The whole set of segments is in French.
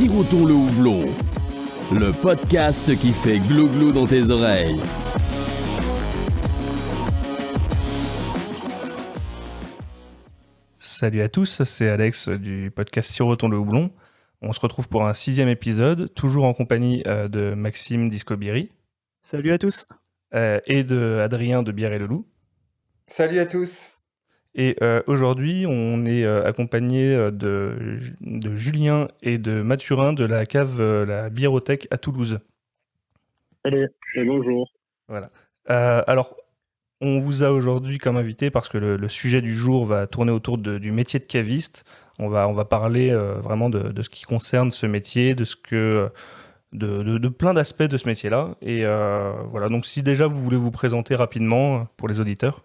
Sirotons le houblon, le podcast qui fait glou-glou dans tes oreilles. Salut à tous, c'est Alex du podcast Sirotons le houblon. On se retrouve pour un 6e épisode, toujours en compagnie de Maxime Discobiri. Salut à tous. Et de Adrien de Bière et le Loup. Salut à tous. Et aujourd'hui, on est accompagné de Julien et de Mathurin de la cave la Biérothèque à Toulouse. Salut et bonjour. Voilà. Alors, on vous a aujourd'hui comme invité parce que le sujet du jour va tourner autour du métier de caviste. On va parler vraiment de ce qui concerne ce métier, de plein d'aspects de ce métier-là. Et voilà, donc si déjà vous voulez vous présenter rapidement pour les auditeurs.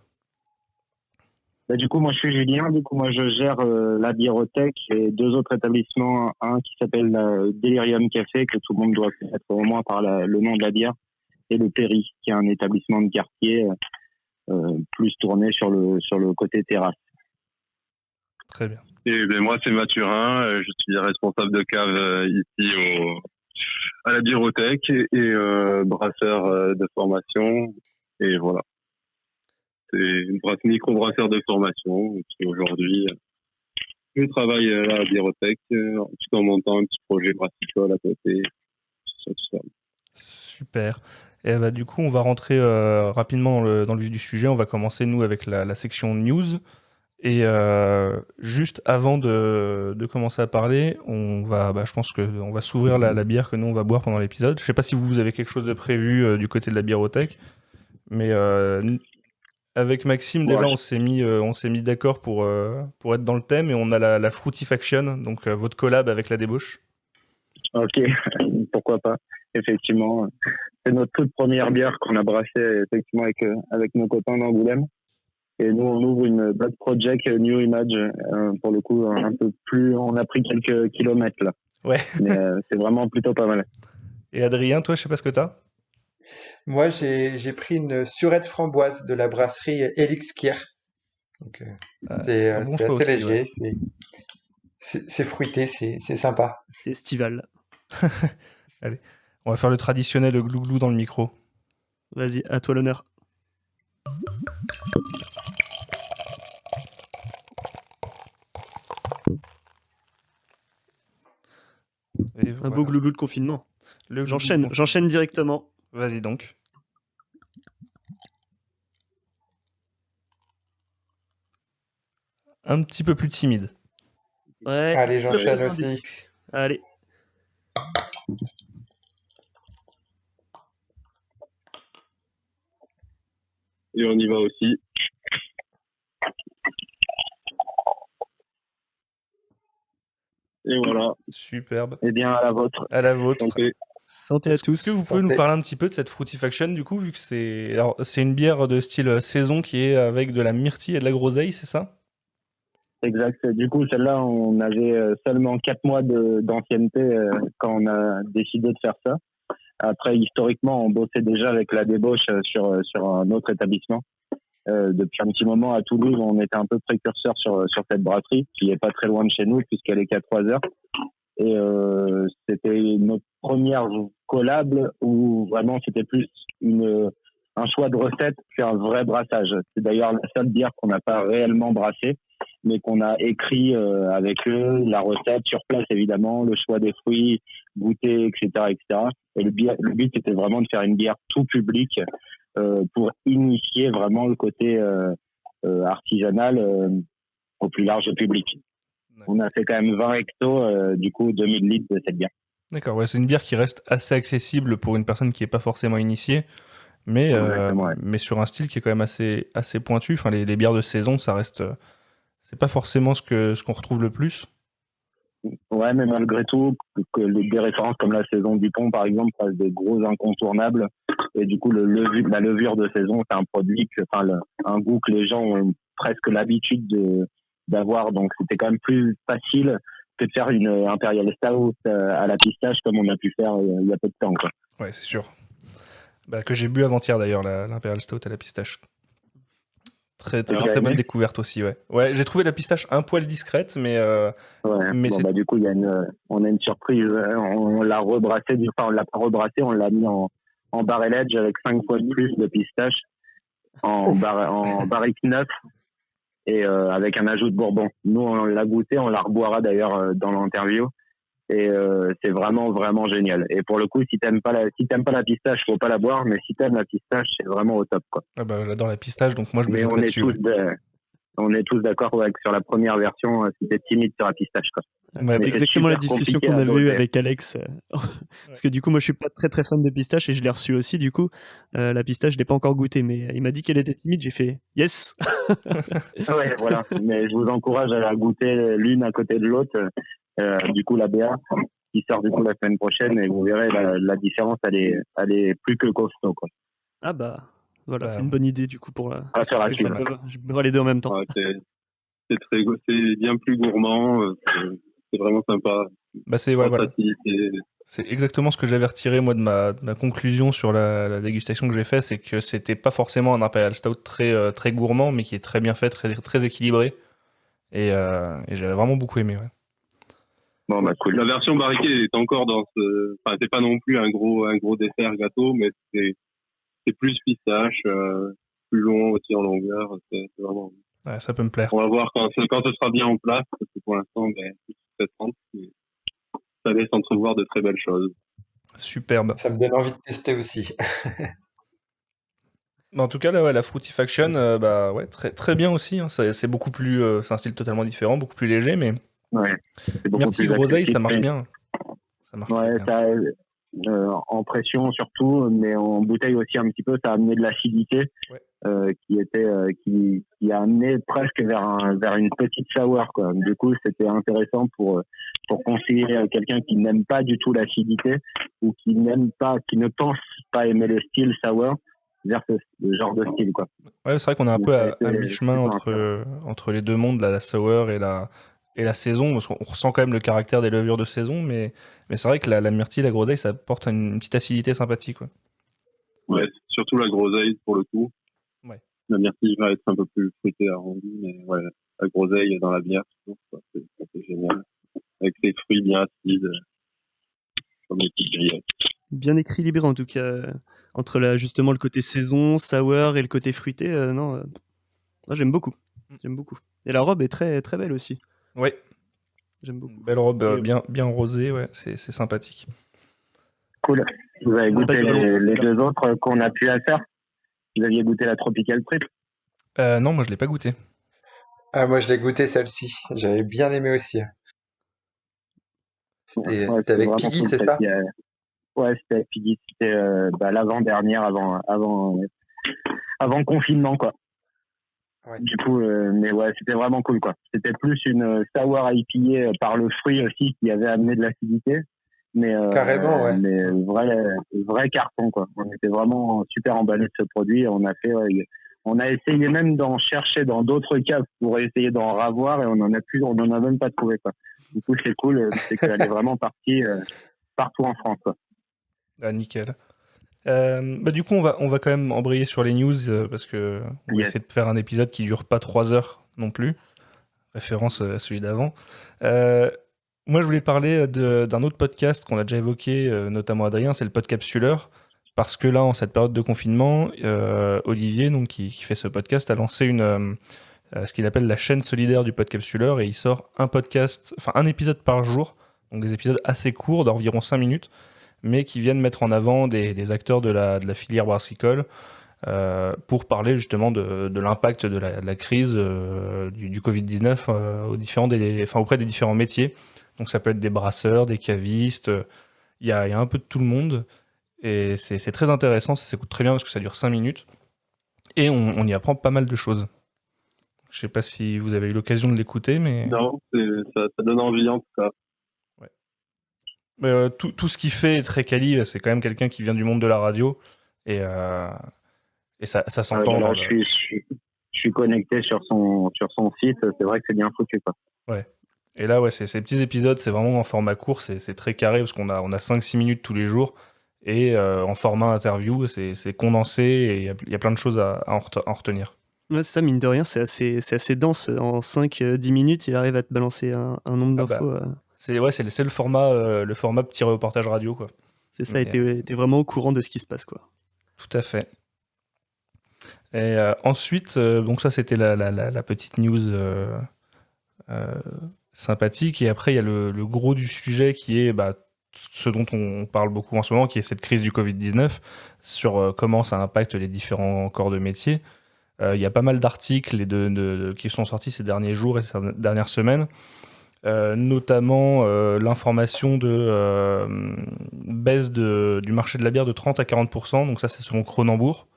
Du coup, moi je suis Julien, moi je gère la Biérothèque et deux autres établissements, un qui s'appelle Delirium Café, que tout le monde doit connaître au moins par le nom de la bière, et le Péri, qui est un établissement de quartier plus tourné sur le côté terrasse. Très bien. Et moi c'est Mathurin, je suis responsable de cave ici à la Biérothèque et brasseur de formation, et voilà. C'est une micro-brasseur de formation. Et aujourd'hui, je travaille à la Biérothèque tout en montant un petit projet brassicole à côté. Tout ça. Super. Et du coup, on va rentrer rapidement dans le vif du sujet. On va commencer, nous, avec la section news. Et juste avant de commencer à parler, je pense qu'on va s'ouvrir la bière que nous, on va boire pendant l'épisode. Je ne sais pas si vous avez quelque chose de prévu du côté de la Biérothèque, mais... avec Maxime, déjà, on s'est mis d'accord pour être dans le thème, et on a la Fruitifaction, donc votre collab avec la débauche. Ok, pourquoi pas. Effectivement, c'est notre toute première bière qu'on a brassée effectivement avec nos copains d'Angoulême. Et nous, on ouvre une Black Project New Image, pour le coup, un peu plus. On a pris quelques kilomètres là. Ouais. Mais c'est vraiment plutôt pas mal. Et Adrien, toi, je sais pas ce que t'as. Moi, j'ai pris une surette framboise de la brasserie Elixir. Donc, c'est assez aussi, léger, ouais. C'est fruité, c'est sympa. C'est estival. Allez, on va faire le traditionnel glou-glou dans le micro. Vas-y, à toi l'honneur. Un beau glou-glou de confinement. J'enchaîne directement. Vas-y donc. Un petit peu plus timide. Ouais. Allez, j'enchaîne aussi. Allez. Et on y va aussi. Et voilà. Superbe. Eh bien, à la vôtre. À la vôtre. Santé à tous. Est-ce que vous pouvez nous parler un petit peu de cette Fruitifaction, du coup, vu que c'est une bière de style saison qui est avec de la myrtille et de la groseille, c'est ça ? Exact. Du coup, celle-là, on avait seulement 4 mois d'ancienneté quand on a décidé de faire ça. Après, historiquement, on bossait déjà avec la débauche sur un autre établissement. Depuis un petit moment, à Toulouse, on était un peu précurseur sur cette brasserie, qui est pas très loin de chez nous, puisqu'elle est qu'à 3 heures. Et c'était notre première collab où vraiment c'était plus un choix de recette qu'un vrai brassage. C'est d'ailleurs la seule bière qu'on n'a pas réellement brassée, mais qu'on a écrit avec eux, la recette sur place évidemment, le choix des fruits, goûter, etc., etc. Et le but était vraiment de faire une bière tout public pour initier vraiment le côté artisanal au plus large public. On a fait quand même 20 hectos, du coup 2000 litres de cette bière. D'accord, ouais, c'est une bière qui reste assez accessible pour une personne qui n'est pas forcément initiée, mais sur un style qui est quand même assez pointu. Enfin, les bières de saison, ça reste... c'est pas forcément ce qu'on retrouve le plus. Ouais, mais malgré tout, des références comme la saison du pont, par exemple, restent des gros incontournables. Et du coup, la levure de saison, c'est un produit, un goût que les gens ont presque l'habitude d'avoir. Donc, c'était quand même plus facile que de faire une Imperial Stout à la pistache, comme on a pu faire il y a peu de temps, quoi. Ouais, c'est sûr. Que j'ai bu avant-hier, d'ailleurs, l'Imperial Stout à la pistache. Très bonne découverte aussi, ouais. Ouais, j'ai trouvé la pistache un poil discrète, mais du coup, on a une surprise. On l'a rebrassé, on l'a pas rebrassé, on l'a mis en barrel edge avec 5 fois de plus de pistache en barrique 9 et avec un ajout de bourbon. Nous, on l'a goûté, on la reboira d'ailleurs dans l'interview. Et c'est vraiment vraiment génial. Et pour le coup, si t'aimes pas la pistache, faut pas la boire, mais si t'aimes la pistache, c'est vraiment au top, quoi. Ah bah, j'adore la pistache, donc moi je me jette là-dessus. On est tous d'accord sur la première version, c'était timide sur la pistache, quoi. Ouais, c'est exactement la discussion qu'on avait eue avec Alex. Parce que du coup, moi je suis pas très très fan de pistache et je l'ai reçu aussi, du coup. La pistache, je l'ai pas encore goûtée, mais il m'a dit qu'elle était timide, j'ai fait yes. Ouais, voilà. Mais je vous encourage à la goûter l'une à côté de l'autre. Du coup, la BA qui sort du coup la semaine prochaine, et vous verrez la différence, elle est plus que costaud, quoi. Ah bah voilà, c'est une bonne idée du coup pour la. Je bois les deux en même temps. Ouais, c'est bien plus gourmand, c'est vraiment sympa. Bah voilà. C'est exactement ce que j'avais retiré moi de ma conclusion sur la dégustation que j'ai fait, c'est que c'était pas forcément un Imperial Stout très gourmand, mais qui est très bien fait, très équilibré, et j'avais vraiment beaucoup aimé. Ouais. Bon, bah, cool. La version barriquée est encore dans enfin, c'est pas non plus un gros dessert gâteau, mais c'est plus pistache, plus long aussi en longueur. C'est vraiment. Ouais, ça peut me plaire. On va voir quand ce sera bien en place, parce que pour l'instant, c'est très trempe, mais ça laisse entrevoir de très belles choses. Superbe. Ça me donne envie de tester aussi. En tout cas, là, la Fruitifaction, ouais, très bien aussi. Hein. C'est beaucoup plus, c'est un style totalement différent, beaucoup plus léger, mais ouais, Myrtille Groseille, ça marche bien. Ça marche bien. En pression surtout, mais en bouteille aussi un petit peu, ça a amené de l'acidité, qui a amené presque vers une petite sour, quoi. Du coup, c'était intéressant pour conseiller à quelqu'un qui n'aime pas du tout l'acidité ou qui ne pense pas aimer le style sour, vers ce genre de style, quoi. Ouais, c'est vrai qu'on est un peu à mi-chemin entre les deux mondes, la sour et la saison, parce qu'on ressent quand même le caractère des levures de saison, mais c'est vrai que la myrtille, la groseille, ça apporte une petite acidité sympathique. Ouais, surtout la groseille pour le coup. Ouais. La myrtille va être un peu plus fruitée, arrondie, mais ouais, la groseille dans la bière, c'est génial. Avec les fruits bien acides, comme les petites grillettes. Bien équilibré en tout cas, entre justement le côté saison, sour et le côté fruité. Moi, j'aime beaucoup. Et la robe est très très belle aussi. Ouais. J'aime beaucoup. Belle robe, bien rosée, ouais, c'est sympathique. Cool. Vous avez goûté les deux autres qu'on a pu faire? Vous aviez goûté la Tropical Trip? Non, moi je l'ai pas goûté. Ah, moi je l'ai goûté celle-ci. J'avais bien aimé aussi. C'était avec Piggy, cool, c'est ça? Ouais, c'était avec Piggy. C'était l'avant-dernière, avant confinement, quoi. Ouais. Du coup, mais ouais, c'était vraiment cool, quoi. C'était plus une sour IPA par le fruit aussi qui avait amené de l'acidité. Mais, carrément, ouais. Mais vrai carton, quoi. On était vraiment super emballés de ce produit. On a essayé même d'en chercher dans d'autres caves pour essayer d'en ravoir et on en a même pas trouvé, quoi. Du coup, c'est cool, c'est qu'elle est vraiment partie partout en France, quoi. Ah, nickel. Du coup, on va quand même embrayer sur les news parce que on va essayer de faire un épisode qui dure pas 3 heures non plus. Référence à celui d'avant. Moi, je voulais parler d'un autre podcast qu'on a déjà évoqué, notamment Adrien, c'est le Podcapsuleur. Parce que là, en cette période de confinement, Olivier, donc, qui fait ce podcast, a lancé ce qu'il appelle la chaîne solidaire du Podcapsuleur, et il sort un épisode par jour, donc des épisodes assez courts, d'environ 5 minutes, mais qui viennent mettre en avant des acteurs de la filière brassicole pour parler justement de l'impact de la crise du Covid-19 auprès des différents métiers. Donc ça peut être des brasseurs, des cavistes, il y a un peu de tout le monde. Et c'est très intéressant, ça s'écoute très bien parce que ça dure 5 minutes. Et on y apprend pas mal de choses. Je sais pas si vous avez eu l'occasion de l'écouter, mais... Non, ça donne envie en tout cas. Ouais. Mais, tout ce qu'il fait est très quali, c'est quand même quelqu'un qui vient du monde de la radio. Et ça s'entend. Là, je suis connecté sur son site, c'est vrai que c'est bien foutu, quoi. Ouais. Et là, ouais, ces petits épisodes, c'est vraiment en format court, c'est très carré parce qu'on a 5-6 minutes tous les jours. Et en format interview, c'est condensé et il y a plein de choses à en retenir. Ouais, ça, mine de rien, c'est assez dense. En 5-10 minutes, il arrive à te balancer un nombre d'infos. C'est le format petit reportage radio, quoi. C'est ça, et t'es vraiment au courant de ce qui se passe, quoi. Tout à fait. Et ensuite, donc ça c'était la petite news sympathique. Et après, il y a le gros du sujet qui est ce dont on parle beaucoup en ce moment, qui est cette crise du Covid-19, sur comment ça impacte les différents corps de métier. Il y a pas mal d'articles qui sont sortis ces derniers jours et ces dernières semaines, notamment l'information de baisse du marché de la bière de 30 à 40%, donc ça c'est selon Cronenbourg.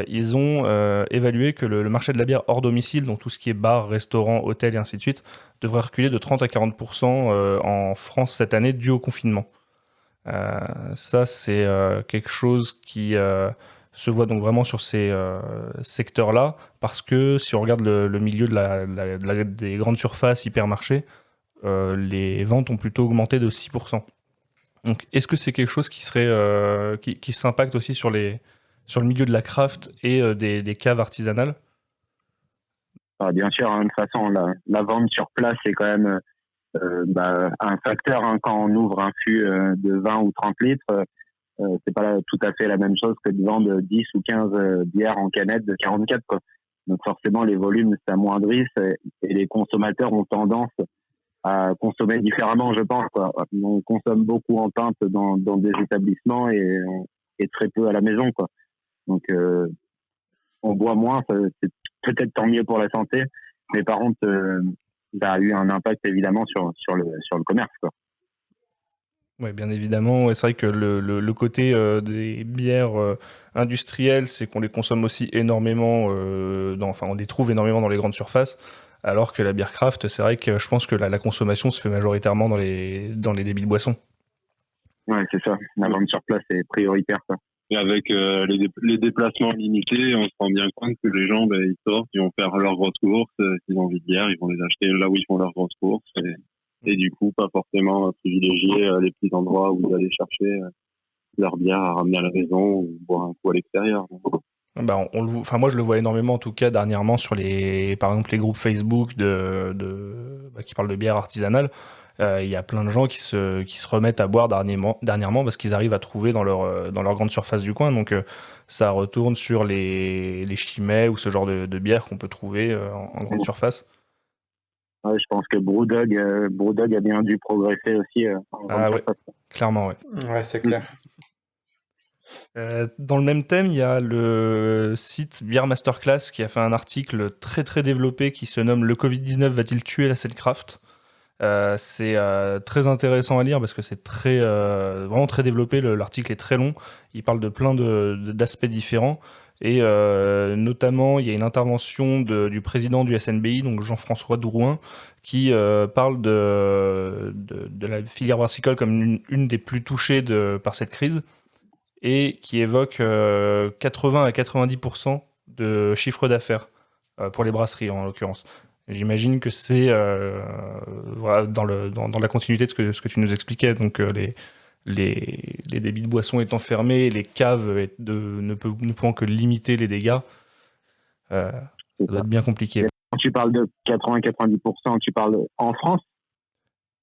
Ils ont évalué que le marché de la bière hors domicile, donc tout ce qui est bar, restaurant, hôtel et ainsi de suite, devrait reculer de 30 à 40% en France cette année dû au confinement. Ça, c'est quelque chose qui se voit donc vraiment sur ces secteurs-là, parce que si on regarde le milieu des grandes surfaces, hypermarchés, les ventes ont plutôt augmenté de 6%. Donc, est-ce que c'est quelque chose qui serait qui s'impacte aussi sur le milieu de la craft et des caves artisanales? Bien sûr, de toute façon, la vente sur place, c'est quand même un facteur. Quand on ouvre un fût de 20 ou 30 litres, c'est pas tout à fait la même chose que de vendre 10 ou 15 bières en canette de 44, quoi. Donc forcément, les volumes s'amoindrissent et les consommateurs ont tendance à consommer différemment, je pense, quoi. On consomme beaucoup en pinte dans des établissements et très peu à la maison, quoi. Donc on boit moins, c'est peut-être tant mieux pour la santé, mais par contre, ça a eu un impact évidemment sur le commerce, quoi. Oui, bien évidemment. Ouais, c'est vrai que le côté des bières industrielles, c'est qu'on les consomme aussi énormément, on les trouve énormément dans les grandes surfaces, alors que la bière craft, c'est vrai que je pense que la consommation se fait majoritairement dans les débits de boissons. Ouais, c'est ça. La vente sur place est prioritaire, quoi. Et avec les déplacements limités, on se rend bien compte que les gens, ils sortent, ils vont faire leurs grosses courses, s'ils ont envie de bière, ils vont les acheter là où ils font leurs grosses courses. Et du coup, pas forcément privilégier les petits endroits où ils allaient chercher leur bière à ramener à la maison ou boire un coup à l'extérieur. Moi, je le vois énormément, en tout cas, dernièrement, sur par exemple, les groupes Facebook qui parlent de bière artisanale. Il y a plein de gens qui se remettent à boire dernièrement parce qu'ils arrivent à trouver dans leur grande surface du coin. Donc, ça retourne sur les Chimay ou ce genre de bière qu'on peut trouver en grande surface. Ouais, je pense que Brewdog a bien dû progresser aussi. Ouais, clairement, ouais. Ouais, c'est clair. Dans le même thème, il y a le site Beer Masterclass qui a fait un article très très développé qui se nomme « Le Covid-19 va-t-il tuer la scène craft ?» C'est très intéressant à lire parce que c'est vraiment très développé. L'article est très long. Il parle de plein d'aspects différents. Et notamment, il y a une intervention du président du SNBI, donc Jean-François Drouin, qui parle de la filière brassicole comme une des plus touchées par cette crise et qui évoque 80 à 90% de chiffre d'affaires pour les brasseries en l'occurrence. J'imagine que c'est dans la continuité de ce que tu nous expliquais, donc les débits de boissons étant fermés, les caves ne pouvant que limiter les dégâts, ça doit être bien compliqué. Quand tu parles de 80-90%, tu parles en France ?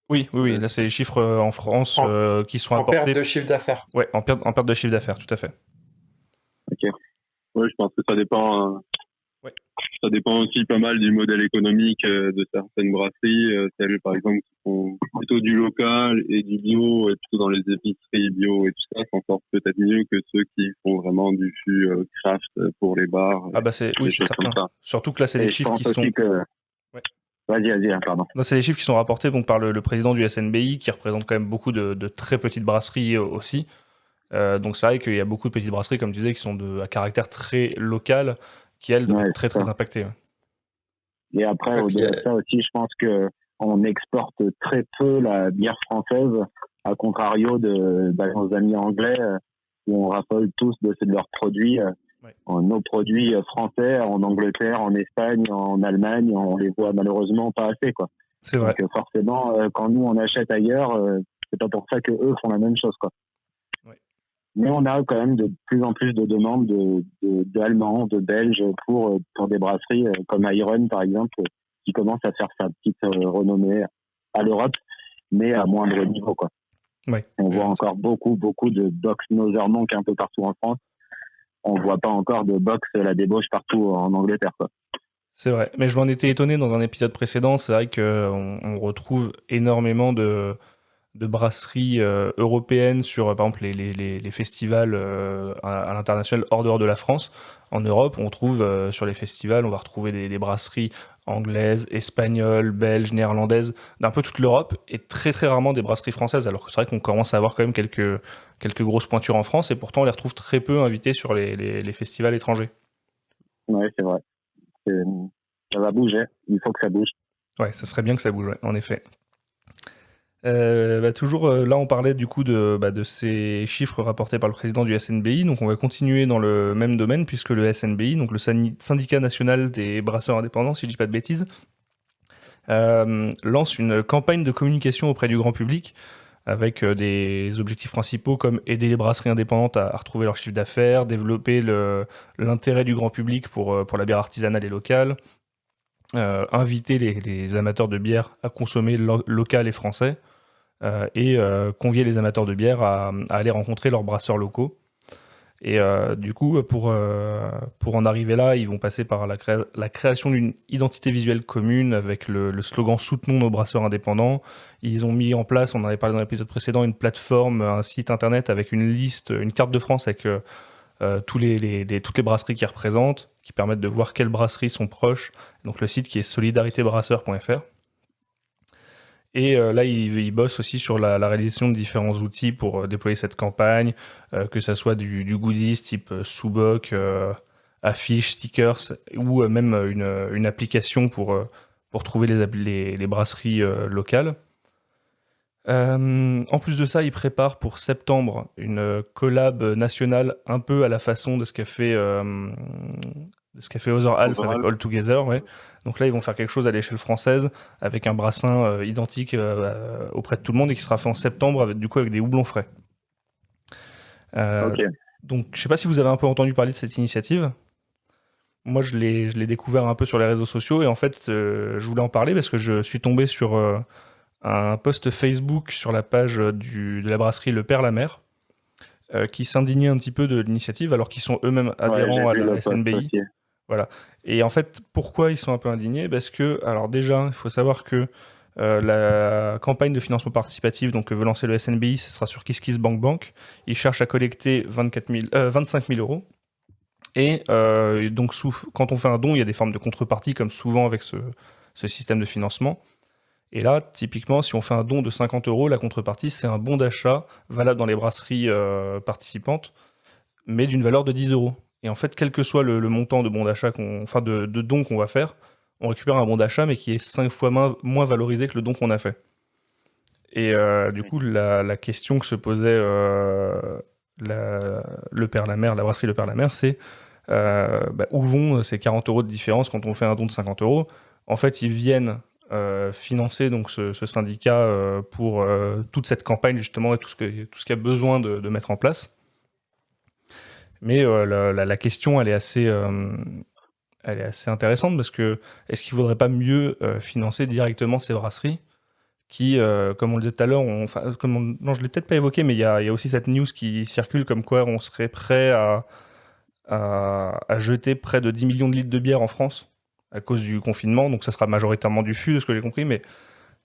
Oui, là c'est les chiffres en France qui sont apportés. En perte de chiffre d'affaires. Ouais, en perte de chiffre d'affaires, tout à fait. Ok. Oui, je pense que ça dépend. Ouais. Ça dépend aussi pas mal du modèle économique de certaines brasseries. Celles, par exemple, qui font plutôt du local et du bio, et plutôt dans les épiceries bio et tout ça, s'en sortent peut-être mieux que ceux qui font vraiment du fût craft pour les bars. C'est certain. Surtout que là, c'est les chiffres qui sont... Ouais. Vas-y, pardon. Non, c'est les chiffres qui sont rapportés donc, par le président du SNBI, qui représente quand même beaucoup de très petites brasseries aussi. Donc c'est vrai qu'il y a beaucoup de petites brasseries, comme tu disais, qui sont à caractère très local, qui elles doivent être très très impactées. Ouais. Et après, au-delà de ça aussi, je pense qu'on exporte très peu la bière française, à contrario de nos amis anglais, où on raffole tous de leurs produits. Nos produits français en Angleterre, en Espagne, en Allemagne, on les voit malheureusement pas assez, quoi. C'est vrai. Donc forcément, quand nous on achète ailleurs, c'est pas pour ça que eux font la même chose, quoi. Ouais. Mais on a quand même de plus en plus de demandes d'Allemands, de Belges pour des brasseries comme Iron, par exemple, qui commence à faire sa petite renommée à l'Europe, mais à moindre niveau, quoi. Ouais. On voit encore beaucoup de box Nother Monk un peu partout en France. On voit pas encore de box la débauche partout en Angleterre, quoi. C'est vrai, mais je m'en étais étonné dans un épisode précédent. C'est vrai qu'on retrouve énormément de brasseries européennes sur, par exemple, les festivals à l'international hors dehors de la France. En Europe, on trouve sur les festivals, on va retrouver des brasseries anglaises, espagnoles, belges, néerlandaises, d'un peu toute l'Europe, et très très rarement des brasseries françaises, alors que c'est vrai qu'on commence à avoir quand même quelques grosses pointures en France, et pourtant on les retrouve très peu invitées sur les festivals étrangers. Ouais, c'est vrai. Ça va bouger, il faut que ça bouge. Ouais, ça serait bien que ça bouge, ouais, en effet. Toujours là, on parlait du coup de ces chiffres rapportés par le président du SNBI. Donc, on va continuer dans le même domaine puisque le SNBI, donc le syndicat national des brasseurs indépendants, si je dis pas de bêtises, lance une campagne de communication auprès du grand public avec des objectifs principaux comme aider les brasseries indépendantes à retrouver leur chiffre d'affaires, développer l'intérêt du grand public pour la bière artisanale et locale, inviter les amateurs de bière à consommer local et français, et convier les amateurs de bière à aller rencontrer leurs brasseurs locaux. Et du coup, pour en arriver là, ils vont passer par la création d'une identité visuelle commune avec le slogan « Soutenons nos brasseurs indépendants ». Ils ont mis en place, on en avait parlé dans l'épisode précédent, une plateforme, un site internet avec une liste, une carte de France avec toutes les brasseries qu'ils représentent, qui permettent de voir quelles brasseries sont proches. Donc le site qui est solidaritébrasseur.fr. Et là, ils bossent aussi sur la réalisation de différents outils pour déployer cette campagne, que ça soit du goodies type sous-boc, affiches, stickers, ou même une application pour trouver les brasseries locales. En plus de ça, ils préparent pour septembre une collab nationale un peu à la façon de ce qu'a fait Other Half avec All Together, ouais. Donc là, ils vont faire quelque chose à l'échelle française avec un brassin identique auprès de tout le monde et qui sera fait en septembre avec des houblons frais. Ok. Donc, je sais pas si vous avez un peu entendu parler de cette initiative. Moi, je l'ai découvert un peu sur les réseaux sociaux et en fait, je voulais en parler parce que je suis tombé sur un post Facebook sur la page de la brasserie Le Père la Mère qui s'indignait un petit peu de l'initiative alors qu'ils sont eux-mêmes adhérents à la SNBI. Voilà. Et en fait, pourquoi ils sont un peu indignés ? Parce que, alors déjà, il faut savoir que la campagne de financement participatif que veut lancer le SNBI, ce sera sur KissKissBankBank. Ils cherchent à collecter 25 000 euros. Et donc, quand on fait un don, il y a des formes de contrepartie, comme souvent avec ce système de financement. Et là, typiquement, si on fait un don de 50 euros, la contrepartie, c'est un bon d'achat valable dans les brasseries participantes, mais d'une valeur de 10 euros. Et en fait, quel que soit le montant de bon d'achat, de don qu'on va faire, on récupère un bon d'achat, mais qui est 5 fois moins valorisé que le don qu'on a fait. Et du coup, la question que se posait le Père la Mère, la brasserie Le Père la Mère, c'est où vont ces 40 euros de différence quand on fait un don de 50 euros ? En fait, ils viennent financer donc ce syndicat pour toute cette campagne justement et tout ce qu'il y a besoin de mettre en place. Mais la question, elle est assez intéressante parce que est-ce qu'il ne faudrait pas mieux financer directement ces brasseries qui, comme on le disait tout à l'heure, non, je ne l'ai peut-être pas évoqué, mais il y a aussi cette news qui circule comme quoi on serait prêt à jeter près de 10 millions de litres de bière en France à cause du confinement. Donc ça sera majoritairement du fût, de ce que j'ai compris, mais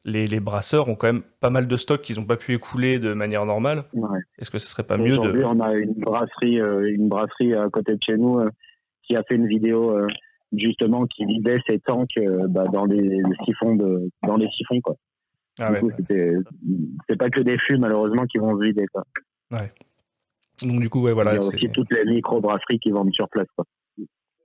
les brasseurs ont quand même pas mal de stocks qu'ils n'ont pas pu écouler de manière normale. Ouais. Est-ce que ce serait pas mieux Aujourd'hui, on a une brasserie à côté de chez nous qui a fait une vidéo justement qui vidait ses tanks dans les siphons quoi. Ah du coup, c'est pas que des fûts malheureusement qui vont se vider quoi. Ouais. Donc du coup, ouais, voilà. Il y a aussi toutes les micro-brasseries qui vendent sur place quoi.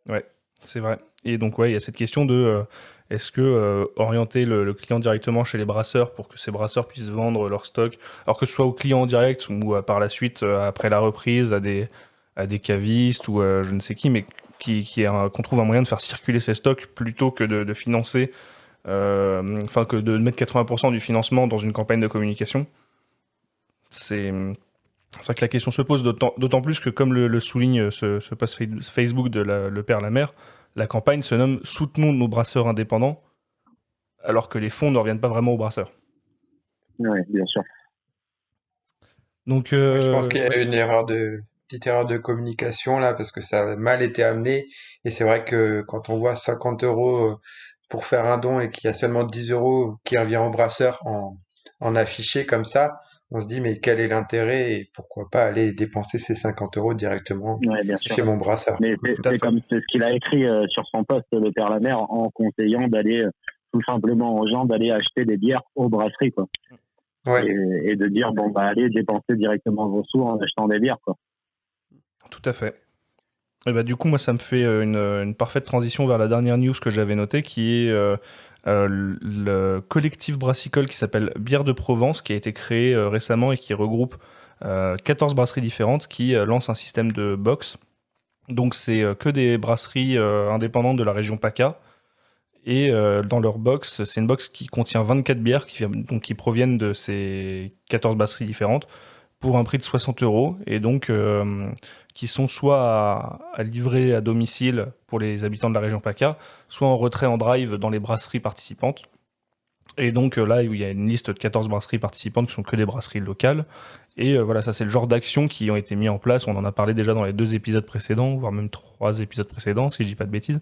Ouais, c'est vrai. Et donc ouais, il y a cette question de est-ce que orienter le client directement chez les brasseurs pour que ces brasseurs puissent vendre leur stock, alors que ce soit au client en direct ou par la suite après la reprise à des cavistes ou je ne sais qui, mais qu'on trouve un moyen de faire circuler ces stocks plutôt que de financer, que de mettre 80% du financement dans une campagne de communication. C'est C'est vrai que la question se pose d'autant plus que, comme le souligne ce post Facebook de le père la mère, la campagne se nomme « Soutenons nos brasseurs indépendants », alors que les fonds ne reviennent pas vraiment aux brasseurs. Oui, bien sûr. Donc, Je pense qu'il y a une petite erreur de communication là, parce que ça a mal été amené. Et c'est vrai que quand on voit 50 € pour faire un don et qu'il y a seulement 10 € qui revient au brasseur en affiché comme ça, on se dit mais quel est l'intérêt et pourquoi pas aller dépenser ces 50 € directement Ouais, bien sûr. chez mon brasseur. Mais c'est comme ce qu'il a écrit sur son post, le père la mère, en conseillant d'aller tout simplement aux gens d'aller acheter des bières aux brasseries, quoi. Ouais. Et de dire bon bah allez dépenser directement vos sous en achetant des bières, quoi. Tout à fait. Et bah, du coup, moi, ça me fait une parfaite transition vers la dernière news que j'avais notée, qui est le collectif brassicole qui s'appelle Bière de Provence, qui a été créé récemment et qui regroupe 14 brasseries différentes qui lancent un système de box. Donc, c'est que des brasseries indépendantes de la région PACA. Et dans leur box, c'est une box qui contient 24 bières qui proviennent de ces 14 brasseries différentes pour un prix de 60 €, et donc qui sont soit à livrer à domicile pour les habitants de la région PACA, soit en retrait en drive dans les brasseries participantes. Et donc là, il y a une liste de 14 brasseries participantes qui sont que des brasseries locales. Et voilà, ça c'est le genre d'actions qui ont été mis en place. On en a parlé déjà dans les 2 épisodes précédents, voire même 3 épisodes précédents, si je dis pas de bêtises.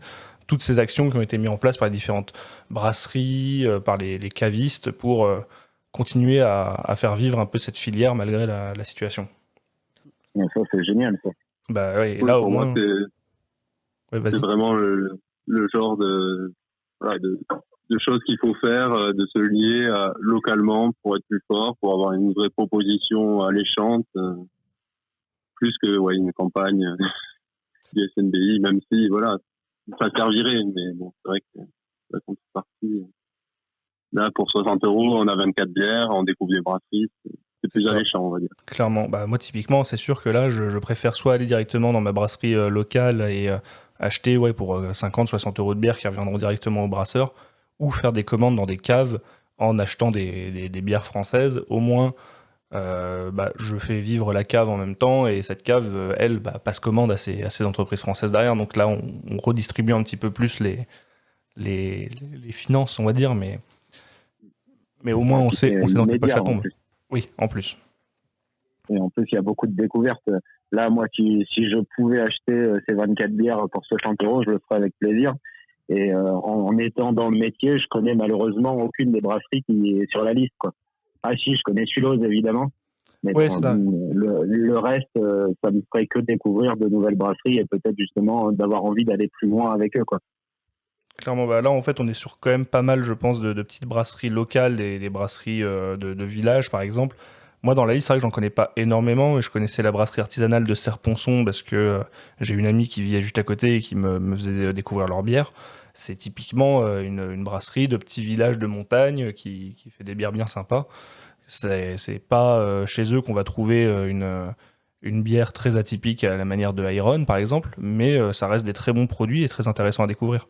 Toutes ces actions qui ont été mises en place par les différentes brasseries, par les cavistes, pour continuer à faire vivre un peu cette filière malgré la situation. Et ça, c'est génial, ça. Bah ouais, et Oui, là pour au moi, moins... Ouais, vas-y. c'est vraiment le genre de choses qu'il faut faire, de se lier localement pour être plus fort, pour avoir une vraie proposition alléchante, plus que une campagne du SNBI, même si voilà, ça servirait, mais bon, c'est vrai que la contrepartie, là pour 60 €, on a 24 bières, on découvre des brasseries, c'est plus ça. alléchant, on va dire. Clairement, bah moi typiquement, c'est sûr que là, je préfère soit aller directement dans ma brasserie locale et acheter pour 50-60 € de bières qui reviendront directement au brasseur, ou faire des commandes dans des caves en achetant des bières françaises. Au moins, je fais vivre la cave en même temps, et cette cave, elle, passe commande à ces entreprises françaises derrière. Donc là, on redistribue un petit peu plus les finances, on va dire, mais au moins on sait dans quelle poche ça tombe. Oui, en plus. Et en plus, il y a beaucoup de découvertes. Là, moi, si je pouvais acheter ces 24 bières pour 60 €, je le ferais avec plaisir. Et en étant dans le métier, je connais malheureusement aucune des brasseries qui est sur la liste, quoi. Ah si, je connais Sulos, évidemment. Mais le reste, ça me ferait que découvrir de nouvelles brasseries et peut-être justement d'avoir envie d'aller plus loin avec eux, quoi. Clairement, là en fait on est sur quand même pas mal, je pense, de petites brasseries locales, des brasseries de village par exemple. Moi dans la liste, c'est vrai que j'en connais pas énormément, mais je connaissais la brasserie artisanale de Serponçon parce que j'ai une amie qui vivait juste à côté et qui me faisait découvrir leur bière. C'est typiquement une brasserie de petit village de montagne qui fait des bières bien sympas. C'est pas chez eux qu'on va trouver une bière très atypique à la manière de Iron par exemple, mais ça reste des très bons produits et très intéressants à découvrir.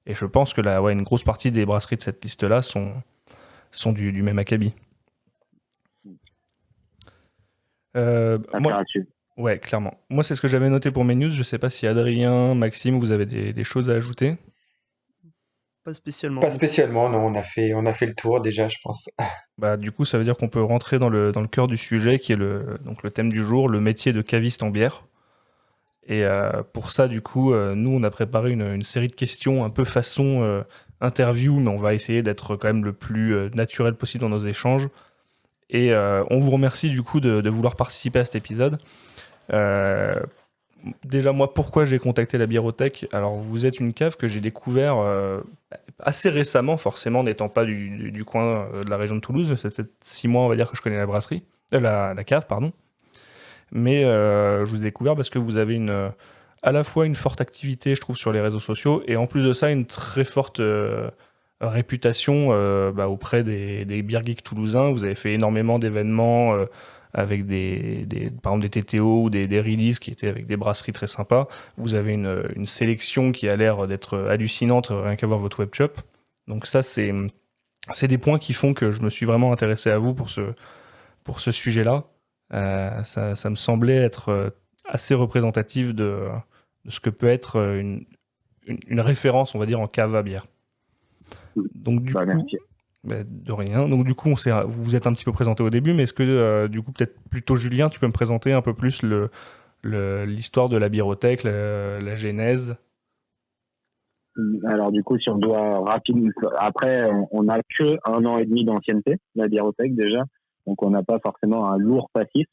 Et je pense que une grosse partie des brasseries de cette liste-là sont du même acabit. Ouais, clairement. Moi, c'est ce que j'avais noté pour mes news. Je sais pas si Adrien, Maxime, vous avez des choses à ajouter. Pas spécialement. Pas spécialement, non. On a fait le tour déjà, je pense. Du coup, ça veut dire qu'on peut rentrer dans le cœur du sujet, qui est donc le thème du jour, le métier de caviste en bière. Et pour ça, du coup, nous, on a préparé une série de questions un peu façon interview, mais on va essayer d'être quand même le plus naturel possible dans nos échanges. Et on vous remercie du coup de vouloir participer à cet épisode. Déjà, moi, pourquoi j'ai contacté la Biérothèque ? Alors, vous êtes une cave que j'ai découvert assez récemment, forcément, n'étant pas du coin de la région de Toulouse. C'est peut-être 6 mois, on va dire, que je connais la brasserie, la cave, pardon. Mais je vous ai découvert parce que vous avez à la fois une forte activité, je trouve, sur les réseaux sociaux, et en plus de ça, une très forte réputation auprès des beer geeks toulousains. Vous avez fait énormément d'événements avec par exemple des TTO ou des releases qui étaient avec des brasseries très sympas. Vous avez une sélection qui a l'air d'être hallucinante, rien qu'à voir votre webshop. Donc ça, c'est des points qui font que je me suis vraiment intéressé à vous pour ce sujet-là. Ça me semblait être assez représentatif de ce que peut être une référence, on va dire, en cave à bière. Donc du coup, merci. De rien. Donc du coup, vous vous êtes un petit peu présenté au début, mais est-ce que du coup, peut-être plutôt Julien, tu peux me présenter un peu plus l'histoire de la biérothèque, la genèse? Alors du coup, si on doit rapidement, après, on n'a que 1 an et demi d'ancienneté, la biérothèque déjà, donc on n'a pas forcément un lourd passif.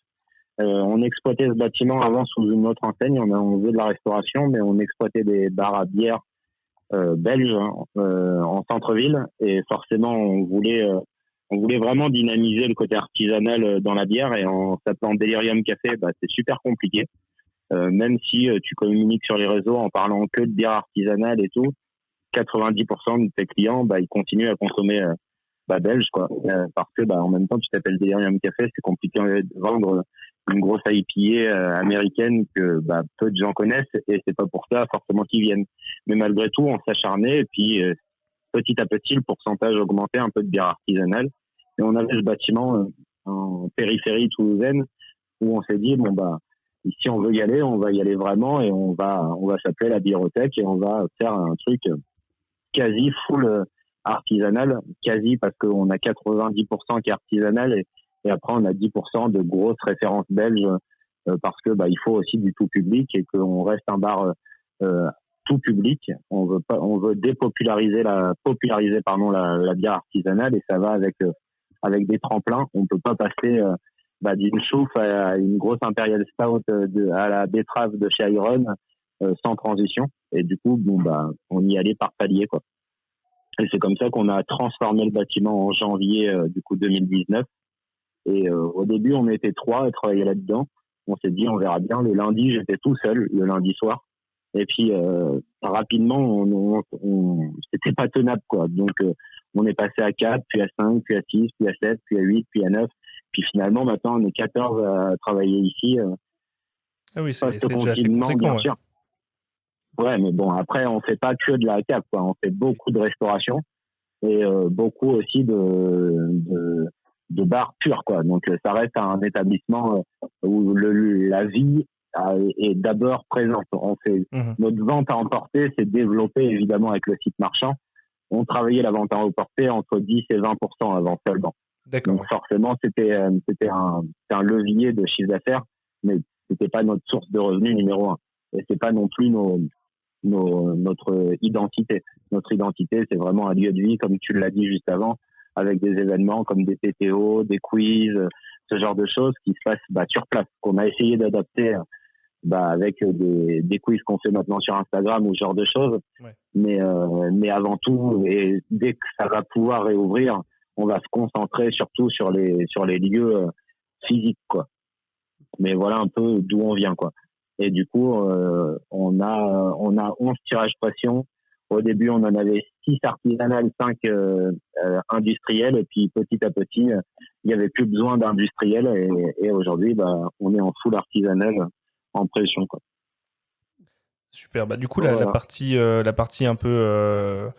On exploitait ce bâtiment avant sous une autre enseigne, on faisait de la restauration, mais on exploitait des bars à bière belges en centre-ville, et forcément on voulait vraiment dynamiser le côté artisanal dans la bière, et en s'appelant Delirium Café, c'est super compliqué. Même si tu communiques sur les réseaux en parlant que de bière artisanale et tout, 90% de tes clients, ils continuent à consommer belge, quoi. Parce que en même temps, tu t'appelles Delirium Café, c'est compliqué de vendre une grosse IPA américaine que peu de gens connaissent, et c'est pas pour ça forcément qu'ils viennent. Mais malgré tout, on s'acharnait, et puis petit à petit, le pourcentage augmentait, un peu de bière artisanale. Et on avait ce bâtiment en périphérie toulousaine où on s'est dit, si on veut y aller, on va y aller vraiment, et on va s'appeler la biérothèque, et on va faire un truc quasi full artisanal, quasi parce qu'on a 90% qui est artisanal, et après on a 10% de grosses références belges parce que il faut aussi du tout public, et qu'on reste un bar tout public. On veut populariser la bière artisanale, et ça va avec des tremplins. On peut pas passer d'une chouffe à une grosse Imperial Stout à la betterave de chez Iron sans transition. Et du coup, on y allait par palier, quoi. Et c'est comme ça qu'on a transformé le bâtiment en janvier 2019. Et au début, on était 3 à travailler là-dedans. On s'est dit, on verra bien. Le lundi, j'étais tout seul, le lundi soir. Et puis, rapidement, c'était pas tenable, quoi. Donc, on est passé à 4, puis à 5, puis à 6, puis à 7, puis à 8, puis à 9. Puis finalement, maintenant, on est 14 à travailler ici. Ah oui, c'est déjà assez confinement, conséquent. bien sûr. Ouais, mais bon, après, on fait pas que de la cave, quoi. On fait beaucoup de restauration, et beaucoup aussi de bars purs, quoi. Donc, ça reste un établissement où la vie est d'abord présente. Notre vente à emporter s'est développée évidemment avec le site marchand. On travaillait la vente à emporter entre 10 et 20% avant seulement. D'accord. Donc forcément, c'était un levier de chiffre d'affaires, mais c'était pas notre source de revenus numéro 1. Et c'est pas non plus notre identité. Notre identité, c'est vraiment un lieu de vie, comme tu l'as dit juste avant, avec des événements comme des PTO, des quiz, ce genre de choses qui se passent sur place, qu'on a essayé d'adapter avec des quiz qu'on fait maintenant sur Instagram ou ce genre de choses. Ouais. Mais avant tout, et dès que ça va pouvoir réouvrir, on va se concentrer surtout sur les lieux physiques, quoi. Mais voilà un peu d'où on vient, quoi. Et du coup, on a 11 tirages passion. Au début, on en avait 6 artisanales, 5 industriels, et puis petit à petit, il n'y avait plus besoin d'industriels, et aujourd'hui, on est en full artisanal en pression, quoi. Super. Du coup, voilà. la partie un peu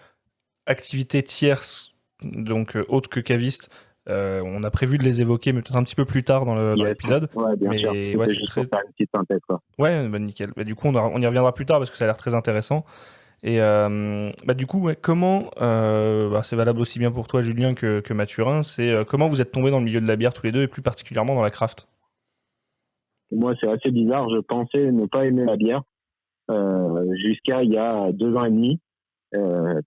activité tierce, donc autre que caviste, on a prévu de les évoquer, mais peut-être un petit peu plus tard dans l'épisode. Ouais, bien sûr. Ouais, juste pour faire une petite synthèse, quoi. Ouais, nickel. Du coup, on y reviendra plus tard parce que ça a l'air très intéressant. Et du coup, comment, c'est valable aussi bien pour toi, Julien, que Mathurin, c'est comment vous êtes tombés dans le milieu de la bière tous les deux, et plus particulièrement dans la craft? Moi, c'est assez bizarre. Je pensais ne pas aimer la bière jusqu'à il y a 2 ans et demi.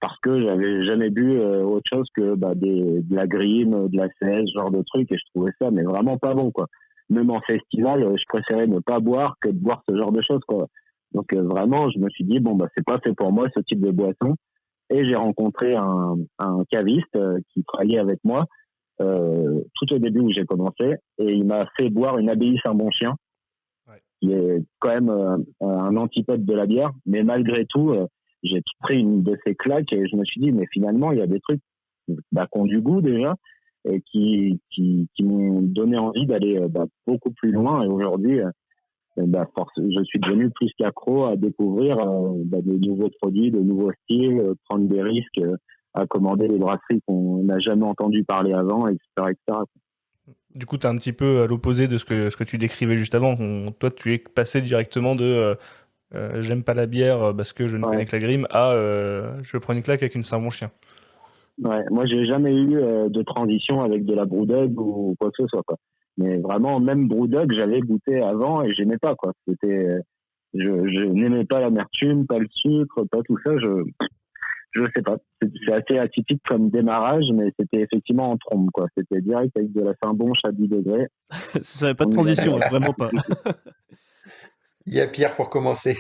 Parce que j'avais jamais bu autre chose que de la Grim, de la CS, ce genre de trucs, et je trouvais ça mais vraiment pas bon, quoi. Même en festival, je préférais ne pas boire que de boire ce genre de choses, quoi. Donc vraiment, je me suis dit c'est pas fait pour moi ce type de boisson, et j'ai rencontré un caviste qui travaillait avec moi tout au début où j'ai commencé, et il m'a fait boire une abbaye Saint-Bon-Chien, qui est quand même un antipode de la bière, mais malgré tout j'ai pris une de ces claques, et je me suis dit, mais finalement, il y a des trucs qui ont du goût déjà, et qui m'ont donné envie d'aller beaucoup plus loin. Et aujourd'hui, je suis devenu plus qu'accro à découvrir de nouveaux produits, de nouveaux styles, prendre des risques, à commander des brasseries qu'on n'a jamais entendu parler avant, etc. etc. Du coup, tu es un petit peu à l'opposé de ce que tu décrivais juste avant. Toi, tu es passé directement de j'aime pas la bière parce que je ne connais que la grime à je prends une claque avec une Saint-Bon-Chien. Ouais, moi, j'ai jamais eu de transition avec de la Brewdog ou quoi que ce soit, quoi. Mais vraiment, même Brewdog, j'avais goûté avant et j'aimais pas, quoi. Je n'aimais pas l'amertume, pas le sucre, pas tout ça. Je sais pas. C'est assez atypique comme démarrage, mais c'était effectivement en trombe, quoi. C'était direct avec de la Saint-Bonche à 10 degrés. Ça n'avait pas de transition, vraiment pas. Il y a pire pour commencer.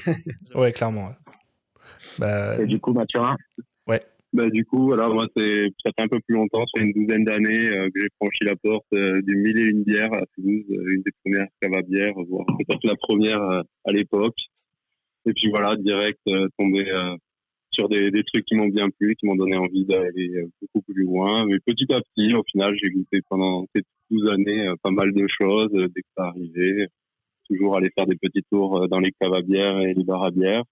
Ouais, clairement. Ouais. Bah, et du coup, Mathurin. Ouais. Bah, du coup, alors moi, ça fait un peu plus longtemps, sur une douzaine d'années, que j'ai franchi la porte du 1001 bières à Toulouse, une des premières caves à bière, voire peut-être la première à l'époque. Et puis voilà, direct tombé sur des trucs qui m'ont bien plu, qui m'ont donné envie d'aller beaucoup plus loin. Mais petit à petit, au final, j'ai goûté pendant ces 12 années pas mal de choses dès que ça arrivait. Toujours aller faire des petits tours dans les caves à bière et les bars à bière.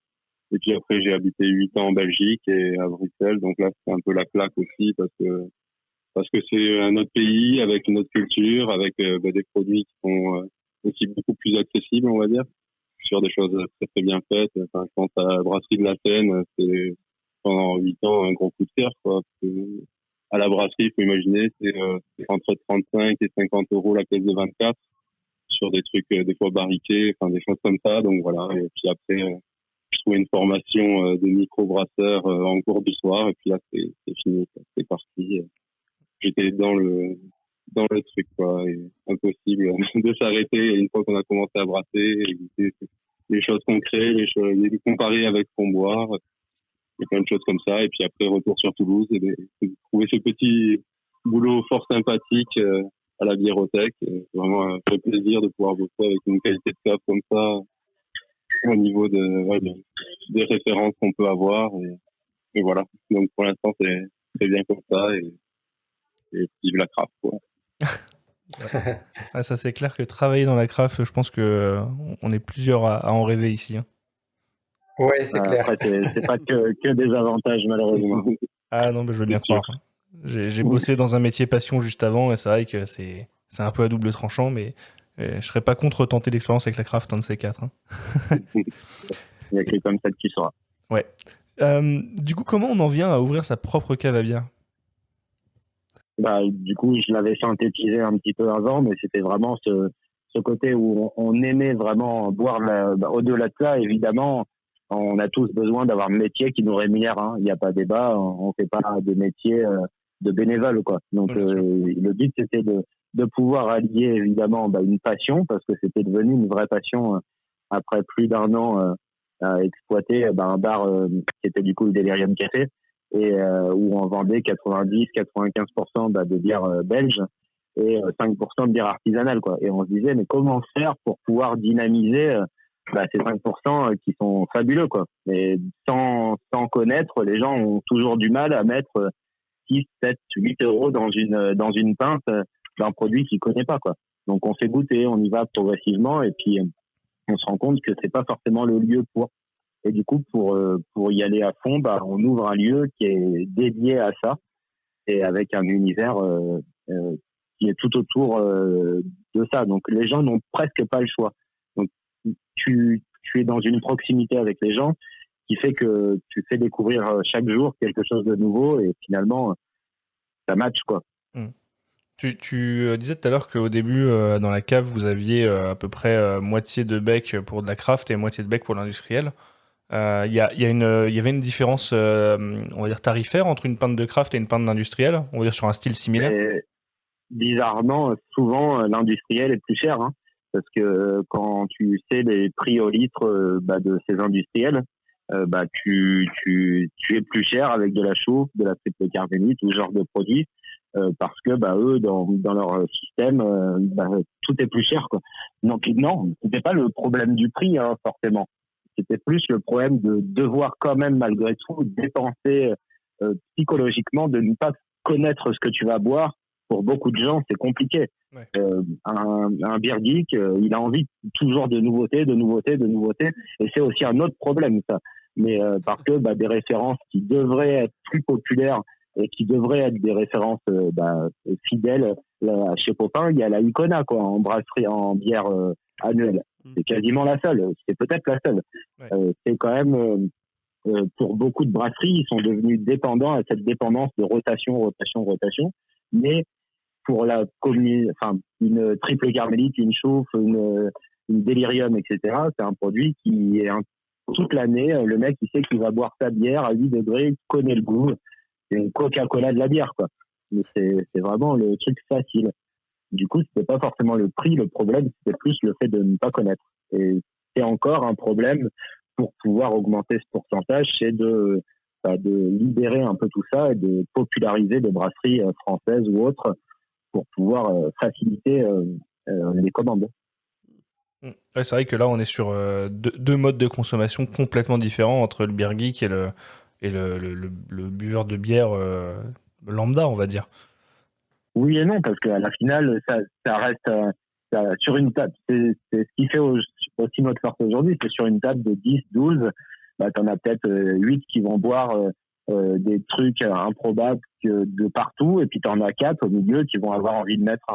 Et puis après, j'ai habité 8 ans en Belgique et à Bruxelles. Donc là, c'est un peu la claque aussi parce que c'est un autre pays avec une autre culture, avec des produits qui sont aussi beaucoup plus accessibles, on va dire, sur des choses très très bien faites. Enfin, je pense à la brasserie de la Seine, c'est pendant 8 ans un gros coup de cœur, quoi. Parce que à la brasserie, il faut imaginer, c'est entre 35 et 50 euros la caisse de 24 sur des trucs des fois barriqués, enfin des choses comme ça. Donc voilà. Et puis après, je trouvais une formation de microbrasseur en cours du soir. Et puis là, c'est fini, quoi. C'est parti. J'étais dans le truc, quoi. Et impossible de s'arrêter une fois qu'on a commencé à brasser et goûter les choses qu'on crée, les comparer avec ce qu'on boit, et plein de choses comme ça. Et puis après, retour sur Toulouse et trouver ce petit boulot fort sympathique à la biérothèque. Vraiment, fait plaisir de pouvoir bosser avec une qualité de cave comme ça au niveau des références qu'on peut avoir. Et voilà. Donc pour l'instant, c'est très bien comme ça et vive la craft, quoi. Ouais, ça c'est clair que travailler dans la craft, je pense que on est plusieurs à en rêver ici. Hein. Ouais, c'est clair. Après, c'est pas que des avantages, malheureusement. Ah non, mais je veux bien croire. J'ai bossé dans un métier passion juste avant et c'est vrai que c'est un peu à double tranchant, mais je serais pas contre tenter l'expérience avec la craft, un de ces quatre. Hein. Il y a que comme ça qui sera. Ouais. Du coup, comment on en vient à ouvrir sa propre cave à bière ? Du coup, je l'avais synthétisé un petit peu avant, mais c'était vraiment ce côté où on aimait vraiment boire. Au-delà de ça, évidemment, on a tous besoin d'avoir un métier qui nous rémunère. Hein. Il n'y a pas débat, on fait pas des métiers de bénévoles, quoi. Donc, le but, c'était de pouvoir allier, évidemment, une passion, parce que c'était devenu une vraie passion après plus d'1 an à exploiter un bar qui était du coup le Delirium Café, et où on vendait 90-95% de bière belge et 5% de bière artisanale, quoi. Et on se disait, mais comment faire pour pouvoir dynamiser ces 5% qui sont fabuleux, quoi. Mais sans connaître, les gens ont toujours du mal à mettre 6, 7, 8 euros dans une pinte d'un produit qu'ils ne connaissent pas, quoi. Donc on fait goûter, on y va progressivement, et puis on se rend compte que c'est pas forcément le lieu pour. Et du coup, pour y aller à fond, on ouvre un lieu qui est dédié à ça et avec un univers qui est tout autour de ça. Donc, les gens n'ont presque pas le choix. Donc, tu es dans une proximité avec les gens qui fait que tu fais découvrir chaque jour quelque chose de nouveau et finalement, ça match, quoi. Tu disais tout à l'heure qu'au début, dans la cave, vous aviez à peu près moitié de bec pour de la craft et moitié de bec pour l'industriel. Il y avait une différence, on va dire, tarifaire entre une pinte de craft et une pinte d'industriel, on va dire sur un style similaire. Et bizarrement, souvent, l'industriel est plus cher, hein, parce que quand tu sais les prix au litre de ces industriels, tu es plus cher avec de la chauffe, de la triple carbonite ou ce genre de produit, parce que eux, dans leur système, tout est plus cher, quoi. Donc non, c'était pas le problème du prix, hein, forcément. C'était plus le problème de devoir quand même, malgré tout, dépenser psychologiquement, de ne pas connaître ce que tu vas boire. Pour beaucoup de gens, c'est compliqué. Ouais. Un beer geek, il a envie toujours de nouveautés. Et c'est aussi un autre problème, ça. Mais parce que des références qui devraient être plus populaires et qui devraient être des références fidèles. Là, chez Popin, il y a la Icona, quoi, en brasserie, en bière annuelle. C'est quasiment la seule. C'est peut-être la seule. Ouais. C'est quand même, pour beaucoup de brasseries, ils sont devenus dépendants à cette dépendance de rotation. Mais pour une triple carmélite, une chauffe, une délirium, etc., c'est un produit qui est toute l'année, le mec, il sait qu'il va boire sa bière à 8 degrés, il connaît le goût. C'est une Coca-Cola de la bière, quoi. Mais c'est vraiment le truc facile. Du coup, c'était pas forcément le prix, le problème, c'était plus le fait de ne pas connaître. Et c'est encore un problème pour pouvoir augmenter ce pourcentage, c'est de libérer un peu tout ça et de populariser des brasseries françaises ou autres pour pouvoir faciliter les commandes. Ouais, c'est vrai que là, on est sur deux modes de consommation complètement différents entre le beer geek et le buveur de bière lambda, on va dire. Oui et non, parce qu'à la finale, ça reste sur une table. C'est ce qui fait aussi notre force aujourd'hui. C'est sur une table de 10, 12, tu en as peut-être 8 qui vont boire des trucs improbables de partout, et puis tu en as 4 au milieu qui vont avoir envie de mettre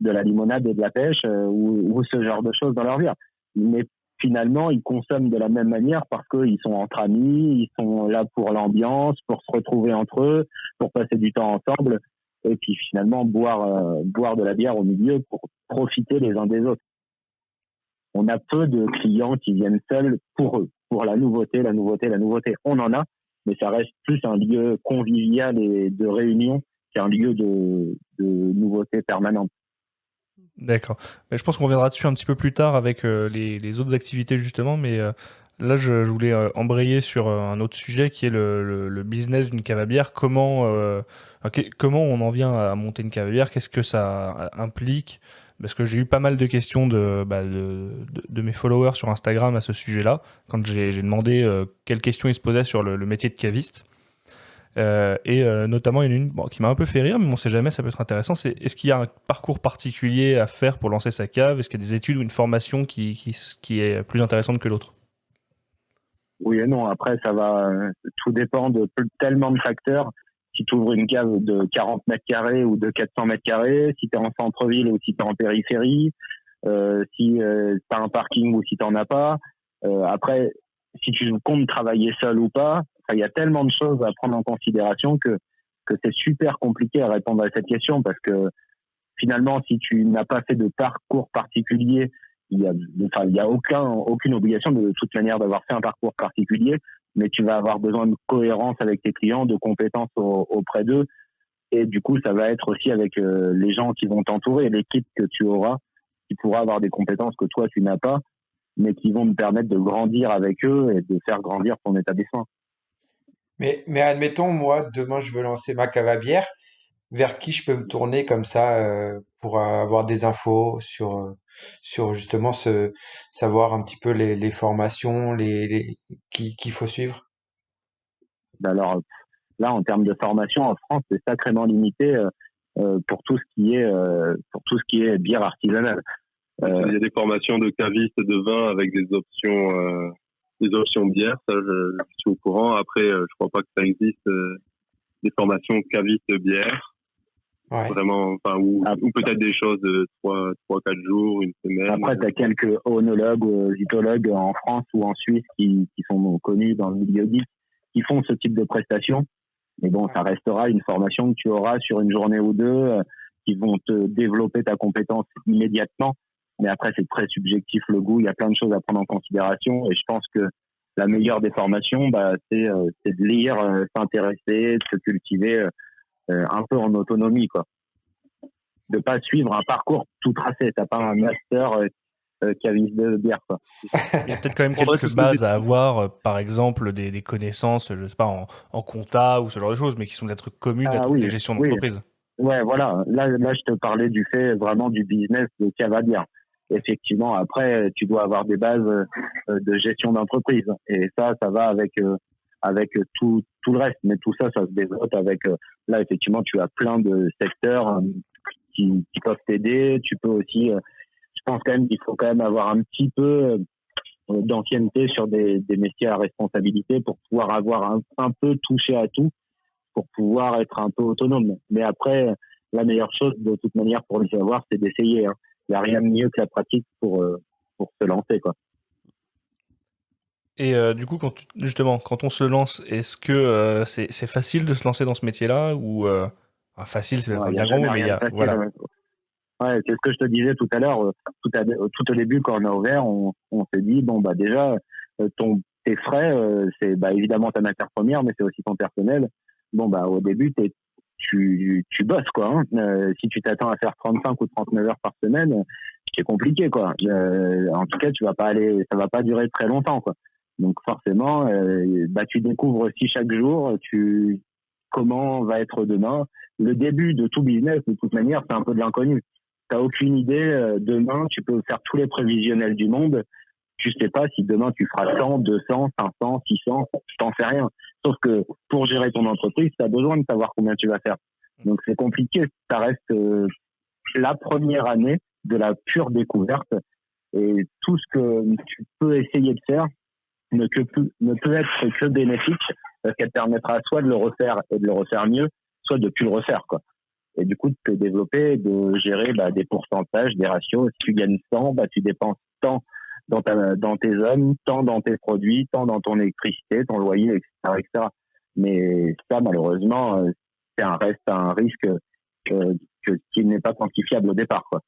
de la limonade et de la pêche ou ce genre de choses dans leur bière. Mais finalement, ils consomment de la même manière parce qu'ils sont entre amis, ils sont là pour l'ambiance, pour se retrouver entre eux, pour passer du temps ensemble. Et puis finalement boire de la bière au milieu pour profiter les uns des autres. On a peu de clients qui viennent seuls pour eux, pour la nouveauté. On en a, mais ça reste plus un lieu convivial et de réunion qu'un lieu de nouveauté permanente. D'accord. Mais je pense qu'on reviendra dessus un petit peu plus tard avec les autres activités justement, mais là je voulais embrayer sur un autre sujet qui est le business d'une cave à bière. Comment on en vient à monter une cave à bière? Qu'est-ce que ça implique? Parce que j'ai eu pas mal de questions de mes followers sur Instagram à ce sujet-là, quand j'ai demandé quelles questions ils se posaient sur le métier de caviste. Notamment, il y en a une qui m'a un peu fait rire, mais on sait jamais, ça peut être intéressant. C'est est-ce qu'il y a un parcours particulier à faire pour lancer sa cave? Est-ce qu'il y a des études ou une formation qui est plus intéressante que l'autre? Oui et non. Après, ça va, tout dépend de tellement de facteurs. Si tu ouvres une cave de 40 mètres carrés ou de 400 mètres carrés, si tu es en centre-ville ou si tu es en périphérie, si tu as un parking ou si tu n'en as pas. Après, si tu comptes travailler seul ou pas, il y a tellement de choses à prendre en considération que c'est super compliqué à répondre à cette question parce que finalement, si tu n'as pas fait de parcours particulier, il y a aucune obligation de toute manière d'avoir fait un parcours particulier, mais tu vas avoir besoin de cohérence avec tes clients, de compétences auprès d'eux. Et du coup, ça va être aussi avec les gens qui vont t'entourer, l'équipe que tu auras, qui pourra avoir des compétences que toi, tu n'as pas, mais qui vont te permettre de grandir avec eux et de faire grandir ton établissement. Mais admettons, moi, demain, je veux lancer ma cave à bière. Vers qui je peux me tourner comme ça pour avoir des infos sur justement savoir un petit peu les formations qu'il faut suivre. Alors là, en termes de formation en France, c'est sacrément limité pour tout ce qui est bière artisanale. Il y a des formations de cavistes de vin avec des options bière, ça je suis au courant. Après, je crois pas que ça existe des formations cavistes de bière. Ouais. Vraiment, ou peut-être des choses de 3-4 jours, une semaine. Après, tu as quelques oenologues ou zytologues en France ou en Suisse qui sont connus dans le milieu geek, qui font ce type de prestations. Mais bon, ça restera une formation que tu auras sur une journée ou deux, qui vont te développer ta compétence immédiatement. Mais après, c'est très subjectif le goût. Il y a plein de choses à prendre en considération. Et je pense que la meilleure des formations, c'est de lire, s'intéresser, de se cultiver un peu en autonomie, quoi. De pas suivre un parcours tout tracé. T'as pas un master caviste de bière, quoi. Il y a peut-être quand même quelques bases à avoir, par exemple des connaissances, je sais pas, en compta ou ce genre de choses, mais qui sont des trucs communs à toutes les gestions d'entreprise. Ouais, voilà. Là, je te parlais du fait vraiment du business de cave à bière. Effectivement, après, tu dois avoir des bases de gestion d'entreprise. Et ça va avec tout le reste. Mais tout ça se développe avec... là, effectivement, tu as plein de secteurs qui peuvent t'aider. Tu peux aussi... je pense quand même qu'il faut quand même avoir un petit peu d'ancienneté sur des métiers à responsabilité pour pouvoir avoir un peu touché à tout. pour pouvoir être un peu autonome. Mais après, la meilleure chose, de toute manière, pour le savoir, c'est d'essayer. Hein. Il n'y a rien de mieux que la pratique pour se lancer, quoi. Et du coup, justement, quand on se lance, est-ce que c'est facile de se lancer dans ce métier-là ou facile, c'est Ouais, un il n'y a bien grand jamais mot, mais rien de facile. voilà. Ouais, c'est ce que je te disais tout à l'heure. Tout au début, quand on a ouvert, on s'est dit, bon, bah déjà, tes frais, c'est évidemment ta matière première, mais c'est aussi ton personnel. Bon, bah au début, tu bosses, quoi. Hein. Si tu t'attends à faire 35 ou 39 heures par semaine, c'est compliqué, quoi. En tout cas, ça va pas durer très longtemps, quoi. Donc forcément, tu découvres aussi chaque jour comment va être demain. Le début de tout business, de toute manière, c'est un peu de l'inconnu. T'as aucune idée. Demain, tu peux faire tous les prévisionnels du monde. Tu sais pas si demain tu feras 100, 200, 500, 600, je t'en sais rien. Sauf que pour gérer ton entreprise, tu as besoin de savoir combien tu vas faire. Donc c'est compliqué. Ça reste la première année de la pure découverte. Et tout ce que tu peux essayer de faire ne peut être que bénéfique parce qu'elle permettra soit de le refaire et de le refaire mieux, soit de plus le refaire, quoi. Et du coup, de te développer, de gérer des pourcentages, des ratios. Si tu gagnes 100, tu dépenses tant dans tes hommes, tant dans tes produits, tant dans ton électricité, ton loyer, etc., etc. Mais ça, malheureusement, reste un risque qui n'est pas quantifiable au départ, quoi.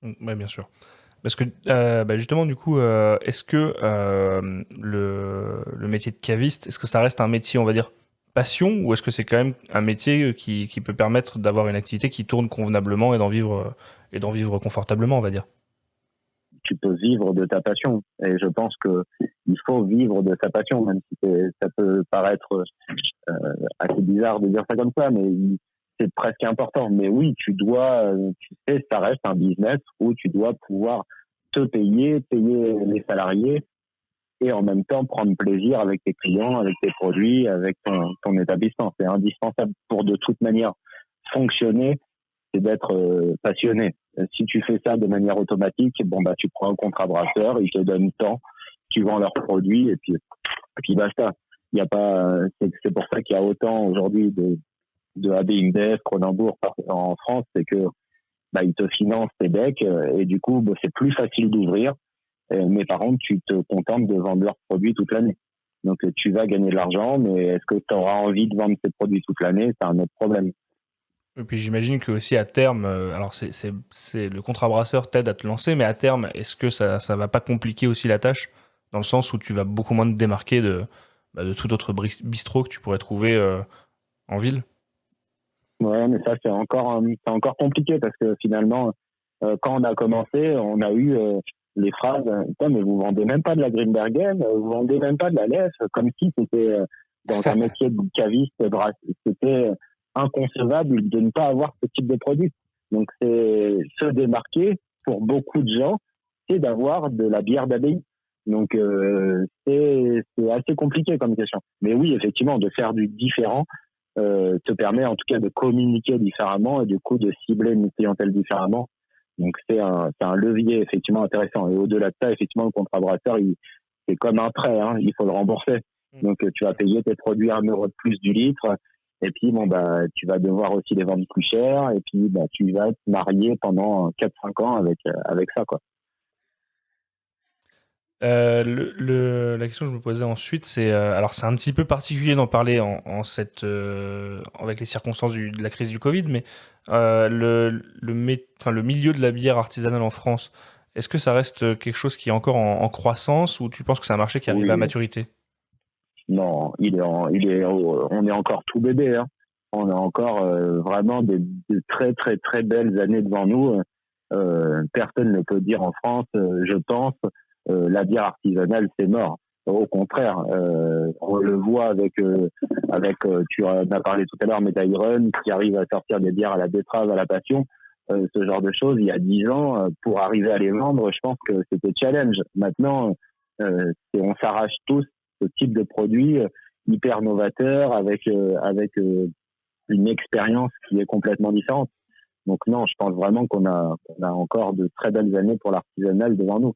Oui, bien sûr. Parce que justement, du coup, est-ce que le métier de caviste, est-ce que ça reste un métier, on va dire, passion, ou est-ce que c'est quand même un métier qui peut permettre d'avoir une activité qui tourne convenablement et d'en vivre confortablement, on va dire? Tu peux vivre de ta passion. Et je pense que il faut vivre de sa passion, même si ça peut paraître assez bizarre de dire ça comme ça, mais c'est presque important. Mais oui, tu sais, ça reste un business où tu dois pouvoir te payer les salariés et en même temps prendre plaisir avec tes clients, avec tes produits, avec ton établissement. C'est indispensable pour de toute manière fonctionner, c'est d'être passionné. Si tu fais ça de manière automatique, tu prends un contrat brasseur, ils te donnent tant, tu vends leurs produits et puis basta. Il y a pas, c'est pour ça qu'il y a autant aujourd'hui de AB InBev, Kronenbourg en France, c'est que ils te financent tes decks et du coup c'est plus facile d'ouvrir. Mais par contre, tu te contentes de vendre leurs produits toute l'année. Donc tu vas gagner de l'argent, mais est-ce que tu auras envie de vendre ces produits toute l'année? C'est un autre problème. Et puis j'imagine que aussi à terme, alors c'est le contrat brasseur t'aide à te lancer, mais à terme, est-ce que ça va pas compliquer aussi la tâche, dans le sens où tu vas beaucoup moins te démarquer de tout autre bistrot que tu pourrais trouver en ville? Ouais, mais ça c'est encore compliqué parce que finalement, quand on a commencé, on a eu les phrases mais vous vendez même pas de la Grimbergen, vous vendez même pas de la Leffe, comme si c'était dans un métier de caviste, c'était inconcevable de ne pas avoir ce type de produit. Donc c'est se démarquer pour beaucoup de gens, c'est d'avoir de la bière d'abbaye. Donc c'est assez compliqué comme question. Mais oui, effectivement, de faire du différent te permet en tout cas de communiquer différemment et du coup de cibler une clientèle différemment. Donc c'est un levier effectivement intéressant. Et au-delà de ça, effectivement, le contrat brasseur, c'est comme un prêt, hein, il faut le rembourser. Donc tu vas payer tes produits à 1 euro de plus du litre. Et puis tu vas devoir aussi les vendre plus cher. Et puis tu vas te marier pendant 4-5 ans avec ça, quoi. La question que je me posais ensuite, c'est alors c'est un petit peu particulier d'en parler avec les circonstances de la crise du Covid, mais le milieu de la bière artisanale en France, est-ce que ça reste quelque chose qui est encore en croissance, ou tu penses que c'est un marché qui arrive à maturité? Non, on est encore tout bébé, hein. On a encore vraiment de très très très belles années devant nous. Personne ne peut dire en France, je pense, la bière artisanale c'est mort. Au contraire, on le voit avec tu en as parlé tout à l'heure, Médaille Run, qui arrive à sortir des bières à la betterave, à la passion, ce genre de choses. Il y a 10 ans, pour arriver à les vendre, je pense que c'était challenge. Maintenant, on s'arrache tous ce type de produit hyper novateur avec une expérience qui est complètement différente. Donc non, je pense vraiment qu'on a encore de très belles années pour l'artisanal devant nous.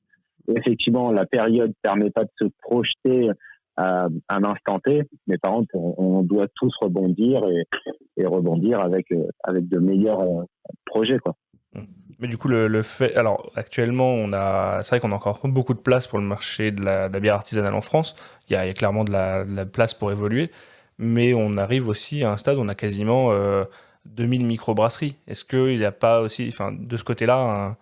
Et effectivement, la période permet pas de se projeter à l'instant T, mais par contre, on doit tous rebondir et rebondir avec de meilleurs projets, quoi. Mais du coup, le fait. Alors, actuellement, c'est vrai qu'on a encore beaucoup de place pour le marché de la bière artisanale en France. Il y a clairement de la place pour évoluer. Mais on arrive aussi à un stade où on a quasiment 2000 microbrasseries. Est-ce qu'il n'y a pas aussi, enfin, de ce côté-là,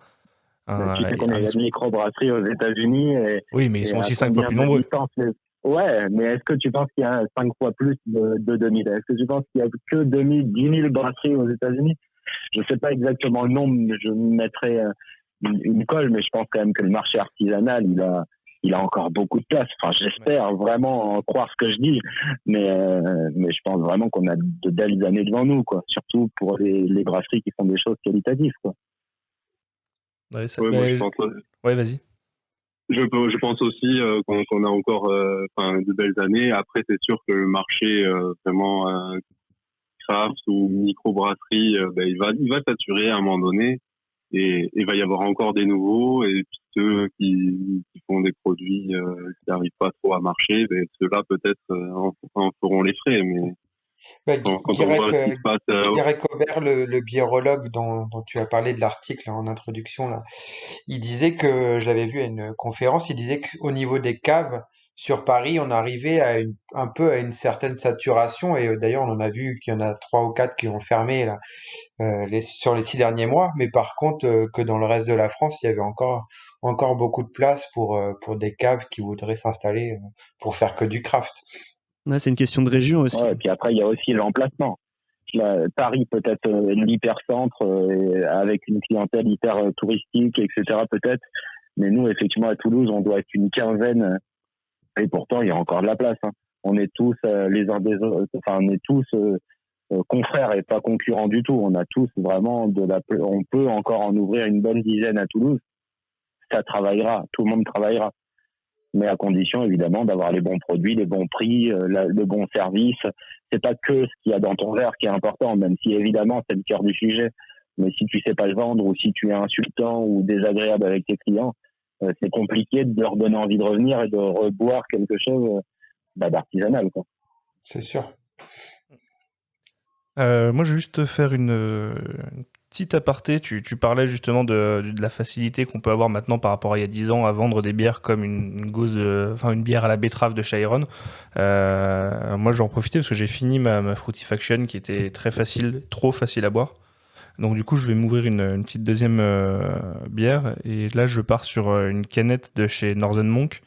Tu sais qu'on a une microbrasserie aux États-Unis. Oui, mais ils sont aussi 5 fois plus nombreux. Ouais, mais est-ce que tu penses qu'il y a 5 fois plus de 2000? Est-ce que tu penses qu'il y a que 10 000 brasseries aux États-Unis? Je ne sais pas exactement le nombre, je mettrai une colle, mais je pense quand même que le marché artisanal, il a encore beaucoup de place. Enfin, j'espère vraiment croire ce que je dis, mais je pense vraiment qu'on a de belles années devant nous, quoi. Surtout pour les brasseries qui font des choses qualitatives, quoi. Ouais, ouais, vas-y. Je pense aussi qu'on a encore de belles années. Après, c'est sûr que le marché vraiment craft ou microbrasserie, il va saturer à un moment donné et il va y avoir encore des nouveaux et puis ceux qui font des produits qui n'arrivent pas trop à marcher, ceux-là peut-être en feront les frais. Mais quand on voit ce qui se passe, Guirec Aubert, le biérologue dont tu as parlé de l'article en introduction, là, il disait que, je l'avais vu à une conférence, il disait qu'au niveau des caves, sur Paris, on arrivait un peu à une certaine saturation, et d'ailleurs, on en a vu qu'il y en a 3 ou 4 qui ont fermé là, sur les 6 derniers mois, mais par contre, que dans le reste de la France, il y avait encore beaucoup de place pour des caves qui voudraient s'installer pour faire que du craft. Ouais, c'est une question de région aussi. Ouais, et puis après, il y a aussi l'emplacement. Paris peut être l'hypercentre avec une clientèle hyper touristique, etc. peut-être. Mais nous, effectivement, à Toulouse, on doit être une quinzaine. Et pourtant, il y a encore de la place. Hein. On est tous les uns des autres. Enfin, on est tous confrères et pas concurrents du tout. On a tous vraiment on peut encore en ouvrir une bonne dizaine à Toulouse. Ça travaillera. Tout le monde travaillera. Mais à condition, évidemment, d'avoir les bons produits, les bons prix, le bon service. C'est pas que ce qu'il y a dans ton verre qui est important, même si, évidemment, c'est le cœur du sujet. Mais si tu sais pas le vendre ou si tu es insultant ou désagréable avec tes clients, c'est compliqué de leur donner envie de revenir et de reboire quelque chose d'artisanal, quoi. C'est sûr. Moi, je vais juste te faire une petite aparté. Tu parlais justement de la facilité qu'on peut avoir maintenant par rapport à il y a 10 ans à vendre des bières comme une bière à la betterave de Chiron. Moi, j'en profitais parce que j'ai fini ma Fruitifaction qui était très facile, trop facile à boire. Donc du coup, je vais m'ouvrir une petite deuxième bière. Et là, je pars sur une canette de chez Northern Monk.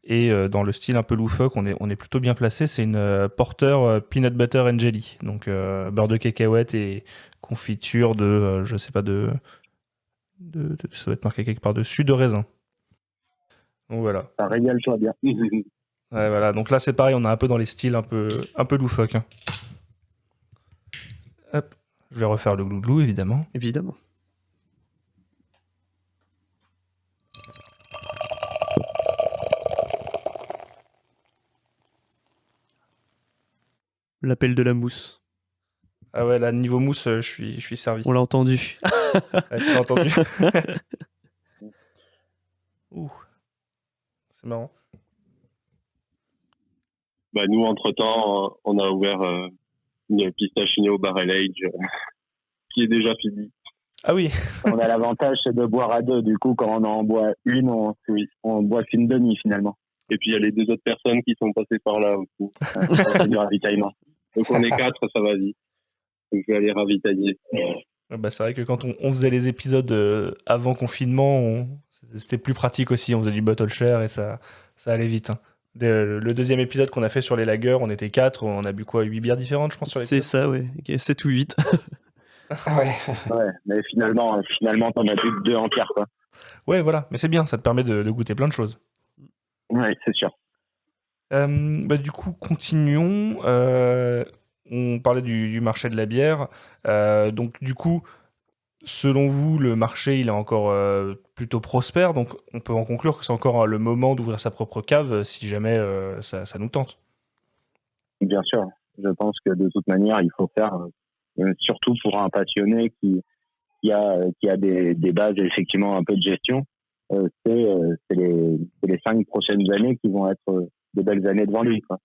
Et dans le style un peu loufoque, on est plutôt bien placé. C'est une porter peanut butter and jelly. Donc beurre de cacahuète et confiture de, je sais pas, ça doit être marqué quelque part dessus, de raisin. Donc voilà. Ça régale-toi bien. Ouais, voilà. Donc là, c'est pareil, on est un peu dans les styles un peu loufoques. Hein. Hop. Je vais refaire le glouglou, évidemment. Évidemment. L'appel de la mousse. Ah ouais, là, niveau mousse, je suis servi. On l'a entendu. Ouais, tu l'as entendu. Ouh. C'est marrant. Nous, entre-temps, on a ouvert une pistachino barrel age qui est déjà finie. Ah oui. On a l'avantage, c'est de boire à deux. Du coup, quand on en boit une, on boit qu'une demi, finalement. Et puis, il y a les 2 autres personnes qui sont passées par là aussi. C'est du ravitaillement. Donc, on est 4, ça va vite. Donc, je vais aller ravitailler. C'est vrai que quand on faisait les épisodes avant confinement, c'était plus pratique aussi. On faisait du bottle share et ça allait vite. Hein. Le deuxième épisode qu'on a fait sur les lagers, on était 4, on a bu quoi, 8 bières différentes, je pense, sur les C'est ça, ouais. 7 ou 8. Ouais, mais finalement, t'en as plus que 2 entières, quoi. Ouais, voilà. Mais c'est bien, ça te permet de goûter plein de choses. Ouais, c'est sûr. Du coup, continuons. On parlait du marché de la bière. Donc, du coup, selon vous, le marché, il est encore plutôt prospère. Donc, on peut en conclure que c'est encore le moment d'ouvrir sa propre cave si jamais ça nous tente. Bien sûr. Je pense que de toute manière, il faut faire, surtout pour un passionné qui a des bases, effectivement, un peu de gestion. C'est les 5 prochaines années qui vont être belles années devant lui, quoi.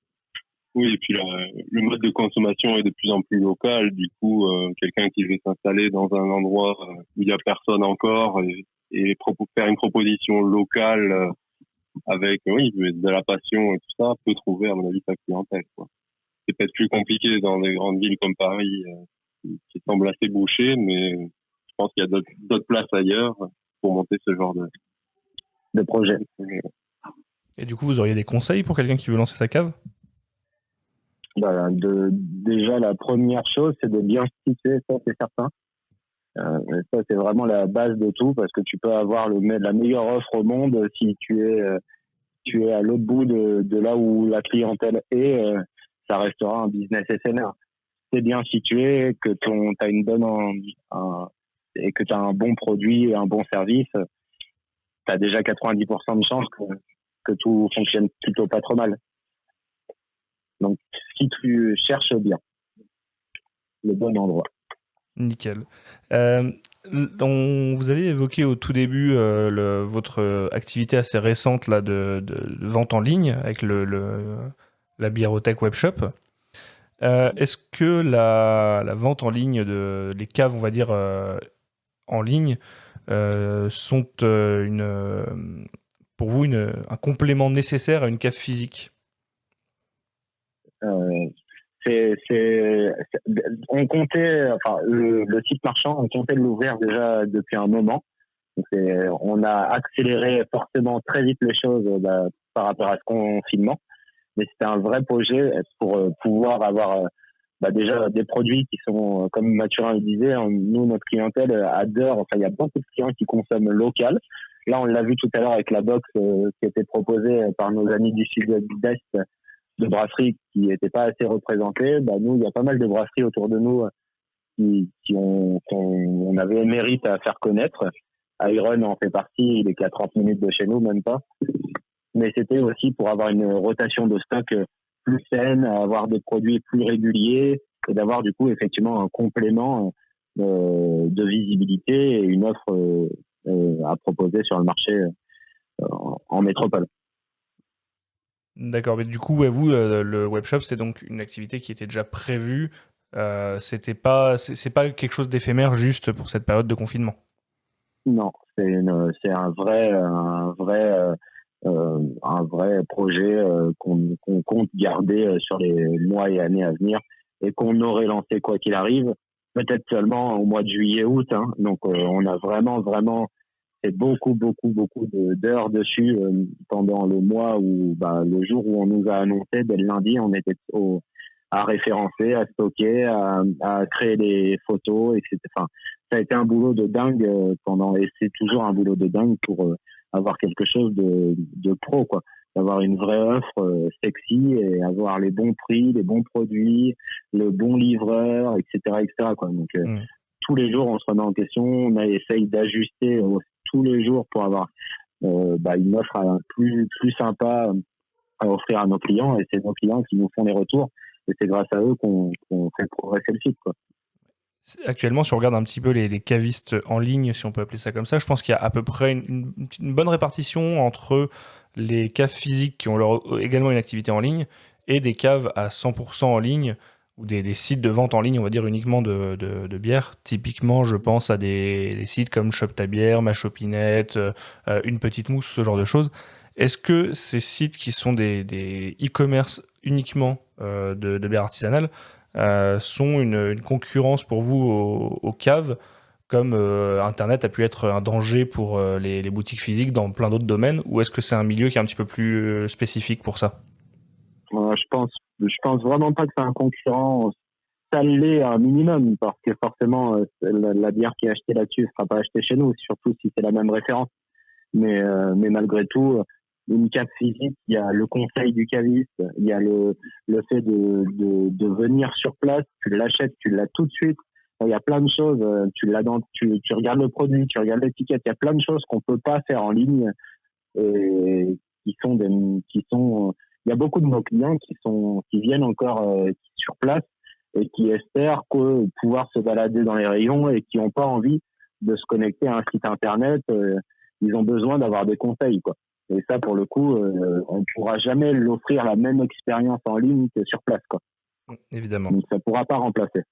Oui, et puis le mode de consommation est de plus en plus local. Du coup, quelqu'un qui veut s'installer dans un endroit où il n'y a personne encore et faire une proposition locale avec de la passion et tout ça, peut trouver, à mon avis, sa clientèle, quoi. C'est peut-être plus compliqué dans des grandes villes comme Paris, qui semblent assez bouchées, mais je pense qu'il y a d'autres places ailleurs pour monter ce genre de projet. Et du coup, vous auriez des conseils pour quelqu'un qui veut lancer sa cave? Déjà, la première chose, c'est de bien se situer, ça c'est certain. Ça, c'est vraiment la base de tout, parce que tu peux avoir la meilleure offre au monde si tu es à l'autre bout de là où la clientèle est, ça restera un business éphémère. C'est bien situé, que t'as une bonne et que tu as un bon produit et un bon service, tu as déjà 90% de chances que tout fonctionne plutôt pas trop mal. Donc, si tu cherches bien le bon endroit. Nickel. Vous avez évoqué au tout début votre activité assez récente là, de vente en ligne avec la Biérotech Webshop. Est-ce que la vente en ligne les caves, on va dire, en ligne, sont pour vous un complément nécessaire à une cave physique? On comptait, le site marchand, on comptait l'ouvrir déjà depuis un moment. Donc on a accéléré forcément très vite les choses par rapport à ce confinement. Mais c'était un vrai projet pour pouvoir avoir déjà des produits qui sont, comme Mathurin le disait, nous, notre clientèle adore, il y a beaucoup de clients qui consomment local. Là, on l'a vu tout à l'heure avec la box qui était proposée par nos amis du sud-est, de brasseries qui n'étaient pas assez représentées. Nous, il y a pas mal de brasseries autour de nous qu'on avait mérite à faire connaître. Iron en fait partie, il est qu'à 30 minutes de chez nous, même pas. Mais c'était aussi pour avoir une rotation de stock plus saine, avoir des produits plus réguliers et d'avoir du coup effectivement un complément de visibilité et une offre à proposer sur le marché en métropole. D'accord, mais du coup, vous, le webshop, c'est donc une activité qui était déjà prévue. C'est pas quelque chose d'éphémère juste pour cette période de confinement. Non, c'est un vrai projet qu'on compte garder sur les mois et années à venir et qu'on aurait lancé quoi qu'il arrive, peut-être seulement au mois de juillet-août. Donc on a vraiment fait beaucoup d'heures dessus pendant le mois où le jour où on nous a annoncé, dès le lundi, on était à référencer, à stocker, à créer des photos, etc. Enfin, ça a été un boulot de dingue et c'est toujours un boulot de dingue pour avoir quelque chose de pro, quoi. D'avoir une vraie offre sexy et avoir les bons prix, les bons produits, le bon livreur, etc., quoi. Donc tous les jours, on se remet en question, on essaye d'ajuster tous les jours pour avoir une offre plus sympa à offrir à nos clients, et c'est nos clients qui nous font les retours et c'est grâce à eux qu'on fait progresser le site, quoi. Actuellement, si on regarde un petit peu les cavistes en ligne, si on peut appeler ça comme ça, je pense qu'il y a à peu près une bonne répartition entre les caves physiques qui ont également une activité en ligne et des caves à 100% en ligne ou des sites de vente en ligne, on va dire uniquement de bière. Typiquement, je pense à des sites comme Shop Ta Bière, Ma Chopinette, Une Petite Mousse, ce genre de choses. Est-ce que ces sites qui sont des e-commerce uniquement de bière artisanale sont une concurrence pour vous aux caves, comme Internet a pu être un danger pour les boutiques physiques dans plein d'autres domaines, ou est-ce que c'est un milieu qui est un petit peu plus spécifique pour ça? Je pense vraiment pas que c'est un concurrent. Ça l'est un minimum, parce que forcément la bière qui est achetée là-dessus ne sera pas achetée chez nous, surtout si c'est la même référence. Mais malgré tout, une cave physique, il y a le conseil du caviste, il y a le fait de venir sur place, tu l'achètes, tu l'as tout de suite. Il y a plein de choses, tu regardes le produit, tu regardes l'étiquette, il y a plein de choses qu'on peut pas faire en ligne et il y a beaucoup de nos clients qui viennent encore sur place et qui espèrent pouvoir se balader dans les rayons et qui n'ont pas envie de se connecter à un site internet. Ils ont besoin d'avoir des conseils, quoi. Et ça, pour le coup, on pourra jamais l'offrir la même expérience en ligne que sur place, quoi. Évidemment. Donc, ça pourra pas remplacer.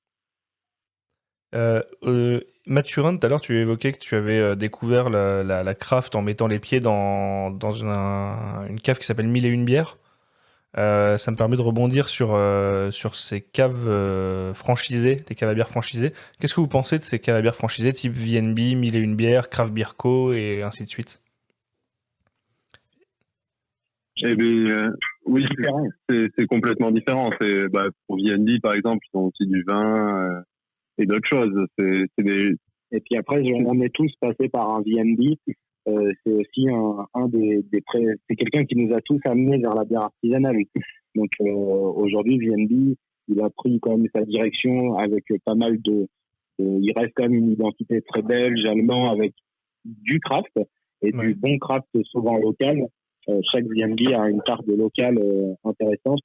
Mathurin, tout à l'heure, tu évoquais que tu avais découvert la craft en mettant les pieds dans une cave qui s'appelle 1001 bières. Ça me permet de rebondir sur ces caves franchisées, les caves à bière franchisées. Qu'est-ce que vous pensez de ces caves à bière franchisées type VNB, 1001 bières, Craft Beer Co et ainsi de suite? Eh bien, oui, c'est complètement différent. Pour VNB, par exemple, ils ont aussi du vin et d'autres choses. Et puis après, on est tous passés par un VNB. C'est aussi c'est quelqu'un qui nous a tous amenés vers la bière artisanale. Donc aujourd'hui, VNB, il a pris quand même sa direction avec pas mal il reste quand même une identité très belge, allemand, avec du craft et du bon craft souvent local. Chaque VNB a une part de local intéressante,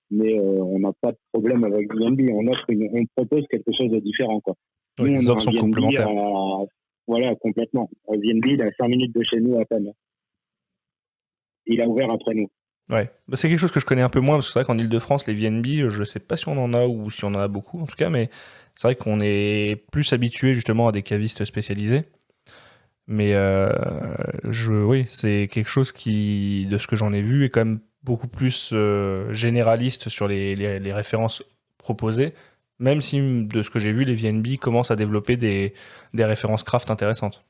mais on n'a pas de problème avec VNB. On propose quelque chose de différent, quoi. Oui, les offres sont complémentaires. Voilà, complètement. VNB, il est à 5 minutes de chez nous à peine. Il a ouvert après nous. Ouais, c'est quelque chose que je connais un peu moins, parce que c'est vrai qu'en Ile-de-France, les VNB, je sais pas si on en a ou si on en a beaucoup, en tout cas, mais c'est vrai qu'on est plus habitué justement à des cavistes spécialisés. Mais oui, c'est quelque chose qui, de ce que j'en ai vu, est quand même beaucoup plus généraliste sur les références proposées, même si, de ce que j'ai vu, les VNB commencent à développer des références craft intéressantes.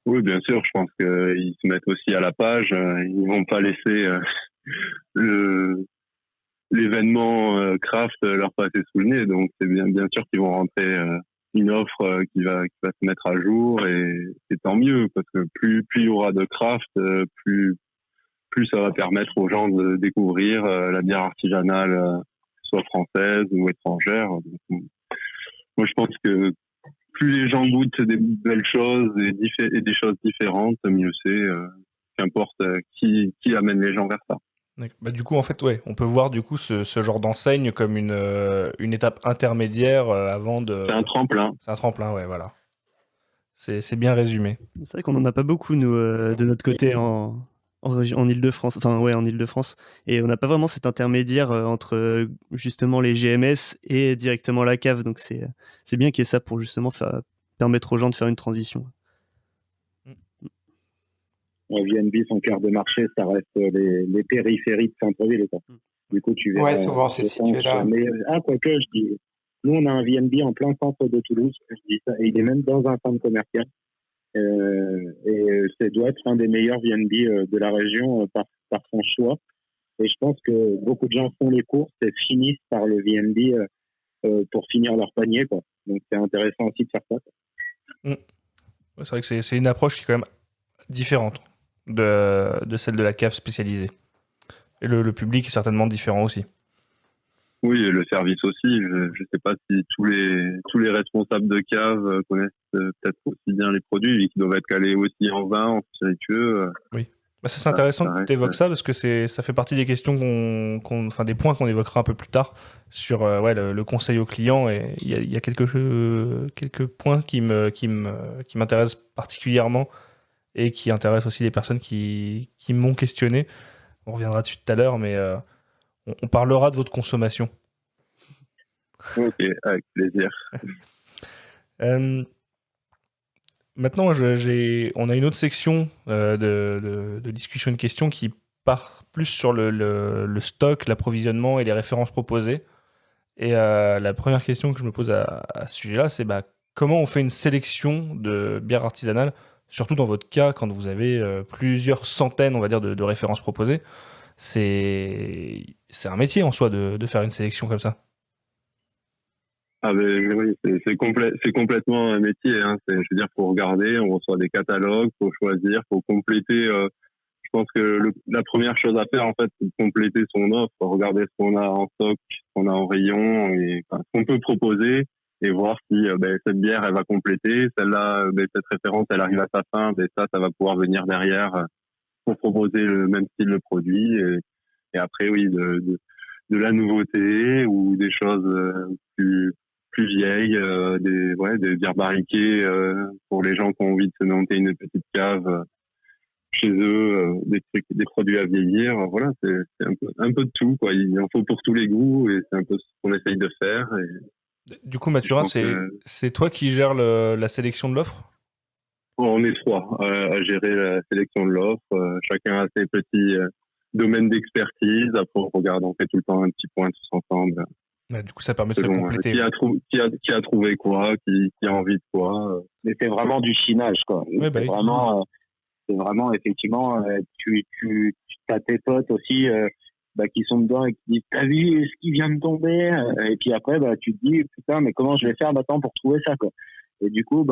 Oui, bien sûr, je pense qu'ils se mettent aussi à la page. Ils vont pas laisser l'événement craft leur passer sous le nez. Donc, c'est bien sûr qu'ils vont rentrer une offre qui va se mettre à jour, et c'est tant mieux, parce que plus il y aura de craft, plus ça va permettre aux gens de découvrir la bière artisanale, soit française ou étrangère. Donc, moi, je pense que plus les gens goûtent des belles choses et des choses différentes, mieux c'est. Qu'importe qui amène les gens vers ça. Bah, du coup, en fait, ouais, on peut voir du coup ce genre d'enseigne comme une étape intermédiaire avant de. C'est un tremplin. C'est un tremplin, ouais, voilà. C'est bien résumé. C'est vrai qu'on en a pas beaucoup, nous, de notre côté en Ile-de-France. Enfin, ouais, en Ile-de-France. Et on n'a pas vraiment cet intermédiaire entre justement les GMS et directement la cave. Donc c'est bien qu'il y ait ça pour justement permettre aux gens de faire une transition. VNB, son cœur de marché, ça reste les périphéries de centre-ville. Du coup, tu verras. Ouais, souvent c'est situé là. Quoique, je dis, nous, on a un VNB en plein centre de Toulouse, je dis ça, et il est même dans un centre commercial. Et ça doit être un des meilleurs VNB de la région par son choix. Et je pense que beaucoup de gens font les courses et finissent par le VNB pour finir leur panier, quoi. Donc, c'est intéressant aussi de faire ça. C'est vrai que c'est une approche qui est quand même différente de celle de la cave spécialisée. Et le public est certainement différent aussi. Oui, et le service aussi. Je ne sais pas si tous les responsables de cave connaissent peut-être aussi bien les produits, qui doivent être calés aussi en vin, en spiritueux. Oui. Bah, c'est intéressant que tu évoques ça, parce que ça fait partie des questions des points qu'on évoquera un peu plus tard sur le conseil aux clients. Et il y a quelques points qui m'intéressent particulièrement et qui intéressent aussi les personnes qui m'ont questionné. On reviendra dessus tout à l'heure, mais on parlera de votre consommation. Ok, avec plaisir. Maintenant, on a une autre section de discussion et de questions qui part plus sur le stock, l'approvisionnement et les références proposées. Et la première question que je me pose à ce sujet-là, c'est comment on fait une sélection de bières artisanales, surtout dans votre cas, quand vous avez plusieurs centaines, on va dire, de références proposées. C'est un métier en soi de faire une sélection comme ça. Ah ben oui, c'est complètement un métier. Hein. Je veux dire, faut regarder, on reçoit des catalogues, faut choisir, faut compléter. Je pense que la première chose à faire, en fait, c'est de compléter son offre, regarder ce qu'on a en stock, ce qu'on a en rayon, et ce qu'on peut proposer, et voir si cette bière, elle va compléter. Celle-là, cette référence, elle arrive à sa fin, ça va pouvoir venir derrière pour proposer le même style de produit. Et après, oui, de la nouveauté ou des choses plus vieilles, des bières barriquées pour les gens qui ont envie de se monter une petite cave. chez eux, des produits à vieillir. Voilà, c'est un peu de tout, quoi. Il en faut pour tous les goûts et c'est un peu ce qu'on essaye de faire. Et Du coup, Mathurin, je pense que c'est toi qui gères la sélection de l'offre? on est trois à gérer la sélection de l'offre. Chacun a ses petits domaines d'expertise. Après, on fait tout le temps un petit point tous ensemble. Ouais, du coup, ça permet de se Selon compléter. qui a trouvé quoi, qui a envie de quoi. Mais c'est vraiment du chinage, quoi. Ouais, bah c'est oui. vraiment, effectivement, tu as tes potes aussi qui sont dedans et qui disent t'as vu ce qui vient de tomber, et puis après tu te dis putain mais comment je vais faire maintenant pour trouver ça, quoi. Et du coup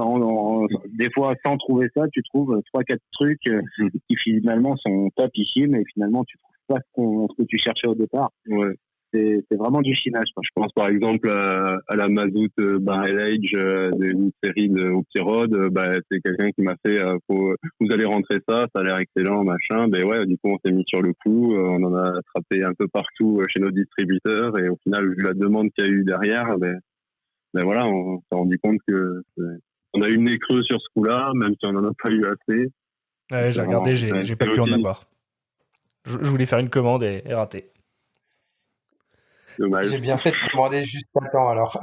des fois sans trouver ça tu trouves 3-4 trucs qui finalement sont topissimes et finalement tu trouves pas ce que tu cherchais au départ. Ouais. C'est vraiment du chinage, quoi. Je pense par exemple à la Mazout Barrel Age d'une série de Opti-Rod. C'est quelqu'un qui m'a fait vous allez rentrer ça a l'air excellent, machin. Ben ouais, du coup on s'est mis sur le coup, on en a attrapé un peu partout chez nos distributeurs et au final vu la demande qu'il y a eu derrière, ben voilà, on s'est rendu compte que on a eu le nez creux sur ce coup-là, même si on n'en a pas eu assez. Ouais, j'ai regardé, j'ai pas pu en avoir. Je voulais faire une commande et raté. Dommage. J'ai bien fait de commander juste à temps alors.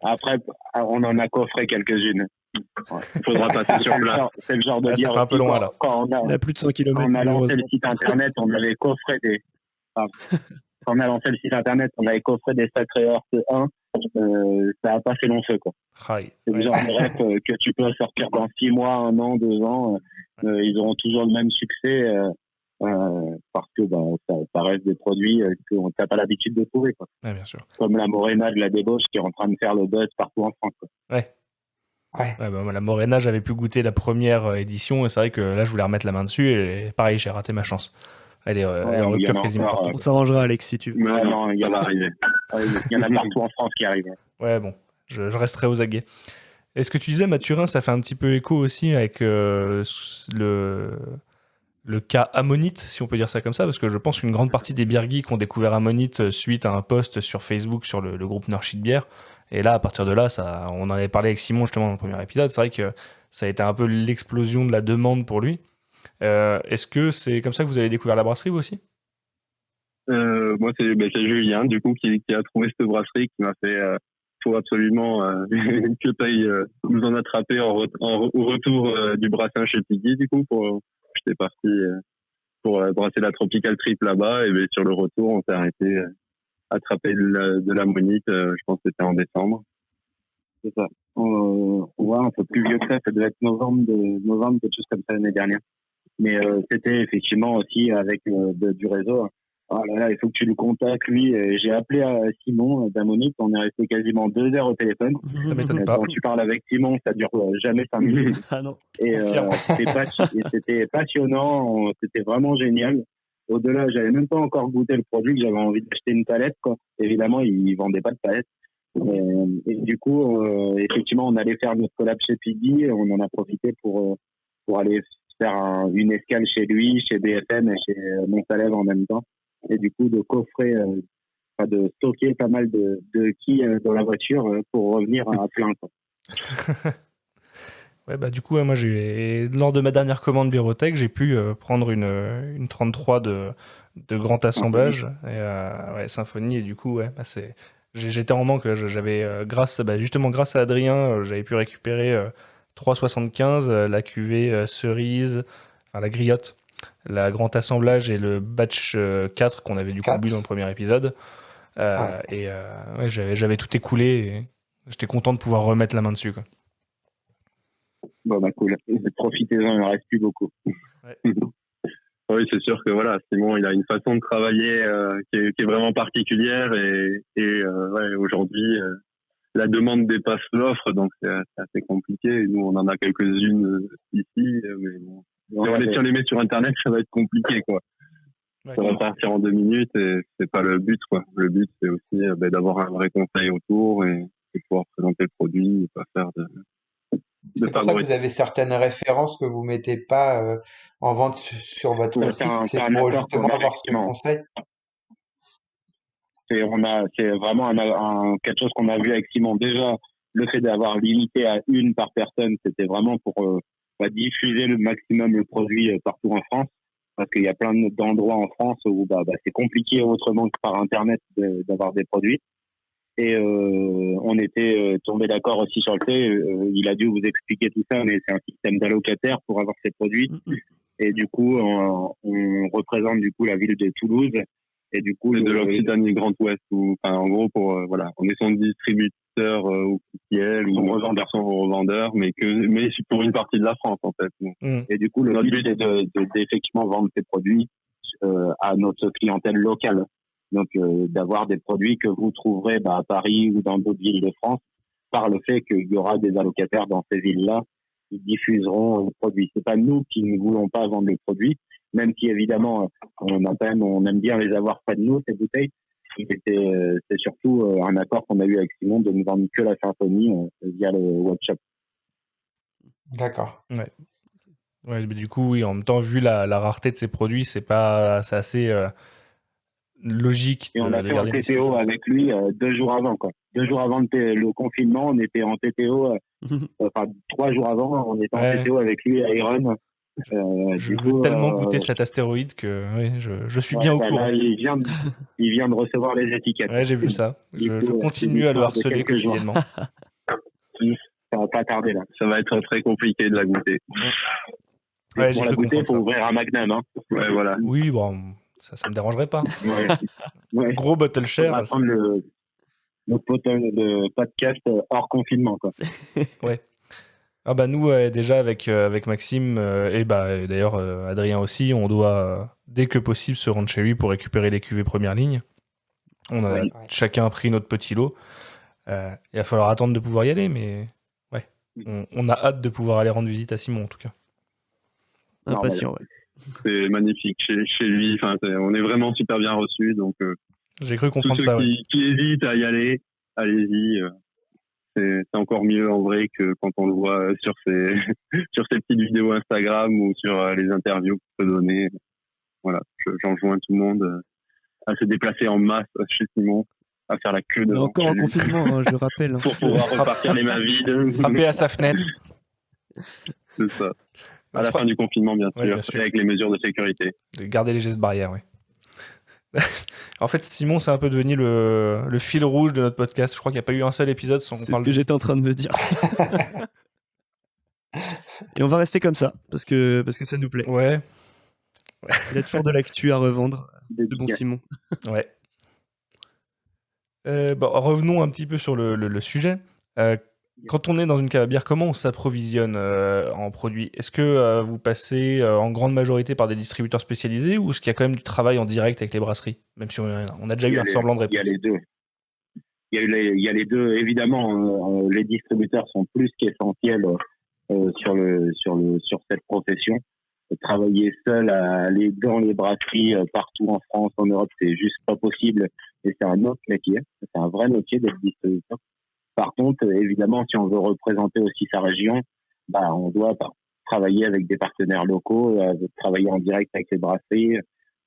Après, on en a coffré quelques-unes. Ouais. Faudra passer sur place. C'est le genre de ça dire fait un peu loin là. Quand On a plus de 100 km. on a lancé le site internet, on avait coffré des. Quand on a lancé le site internet, on avait coffré des sacrés Earth 1. Ça a pas fait long feu, quoi. Right. C'est le genre de rep que tu peux sortir dans 6 mois, 1 an, 2 ans. Ils auront toujours le même succès parce que ça reste des produits que on n'a pas l'habitude de trouver, quoi. Ouais, bien sûr. Comme la Morena de la débauche qui est en train de faire le buzz partout en France, quoi. Ouais. Ouais. Moi, la Morena, j'avais pu goûter la première édition et c'est vrai que là, je voulais remettre la main dessus et pareil, j'ai raté ma chance. Elle est en rupture quasiment partout. On s'arrangera, Alex, si tu veux. Non, il y en a arrivé. Il y en a partout en France qui arrivent. Ouais, bon, je resterai aux aguets. Est-ce que tu disais, Mathurin, ça fait un petit peu écho aussi avec le cas Ammonite, si on peut dire ça comme ça, parce que je pense qu'une grande partie des bières geeks ont découvert Ammonite suite à un post sur Facebook sur le groupe Nurshit Bière. Et là, à partir de là, on en avait parlé avec Simon justement dans le premier épisode. C'est vrai que ça a été un peu l'explosion de la demande pour lui. Est-ce que c'est comme ça que vous avez découvert la brasserie, vous aussi ? Moi, c'est Julien, du coup, qui a trouvé cette brasserie, qui m'a fait faut absolument que tu ailles nous en attraper au retour du brassin chez Piggy, du coup, j'étais parti pour brasser la Tropical Trip là-bas, et bien, sur le retour, on s'est arrêté attraper de l'ammonite, je pense que c'était en décembre. C'est ça. On voit un peu plus vieux que ça devait être novembre, quelque chose comme ça l'année dernière. Mais c'était effectivement aussi avec du réseau. Ah là là, il faut que tu le contactes, lui. J'ai appelé Simon d'Ammonite, on est resté quasiment 2 heures au téléphone. Ça m'étonne pas. Quand tu parles avec Simon, ça dure jamais 5 minutes. Ah non. Et c'était passionnant, c'était vraiment génial. Au-delà, j'avais même pas encore goûté le produit, que j'avais envie d'acheter une palette, quoi. Évidemment, ils vendaient pas de palette. Et du coup, effectivement, on allait faire notre collab chez Piggy, et on en a profité pour aller faire une escale chez lui, chez BFM et chez Montalève en même temps. Et du coup, de coffrer, de stocker pas mal de quilles dans la voiture pour revenir à plein, quoi. Ouais, du coup, moi, lors de ma dernière commande Birotech, j'ai pu prendre une 33 de grand assemblage, et, Symphonie, et du coup, j'étais en manque. J'avais, grâce à Adrien, j'avais pu récupérer 3,75, la cuvée cerise, enfin la griotte, la grand assemblage et le batch 4 qu'on avait du coup bu dans le premier épisode. Et j'avais tout écoulé et j'étais content de pouvoir remettre la main dessus, quoi. Bon, cool. Profitez-en, il ne reste plus beaucoup. Ouais. Oui, c'est sûr que voilà, Simon, il a une façon de travailler qui est vraiment particulière et aujourd'hui, la demande dépasse l'offre, donc c'est assez compliqué. Nous, on en a quelques-unes ici, mais bon, si on les met sur Internet, ça va être compliqué, quoi. Ouais, ça va partir en 2 minutes et c'est pas le but, quoi. Le but, c'est aussi d'avoir un vrai conseil autour et pouvoir présenter le produit et pas faire de C'est pour ça que vous avez certaines références que vous mettez pas en vente sur votre site. C'est pour justement avoir ce conseil. C'est vraiment quelque chose qu'on a vu avec Simon. Déjà, le fait d'avoir limité à une par personne, c'était vraiment pour diffuser le maximum le produit partout en France, parce qu'il y a plein d'endroits en France où c'est compliqué autrement que par Internet d'avoir des produits. Et on était tombé d'accord aussi sur le fait, il a dû vous expliquer tout ça, mais c'est un système d'allocataires pour avoir ces produits. Et du coup, on représente du coup la ville de Toulouse et du coup de l'Occitanie Grand Ouest. En gros, on est son distributeur officiel ou revendeur, mais pour une partie de la France en fait. Et du coup, le but est d'effectivement vendre ces produits à notre clientèle locale. Donc, d'avoir des produits que vous trouverez à Paris ou dans d'autres villes de France, par le fait qu'il y aura des allocataires dans ces villes-là qui diffuseront le produit. C'est pas nous qui ne voulons pas vendre le produit, même si évidemment on aime bien les avoir près de nous, ces bouteilles. C'est surtout un accord qu'on a eu avec Simon de ne vendre que la Symphonie via le webshop. D'accord. Ouais. Ouais, mais du coup, oui, en même temps, vu la rareté de ces produits, c'est assez logique. Et on a fait un TTO avec lui 2 jours avant, quoi. 2 jours avant le confinement, on était en TTO. 3 jours avant, on était en TTO avec lui à Iron. Je veux tellement goûter cet astéroïde que je suis bien au courant. Là, il vient de recevoir les étiquettes. Ouais, j'ai vu ça. Je continue à le harceler quotidiennement. Ça va pas tarder là. Ça va être très compliqué de la goûter. Ouais, pour la goûter, il faut ouvrir un Magnum. Hein. Ouais, voilà. Oui, bon, ça me dérangerait pas. Ouais. Gros bottle share. On va prendre le podcast hors confinement, quoi. Ouais. Ah nous déjà avec Maxime et d'ailleurs Adrien aussi, on doit dès que possible se rendre chez lui pour récupérer les cuvées première ligne. On a chacun pris notre petit lot. Il va falloir attendre de pouvoir y aller, mais ouais, on a hâte de pouvoir aller rendre visite à Simon en tout cas. Impatient, ouais. C'est magnifique chez lui. On est vraiment super bien reçus, donc. J'ai cru comprendre tous ça. Ceux qui hésitent à y aller, allez-y. C'est encore mieux en vrai que quand on le voit sur ses petites vidéos Instagram ou sur les interviews qu'il peut donner. Voilà, j'enjoins tout le monde à se déplacer en masse chez Simon, à faire la queue devant. Encore en confinement, je le rappelle. Pour pouvoir repartir les mains vides. Frapper à sa fenêtre. C'est ça. À la fin du confinement, bien sûr, et avec les mesures de sécurité. De garder les gestes barrières, oui. En fait, Simon, c'est un peu devenu le fil rouge de notre podcast. Je crois qu'il n'y a pas eu un seul épisode sans qu'on parle. C'est ce que j'étais en train de me dire. Et on va rester comme ça, parce que ça nous plaît. Ouais. Il a toujours de l'actu à revendre, de bon Simon. Ouais. Revenons un petit peu sur le sujet. Quand on est dans une cave à bière, comment on s'approvisionne en produits ? Est-ce que vous passez en grande majorité par des distributeurs spécialisés ou est-ce qu'il y a quand même du travail en direct avec les brasseries ? Même si on a déjà eu un semblant de réponse. Il y a les deux. Il y a les deux. Évidemment, les distributeurs sont plus qu'essentiels sur cette profession. Travailler seul, aller dans les brasseries partout en France, en Europe, c'est juste pas possible. Et c'est un autre métier. C'est un vrai métier d'être distributeur. Par contre, évidemment, si on veut représenter aussi sa région, on doit travailler avec des partenaires locaux, travailler en direct avec les brasseries.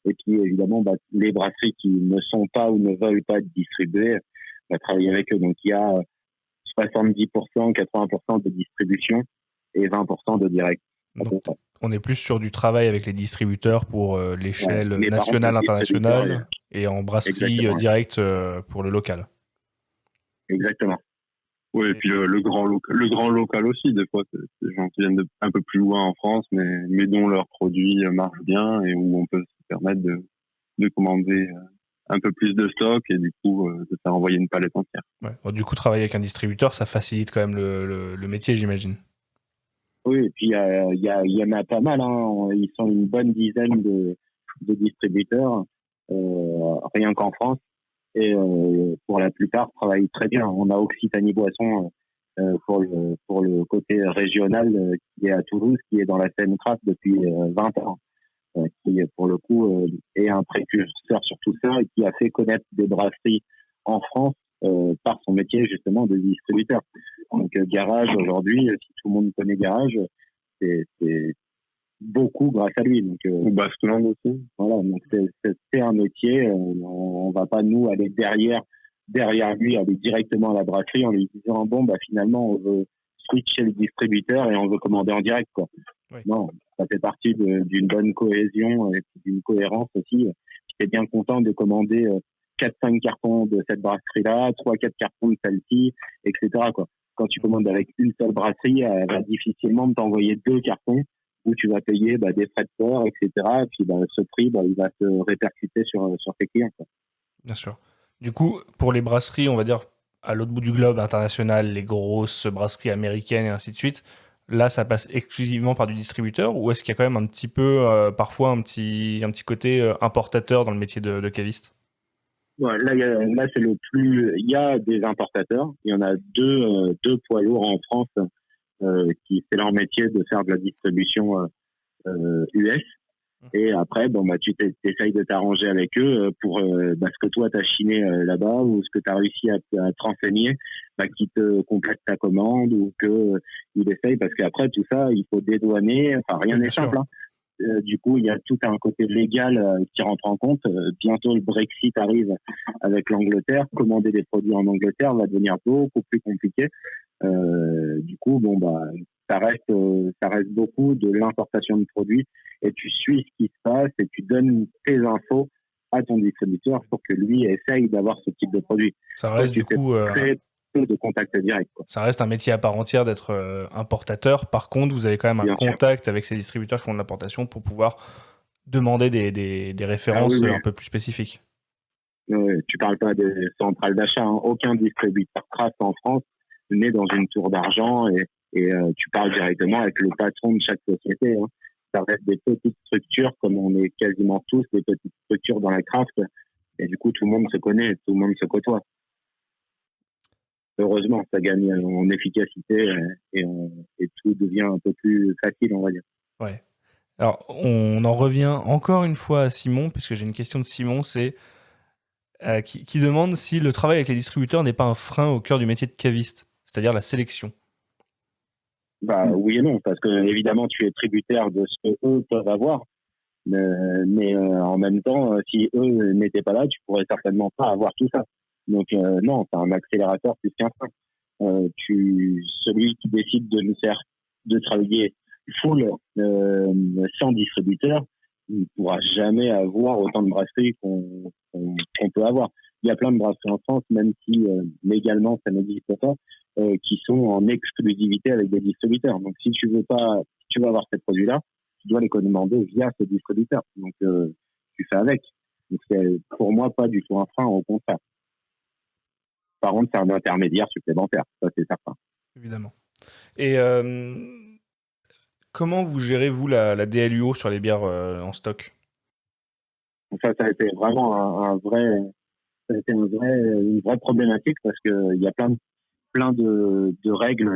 Et puis, évidemment, les brasseries qui ne sont pas ou ne veulent pas être distribuées, travailler avec eux. Donc, il y a 70%, 80% de distribution et 20% de direct. Donc, on est plus sur du travail avec les distributeurs pour l'échelle nationale, internationale, et en brasserie directe pour le local. Exactement. Oui, et puis le grand local aussi, des fois, c'est des gens qui viennent un peu plus loin en France, mais dont leurs produits marchent bien et où on peut se permettre de commander un peu plus de stock et du coup de faire envoyer une palette entière. Ouais. Bon, du coup, travailler avec un distributeur, ça facilite quand même le métier, j'imagine. Oui, et puis il y en a pas mal. Hein. Ils sont une bonne dizaine de distributeurs, rien qu'en France. Et pour la plupart, travaillent très bien. On a Occitanie Boisson pour le côté régional qui est à Toulouse, qui est dans la Seine-Craft depuis 20 ans, qui pour le coup est un précurseur sur tout ça et qui a fait connaître des brasseries en France par son métier justement de distributeur. Donc Garage aujourd'hui, si tout le monde connaît Garage, c'est beaucoup grâce à lui. Donc Baskeland aussi. Voilà, donc c'est un métier. On va pas nous aller derrière lui, aller directement à la brasserie en lui disant finalement on veut switch chez le distributeur et on veut commander en direct, quoi. Oui. Non, ça fait partie d'une bonne cohésion et d'une cohérence aussi. J'étais bien content de commander 4-5 cartons de cette brasserie-là, 3-4 cartons de celle-ci, etc., quoi. Quand tu commandes avec une seule brasserie, elle va difficilement t'envoyer 2 cartons où tu vas payer des frais de port, etc. Et puis ce prix, il va se répercuter sur tes clients, quoi. Bien sûr. Du coup, pour les brasseries, on va dire à l'autre bout du globe, international, les grosses brasseries américaines et ainsi de suite, là, ça passe exclusivement par du distributeur ou est-ce qu'il y a quand même un petit peu, parfois, un petit côté importateur dans le métier de caviste? Ouais, là c'est le plus. Il y a des importateurs. Il y en a deux poids lourds en France qui c'est leur métier de faire de la distribution US. Et après, tu essayes de t'arranger avec eux pour ce que toi t'as chiné là-bas ou ce que tu as réussi à te renseigner, qui te complète ta commande ou que il essaye parce qu'après tout ça, il faut dédouaner. Enfin, rien Oui, n'est bien sûr. simple, hein. Du coup, il y a tout un côté légal qui rentre en compte. Bientôt, le Brexit arrive avec l'Angleterre. Commander des produits en Angleterre va devenir beaucoup plus compliqué. Du coup, ça reste beaucoup de l'importation de produits et tu suis ce qui se passe et tu donnes tes infos à ton distributeur pour que lui essaye d'avoir ce type de produit. Ça reste Tu du coup, fais très peu de contact direct, quoi. ça reste un métier à part entière d'être importateur. Par contre, vous avez quand même un Bien sûr. contact avec ces distributeurs qui font de l'importation pour pouvoir demander des références oui. un peu plus spécifiques. Tu parles pas des centrales d'achat, hein. Aucun distributeur craft en France n'est dans une tour d'argent et tu parles directement avec le patron de chaque société, hein. Ça reste des petites structures, comme on est quasiment tous des petites structures dans la craft, et du coup tout le monde se connaît, tout le monde se côtoie. Heureusement, ça gagne en efficacité et tout devient un peu plus facile, on va dire. Ouais. Alors, on en revient encore une fois à Simon, puisque j'ai une question de Simon, c'est qui demande si le travail avec les distributeurs n'est pas un frein au cœur du métier de caviste, c'est-à-dire la sélection. Oui et non, parce que évidemment tu es tributaire de ce que eux peuvent avoir, mais en même temps, si eux n'étaient pas là, tu pourrais certainement pas avoir tout ça. Donc non, c'est un accélérateur plus qu'un frein. Celui qui décide de travailler full sans distributeur, il ne pourra jamais avoir autant de brasseries qu'on peut avoir. Il y a plein de brasseries en France, même si légalement ça n'existe pas, qui sont en exclusivité avec des distributeurs. Donc si tu veux avoir ces produits-là, tu dois les commander via ces distributeurs. Donc tu fais avec. Donc c'est pour moi pas du tout un frein, au contraire. Par contre, c'est un intermédiaire supplémentaire, ça c'est certain. Évidemment. Et comment vous gérez, vous, la DLUO sur les bières en stock? Ça a été vraiment une vraie problématique parce qu'il y a plein de règles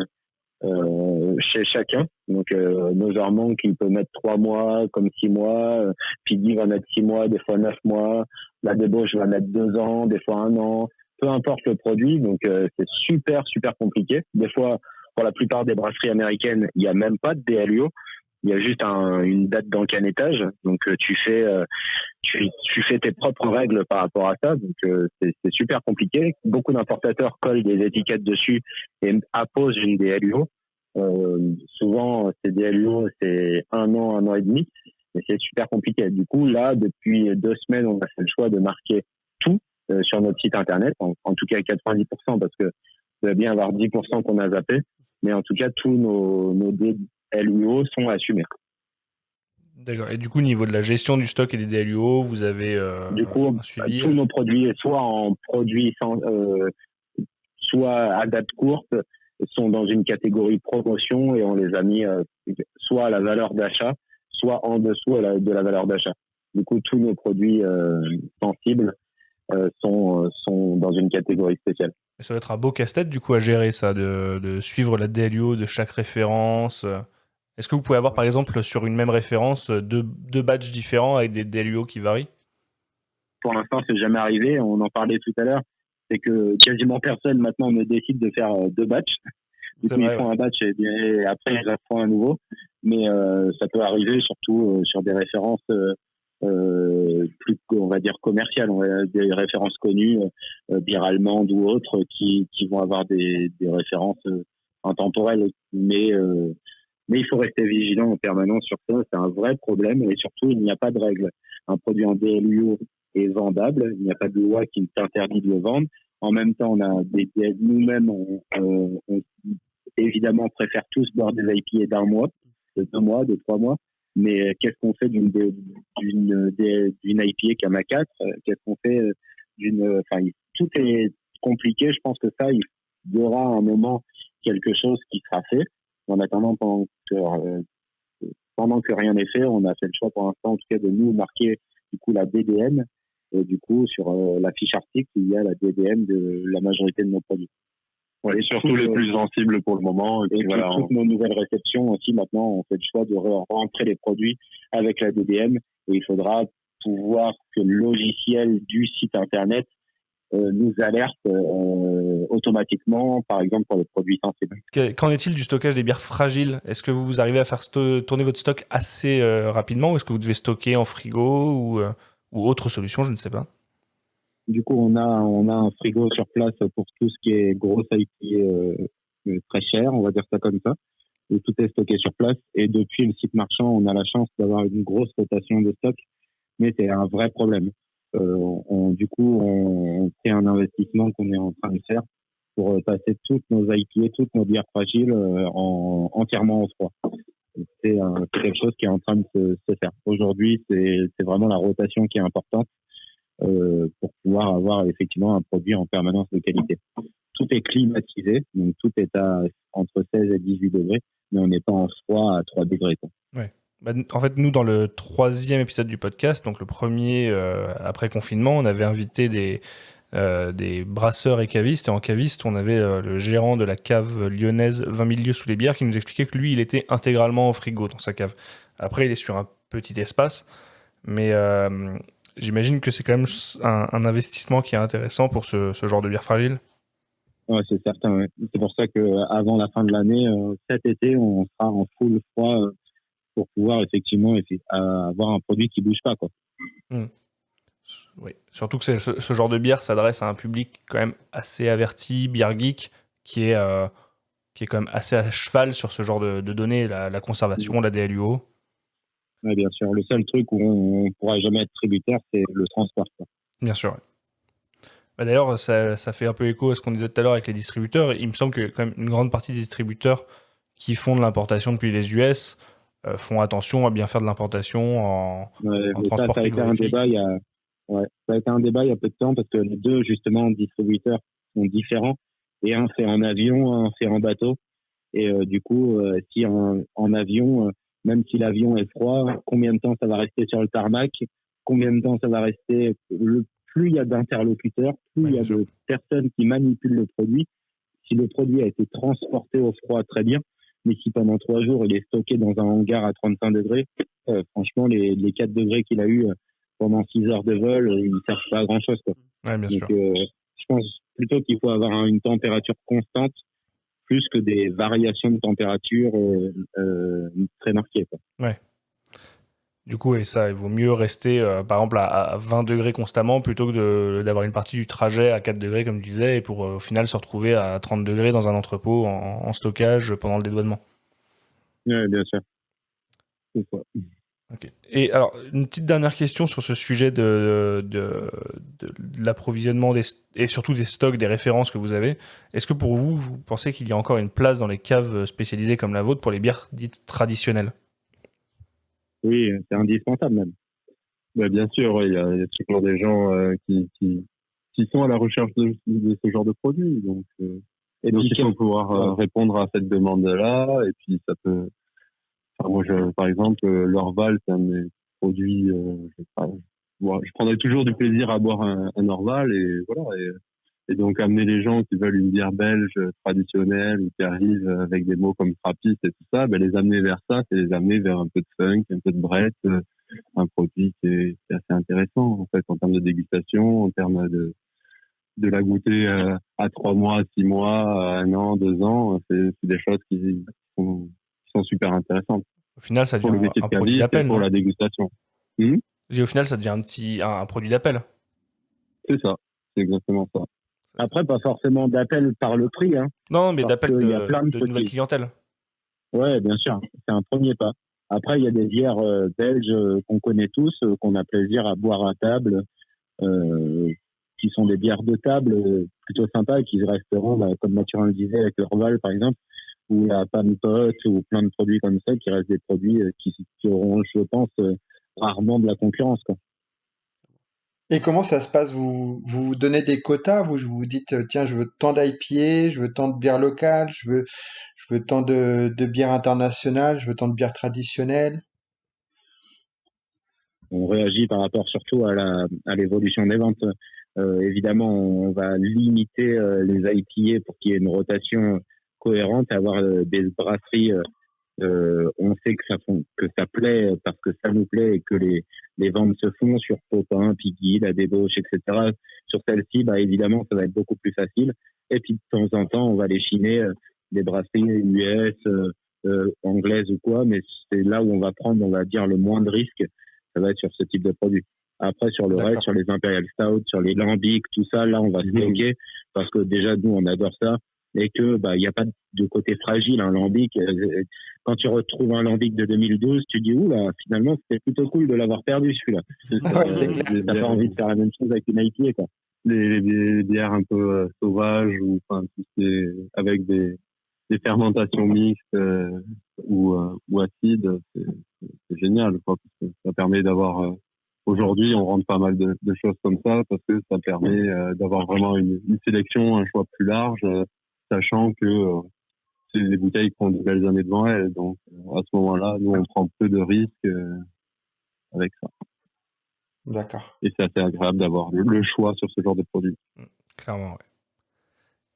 chez chacun. Donc, Nosermonk, il peut mettre 3 mois, comme 6 mois. Piggy va mettre 6 mois, des fois 9 mois. La débauche va mettre 2 ans, des fois 1 an. Peu importe le produit. Donc, c'est super, super compliqué. Des fois, pour la plupart des brasseries américaines, il n'y a même pas de DLUO. Il y a juste une date d'encanettage. Donc, tu fais tes propres règles par rapport à ça. Donc, c'est super compliqué. Beaucoup d'importateurs collent des étiquettes dessus et apposent une DLUO. Souvent, ces DLUO, c'est 1 an, 1 an et demi. Mais c'est super compliqué. Du coup, là, depuis 2 semaines, on a fait le choix de marquer tout sur notre site internet. En tout cas, 90%, parce que il va bien avoir 10% qu'on a zappé. Mais en tout cas, tous nos DLUO sont assumés. D'accord. Et du coup, au niveau de la gestion du stock et des DLUO, vous avez du coup, un suivi? Tous nos produits, soit en produits soit à date courte, sont dans une catégorie promotion et on les a mis soit à la valeur d'achat, soit en dessous de la valeur d'achat. Du coup, tous nos produits sensibles sont dans une catégorie spéciale. Et ça va être un beau casse-tête du coup à gérer ça, de suivre la DLUO de chaque référence. Est-ce que vous pouvez avoir par exemple sur une même référence deux badges différents avec des DLUO qui varient? Pour l'instant, c'est jamais arrivé. On en parlait tout à l'heure. C'est que quasiment personne maintenant ne décide de faire 2 batchs. Du coup, ils font un batch et après ils en font un nouveau. Mais ça peut arriver surtout sur des références plus, on va dire, commerciales, des références connues, bière allemande ou autres, qui vont avoir des références intemporel, mais il faut rester vigilant en permanence sur ça. C'est un vrai problème et surtout, il n'y a pas de règle. Un produit en DLUO est vendable. Il n'y a pas de loi qui t'interdit de le vendre. En même temps, nous-mêmes, on évidemment préfère tous boire des IPA d'un mois, de 2 mois, de 3 mois. Mais qu'est-ce qu'on fait d'une IPA qui en a 4 ? Qu'est-ce qu'on fait tout est compliqué. Je pense que ça, il y aura un moment quelque chose qui sera fait. En attendant, pendant que rien n'est fait, on a fait le choix pour l'instant, en tout cas, de nous marquer du coup la DDM. Et du coup, sur la fiche article, il y a la DDM de la majorité de nos produits. Ouais, surtout les plus sensibles pour le moment. Et puis toutes nos nouvelles réceptions aussi, maintenant, on fait le choix de rentrer les produits avec la DDM. Et il faudra pouvoir que le logiciel du site Internet nous alerte automatiquement, par exemple, pour les produits sensibles. Qu'en est-il du stockage des bières fragiles ? Est-ce que vous arrivez à faire tourner votre stock assez rapidement ou est-ce que vous devez stocker en frigo ou autre solution, je ne sais pas. Du coup, on a un frigo sur place pour tout ce qui est grosse IPA très cher, on va dire ça comme ça. Et tout est stocké sur place. Et depuis le site marchand, on a la chance d'avoir une grosse rotation de stock, mais c'est un vrai problème. On fait un investissement qu'on est en train de faire pour passer toutes nos IPA, toutes nos bières fragiles entièrement au froid. C'est quelque chose qui est en train de se faire. Aujourd'hui, c'est vraiment la rotation qui est importante pour pouvoir avoir effectivement un produit en permanence de qualité. Tout est climatisé, donc tout est entre 16 et 18 degrés, mais on n'est pas en froid à 3 degrés. Ouais. En fait, nous, dans le 3e épisode du podcast, donc le premier après confinement, on avait invité des brasseurs et cavistes. Et en caviste, on avait le gérant de la cave lyonnaise 20 000 lieues sous les bières qui nous expliquait que lui, il était intégralement au frigo dans sa cave. Après, il est sur un petit espace, mais j'imagine que c'est quand même un investissement qui est intéressant pour ce genre de bière fragile. Ouais, c'est certain. Ouais. C'est pour ça qu'avant la fin de l'année, cet été, on sera en full froid pour pouvoir effectivement avoir un produit qui ne bouge pas, quoi. Oui. Surtout que ce genre de bière s'adresse à un public quand même assez averti, bière geek, qui est quand même assez à cheval sur ce genre de données, la conservation, la DLUO. Oui, bien sûr. Le seul truc où on ne pourra jamais être tributaire, c'est le transport, quoi. Bien sûr. Ouais. D'ailleurs, ça fait un peu écho à ce qu'on disait tout à l'heure avec les distributeurs. Il me semble que quand même une grande partie des distributeurs qui font de l'importation depuis les US font attention à bien faire de l'importation en transport frigorifique. Ça a été un débat il y a peu de temps parce que les deux, justement, distributeurs sont différents. Et un fait en avion, un fait en bateau. Et du coup, si en avion, même si l'avion est froid, combien de temps ça va rester sur le tarmac ? Combien de temps ça va rester ? Plus il y a d'interlocuteurs, plus il y a de personnes qui manipulent le produit. Si le produit a été transporté au froid, très bien. Mais si pendant 3 jours, il est stocké dans un hangar à 35 degrés, franchement, les 4 degrés qu'il a eu pendant 6 heures de vol, ils ne servent pas à grand-chose, quoi. Ouais, bien sûr. Je pense plutôt qu'il faut avoir une température constante plus que des variations de température très marquées, quoi. Ouais. Du coup, il vaut mieux rester, par exemple, à 20 degrés constamment plutôt que d'avoir une partie du trajet à 4 degrés, comme tu disais, et pour au final se retrouver à 30 degrés dans un entrepôt en stockage pendant le dédouanement. Oui, bien sûr. C'est ça. Okay. Et alors, une petite dernière question sur ce sujet de l'approvisionnement et surtout des stocks, des références que vous avez. Est-ce que pour vous, vous pensez qu'il y a encore une place dans les caves spécialisées comme la vôtre pour les bières dites traditionnelles ? Oui, c'est indispensable même. Bah, bien sûr, il y a toujours des gens qui sont à la recherche de ce genre de produits. Donc, et donc il faut pouvoir répondre à cette demande-là. Et puis, ça peut... Enfin, moi, par exemple, l'Orval, c'est un de mes produits... je prendrais toujours du plaisir à boire un Orval. Et voilà. Et donc, amener les gens qui veulent une bière belge traditionnelle ou qui arrivent avec des mots comme Trappiste et tout ça, les amener vers ça, c'est les amener vers un peu de funk, un peu de brett, un produit qui est assez intéressant, en fait, en termes de dégustation, en termes de la goûter à 3 mois, 6 mois, à 1 an, 2 ans. C'est des choses qui sont super intéressantes. Au final, ça devient un produit d'appel. Pour la dégustation. Au final, ça devient un produit d'appel. C'est ça, c'est exactement ça. Après, pas forcément d'appel par le prix, hein, Non, mais parce d'appel qu'il y a plein de de nouvelle petits. clientèle. Ouais, bien sûr, c'est un premier pas. Après, il y a des bières belges qu'on connaît tous, qu'on a plaisir à boire à table, euh, qui sont des bières de table plutôt sympas et qui resteront, comme Mathurin le disait, avec le Orval par exemple, ou la Panne Pot, ou plein de produits comme ça, qui restent des produits qui auront, je pense, rarement de la concurrence, quoi. Et comment ça se passe? Vous donnez des quotas? Vous dites, tiens, je veux tant d'IPA, je veux tant de bières locales, je veux tant de bières internationales, je veux tant de bières traditionnelles. On réagit par rapport surtout à l'évolution des ventes. Évidemment, on va limiter les IPA pour qu'il y ait une rotation cohérente, avoir des brasseries. On sait que ça plaît parce que ça nous plaît et que les ventes se font sur Popin, Piggy, La Débauche, etc. Sur celle-ci, évidemment, ça va être beaucoup plus facile. Et puis, de temps en temps, on va les chiner des brasseries US, anglaises ou quoi, mais c'est là où on va prendre, on va dire, le moins de risques. Ça va être sur ce type de produit. Après, sur le reste, D'accord. sur les Imperial Stout, sur les lambics, tout ça, là, on va se bloquer parce que déjà, nous, on adore ça et que il n'y a pas de côté fragile. Un lambic, quand tu retrouves un lambic de 2012, tu dis, oula, finalement, c'était plutôt cool de l'avoir perdu, celui-là. Ouais, c'est clair. T'as pas envie de faire la même chose avec une IPA, quoi. Les bières un peu sauvages ou enfin tout ce qui est avec des fermentations mixtes ou acides, c'est génial, quoi, parce que ça permet d'avoir aujourd'hui on rentre pas mal de choses comme ça parce que ça permet d'avoir vraiment une sélection, un choix plus large, sachant que c'est des bouteilles qui ont de belles années devant elles. Donc à ce moment-là, nous on prend peu de risques avec ça. D'accord. Et c'est assez agréable d'avoir le choix sur ce genre de produit. Clairement, ouais.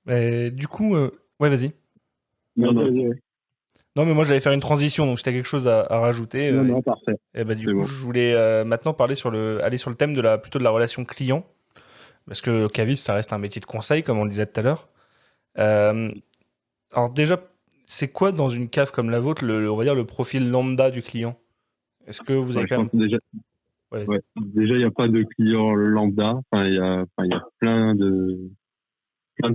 Mais du coup, ouais, vas-y. Non, Non, mais moi j'allais faire une transition, donc si t'as quelque chose à rajouter. Non, parfait. Et bah, du C'est coup, bon. je voulais maintenant aller sur le thème plutôt de la relation client. Parce que caviste, ça reste un métier de conseil, comme on le disait tout à l'heure. Euh, alors déjà, c'est quoi dans une cave comme la vôtre, on va dire le profil lambda du client? Est-ce que vous avez Je quand même... pense que déjà, Ouais, ouais, déjà il n'y a pas de client lambda. Il y a plein de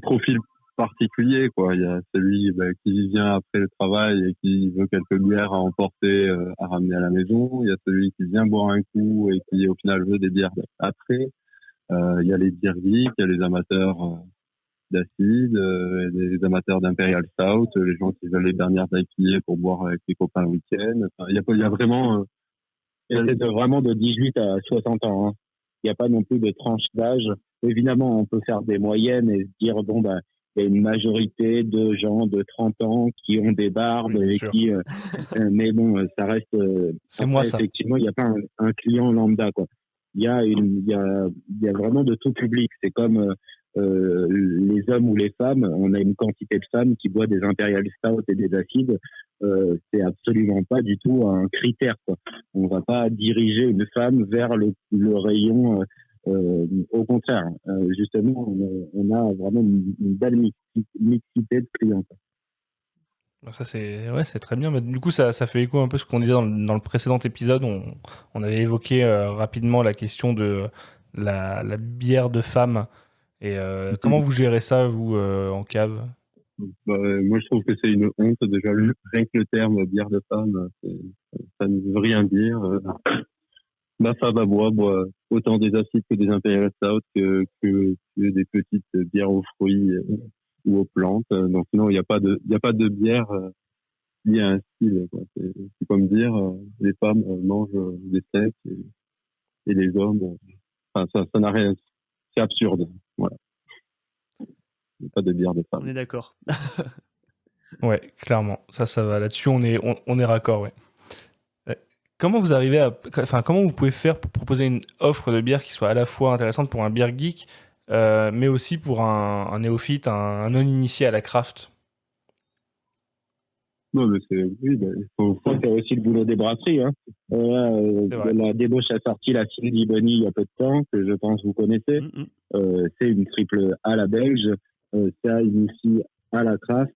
profils particuliers, quoi. Il y a celui qui vient après le travail et qui veut quelques bières à emporter, à ramener à la maison. Il y a celui qui vient boire un coup et qui au final veut des bières après. Il y a les beer geeks, il y a les amateurs d'acide, les amateurs d'Imperial Stout, les gens qui veulent les dernières IPA pour boire avec les copains le week-end. Enfin, il y a vraiment... Et c'est vraiment de 18 à 60 ans, hein. Il n'y a pas non plus de tranche d'âge. Évidemment, on peut faire des moyennes et se dire, il y a une majorité de gens de 30 ans qui ont des barbes Oui, bien et sûr. qui, mais bon, ça reste, C'est après, moi, ça. effectivement, il n'y a pas un client lambda, quoi. Il y a vraiment de tout public. C'est comme les hommes ou les femmes. On a une quantité de femmes qui boivent des Imperial Stout et des acides. C'est absolument pas du tout un critère, quoi. On va pas diriger une femme vers le rayon. Au contraire, justement, on a vraiment une belle mixité de clients, quoi. Ça, c'est très bien. Mais du coup, ça fait écho un peu à ce qu'on disait dans le précédent épisode. On avait évoqué rapidement la question de la bière de femme. Et comment vous gérez ça, vous, en cave? moi, je trouve que c'est une honte. Déjà, rien que le terme bière de femme, ça ne veut rien dire. Ma femme à boit autant des acides que des Imperial Stout que des petites bières aux fruits ou aux plantes. Donc non, il n'y a pas de bière liée à un style, quoi. C'est comme dire les femmes mangent des steaks et les hommes. Enfin, ça n'a rien. C'est absurde. Voilà. Il n'y a pas de bière de On femme. est d'accord. Ouais, clairement. Ça va. Là-dessus, on est raccord, ouais. Comment vous arrivez comment vous pouvez faire pour proposer une offre de bière qui soit à la fois intéressante pour un beer geek, mais aussi pour un néophyte, un non-initié à la craft? Non, mais oui, il faut Ça, c'est aussi le boulot des brasseries, hein. C'est vrai. La débauche a sorti la Cindy Bunny il y a peu de temps, que je pense vous connaissez. C'est une triple à la belge. Ça initie à la craft.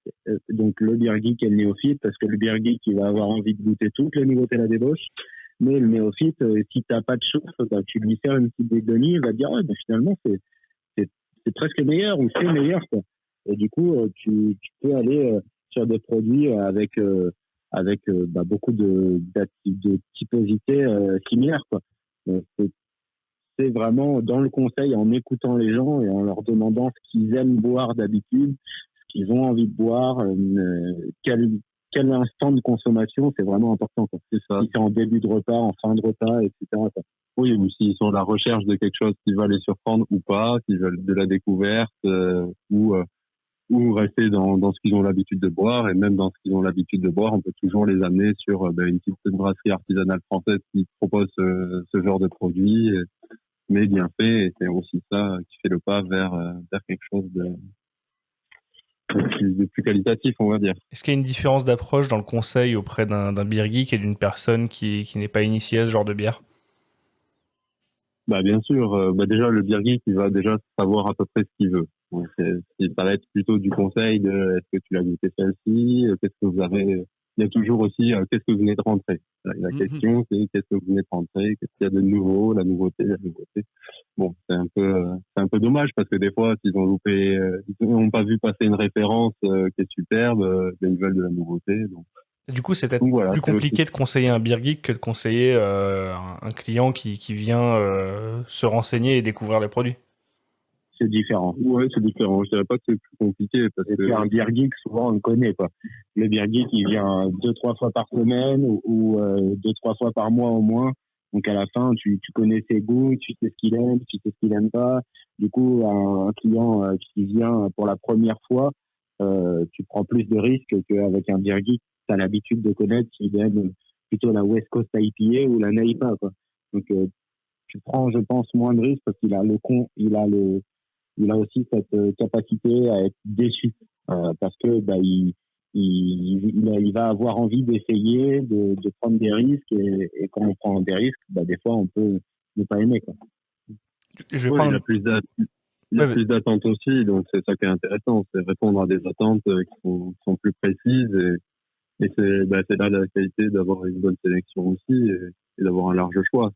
Donc le beer geek et le néophyte, parce que le beer geek, il va avoir envie de goûter toutes les nouveautés de la débauche. Mais le néophyte, si t'as pas de chauffe, tu lui sers une petite Bunny, il va dire, ouais, finalement, c'est presque meilleur ou c'est meilleur, quoi. Et du coup, tu peux aller sur des produits avec beaucoup de typosités similaires, quoi. C'est vraiment dans le conseil, en écoutant les gens et en leur demandant ce qu'ils aiment boire d'habitude, ce qu'ils ont envie de boire, quel instant de consommation, c'est vraiment important, quoi. C'est ça. Si c'est en début de repas, en fin de repas, etc., quoi. Oui, ou s'ils sont à la recherche de quelque chose qui va les surprendre ou pas, s'ils veulent de la découverte, ou rester dans ce qu'ils ont l'habitude de boire. Et même dans ce qu'ils ont l'habitude de boire, on peut toujours les amener sur une petite brasserie artisanale française qui propose ce genre de produit, mais bien fait. Et c'est aussi ça qui fait le pas vers quelque chose de plus qualitatif, on va dire. Est-ce qu'il y a une différence d'approche dans le conseil auprès d'un beer geek et d'une personne qui n'est pas initiée à ce genre de bière? Bien sûr, déjà le beer geek, il va déjà savoir à peu près ce qu'il veut. Donc, ça va être plutôt du conseil de est-ce que tu l'as goûté celle-ci, qu'est-ce que vous avez. Il y a toujours aussi qu'est-ce que vous venez de rentrer. La question c'est qu'est-ce que vous venez de rentrer, qu'est-ce qu'il y a de nouveau, la nouveauté. Bon, c'est un peu dommage parce que des fois s'ils ont loupé, ils n'ont pas vu passer une référence qui est superbe, ils veulent de la nouveauté. Donc. Du coup, c'est peut-être Voilà, plus compliqué de conseiller un beer geek que de conseiller un client qui vient se renseigner et découvrir les produits. C'est différent. Ouais, c'est différent. Je dirais pas que c'est plus compliqué parce que un beer geek, souvent on le connaît, quoi. Le beer geek, il vient 2-3 fois par semaine ou 2-3 fois par mois au moins. Donc à la fin, tu connais ses goûts, tu sais ce qu'il aime, tu sais ce qu'il aime pas. Du coup, un client qui vient pour la première fois, tu prends plus de risques qu'avec un beer geek. Tu as l'habitude de connaître s'il aime plutôt la West Coast IPA ou la NAIPA, quoi. Donc tu prends, je pense, moins de risques parce qu'il a il a aussi cette capacité à être déçu parce que il va avoir envie d'essayer, de prendre des risques et quand on prend des risques, des fois on peut ne pas aimer, quoi. Je vais prendre... Il y a plus d'attentes aussi, donc c'est ça qui est intéressant, c'est répondre à des attentes qui sont plus précises et c'est là la qualité d'avoir une bonne sélection aussi et d'avoir un large choix.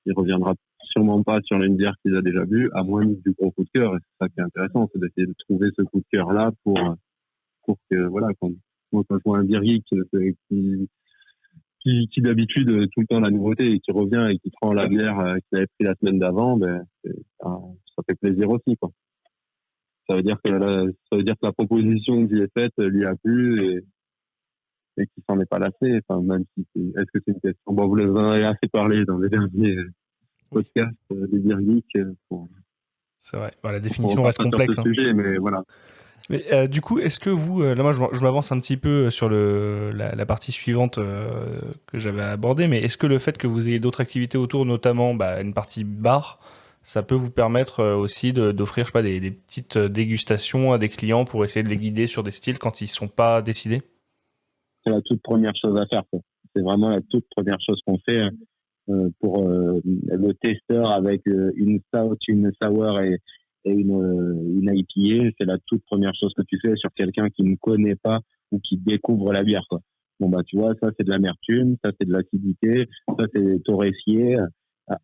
Il reviendra sûrement pas sur une bière qu'il a déjà vue, à moins du gros coup de cœur. Et c'est ça qui est intéressant, c'est d'essayer de trouver ce coup de cœur-là pour que, voilà, quand je vois un beer geek qui d'habitude tout le temps la nouveauté et qui revient et qui prend la bière qu'il avait pris la semaine d'avant, ça fait plaisir aussi, quoi. Ça veut dire que la proposition qui est faite lui a plu et qui s'en est pas lassé. Enfin, même si est-ce que c'est une question. Bon, vous les en avez assez parlé dans les derniers podcasts des beer geeks. C'est vrai. La définition reste complexe. Sur ce sujet, mais voilà. Mais du coup, est-ce que vous, là moi je m'avance un petit peu sur la partie suivante que j'avais abordée, mais est-ce que le fait que vous ayez d'autres activités autour, notamment une partie bar, ça peut vous permettre aussi d'offrir, je sais pas, des petites dégustations à des clients pour essayer de les guider sur des styles quand ils sont pas décidés? C'est la toute première chose à faire, quoi. C'est vraiment la toute première chose qu'on fait pour le testeur avec une stout, une sour et une IPA. C'est la toute première chose que tu fais sur quelqu'un qui ne connaît pas ou qui découvre la bière, quoi. Bon, tu vois, ça c'est de l'amertume, ça c'est de l'acidité, ça c'est torréfié.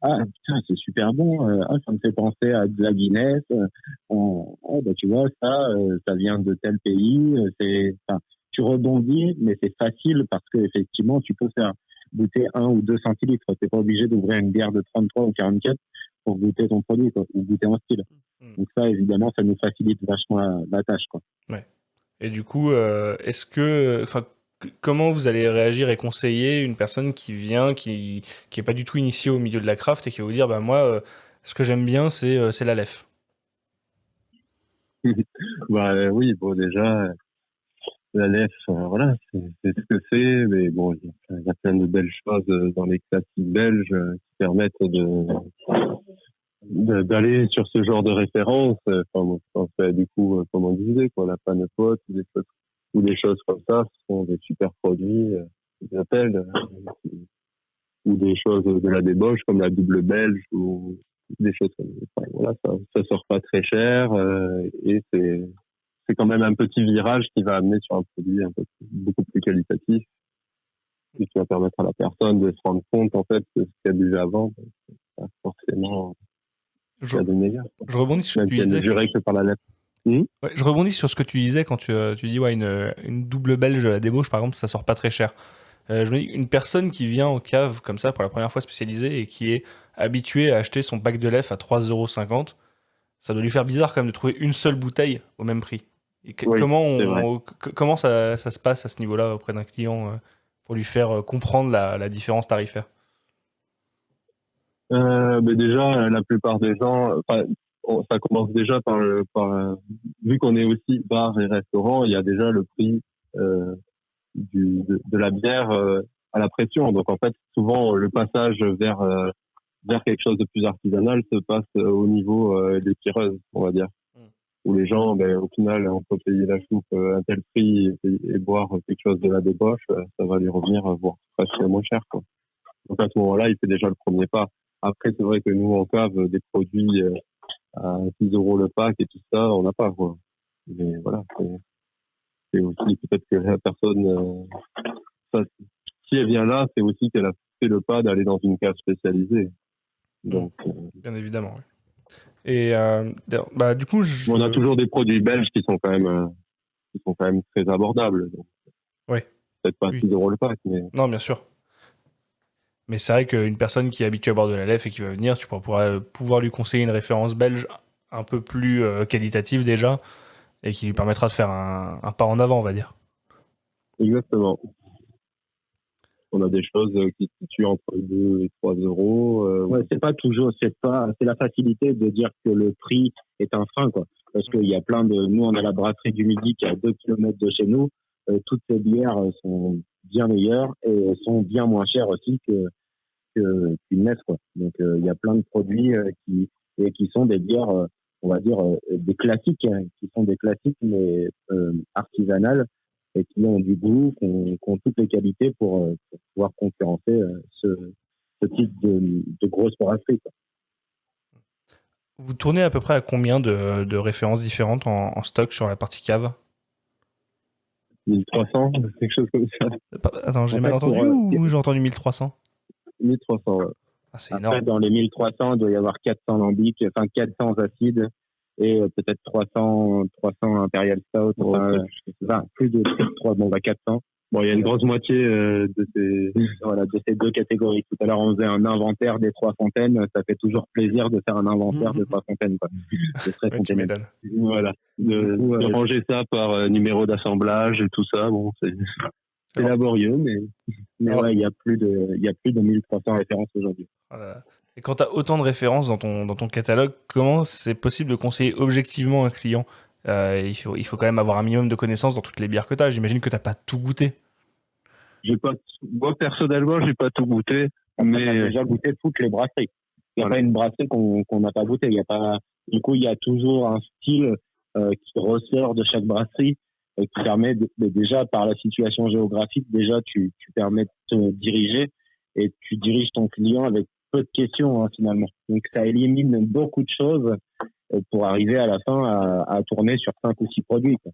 Ah putain, c'est super bon. Ça me fait penser à de la Guinness. Tu vois, ça vient de tel pays. Tu rebondis, mais c'est facile parce que effectivement, tu peux faire goûter 1 ou 2 centilitres. T'es pas obligé d'ouvrir une bière de 33 ou 44 pour goûter ton produit, quoi, ou goûter un style. Donc ça, évidemment, ça nous facilite vachement la tâche, quoi. Ouais. Et du coup, comment vous allez réagir et conseiller une personne qui vient, qui est pas du tout initiée au milieu de la craft et qui va vous dire, moi, ce que j'aime bien, c'est la lef. Oui, bon, déjà, la lef, voilà, c'est ce que c'est, mais bon, il y a plein de belles choses dans les classiques belges qui permettent d'aller sur ce genre de référence. Du coup, comme on disait, quoi, la panepote ou des choses comme ça, ce sont des super produits, qu'ils appellent, ou des choses de la débauche comme la double belge ou des choses comme ça. Voilà, ça sort pas très cher et c'est quand même un petit virage qui va amener sur un produit beaucoup plus qualitatif et qui va permettre à la personne de se rendre compte en fait de ce qu'elle buvait avant. Pas forcément Il Je, y a des meilleurs. je rebondis sur ce Même que tu s'il y a disais. des jurés que par la lettre. Ouais, je rebondis sur ce que tu disais quand tu dis ouais, une double belge à la débauche, par exemple, ça sort pas très cher. Je me dis, une personne qui vient en cave comme ça pour la première fois spécialisée et qui est habituée à acheter son pack de lait à 3,50 €, ça doit lui faire bizarre quand même de trouver une seule bouteille au même prix. Et Oui, comment c'est vrai. comment ça se passe à ce niveau-là auprès d'un client pour lui faire comprendre la différence tarifaire? Mais déjà, la plupart des gens, ça commence déjà vu qu'on est aussi bar et restaurant, il y a déjà le prix euh, de la bière à la pression. Donc en fait, souvent le passage vers quelque chose de plus artisanal se passe au niveau des tireuses, on va dire, Mm. où les gens, au final, on peut payer la soupe un tel prix et boire quelque chose de la débauche, ça va lui revenir voire presque moins cher, quoi. Donc à ce moment-là, il fait déjà le premier pas. Après, c'est vrai que nous, en cave, des produits à 6 € le pack et tout ça, on n'a pas, quoi. Mais voilà, c'est aussi peut-être que la personne, si elle vient là, c'est aussi qu'elle a fait le pas d'aller dans une cave spécialisée. Donc, Bien évidemment, oui. Et d'ailleurs, bah, du coup, on a toujours des produits belges qui sont quand même très abordables. Donc, Ouais, peut-être pas oui. 6 € le pack, mais Non, bien sûr. Mais c'est vrai qu'une personne qui est habituée à boire de la lef et qui va venir, tu pourras pouvoir lui conseiller une référence belge un peu plus qualitative déjà et qui lui permettra de faire un pas en avant, on va dire. exactement. On a des choses qui se situent entre 2 et 3 euros. Ouais, c'est la facilité de dire que le prix est un frein, quoi. Parce qu'il y a nous, on a la brasserie du Midi qui est à 2 kilomètres de chez nous. Toutes ces bières sont bien meilleures et sont bien moins chères aussi qu'une messe, quoi. Donc, il y a plein de produits qui sont des bières, on va dire, des classiques, hein, qui sont des classiques, mais artisanales et qui ont du goût, qui ont toutes les qualités pour pouvoir concurrencer ce type de grosse brasserie, quoi. Vous tournez à peu près à combien de références différentes en stock sur la partie cave? 1300, quelque chose comme ça. Attends, j'ai En mal fait, entendu ou j'ai entendu 1300? 1300, ouais. Ah, c'est Après, énorme. dans les 1300, il doit y avoir 400 lambics, enfin 400 acides et peut-être 300 Imperial Stout, plus de 3, bon, 400. Bon, il y a une grosse moitié de ces. Voilà, de ces deux catégories. Tout à l'heure, on faisait un inventaire des 3 fontaines. Ça fait toujours plaisir de faire un inventaire de 3 fontaines, quoi. De très Ouais, tu fontaines. m'étonnes. Voilà. De ranger ça par numéro d'assemblage et tout ça, bon, c'est Alors- laborieux, mais. Mais ouais, il y a plus de 1300 références aujourd'hui. Voilà. Et quand tu as autant de références dans ton catalogue, comment c'est possible de conseiller objectivement un client? Il faut quand même avoir un minimum de connaissances dans toutes les bières que tu as. J'imagine que tu n'as pas tout goûté. Moi, personnellement, j'ai pas tout goûté, On a mais déjà goûté toutes les brasseries. Il n'y a Voilà. pas une brasserie qu'on n'a pas goûté. Il y a pas. Du coup, il y a toujours un style qui ressort de chaque brasserie et qui permet déjà par la situation géographique, déjà tu permets de te diriger et tu diriges ton client avec peu de questions, hein, finalement. Donc ça élimine beaucoup de choses pour arriver à la fin à tourner sur 5 ou 6 produits, quoi.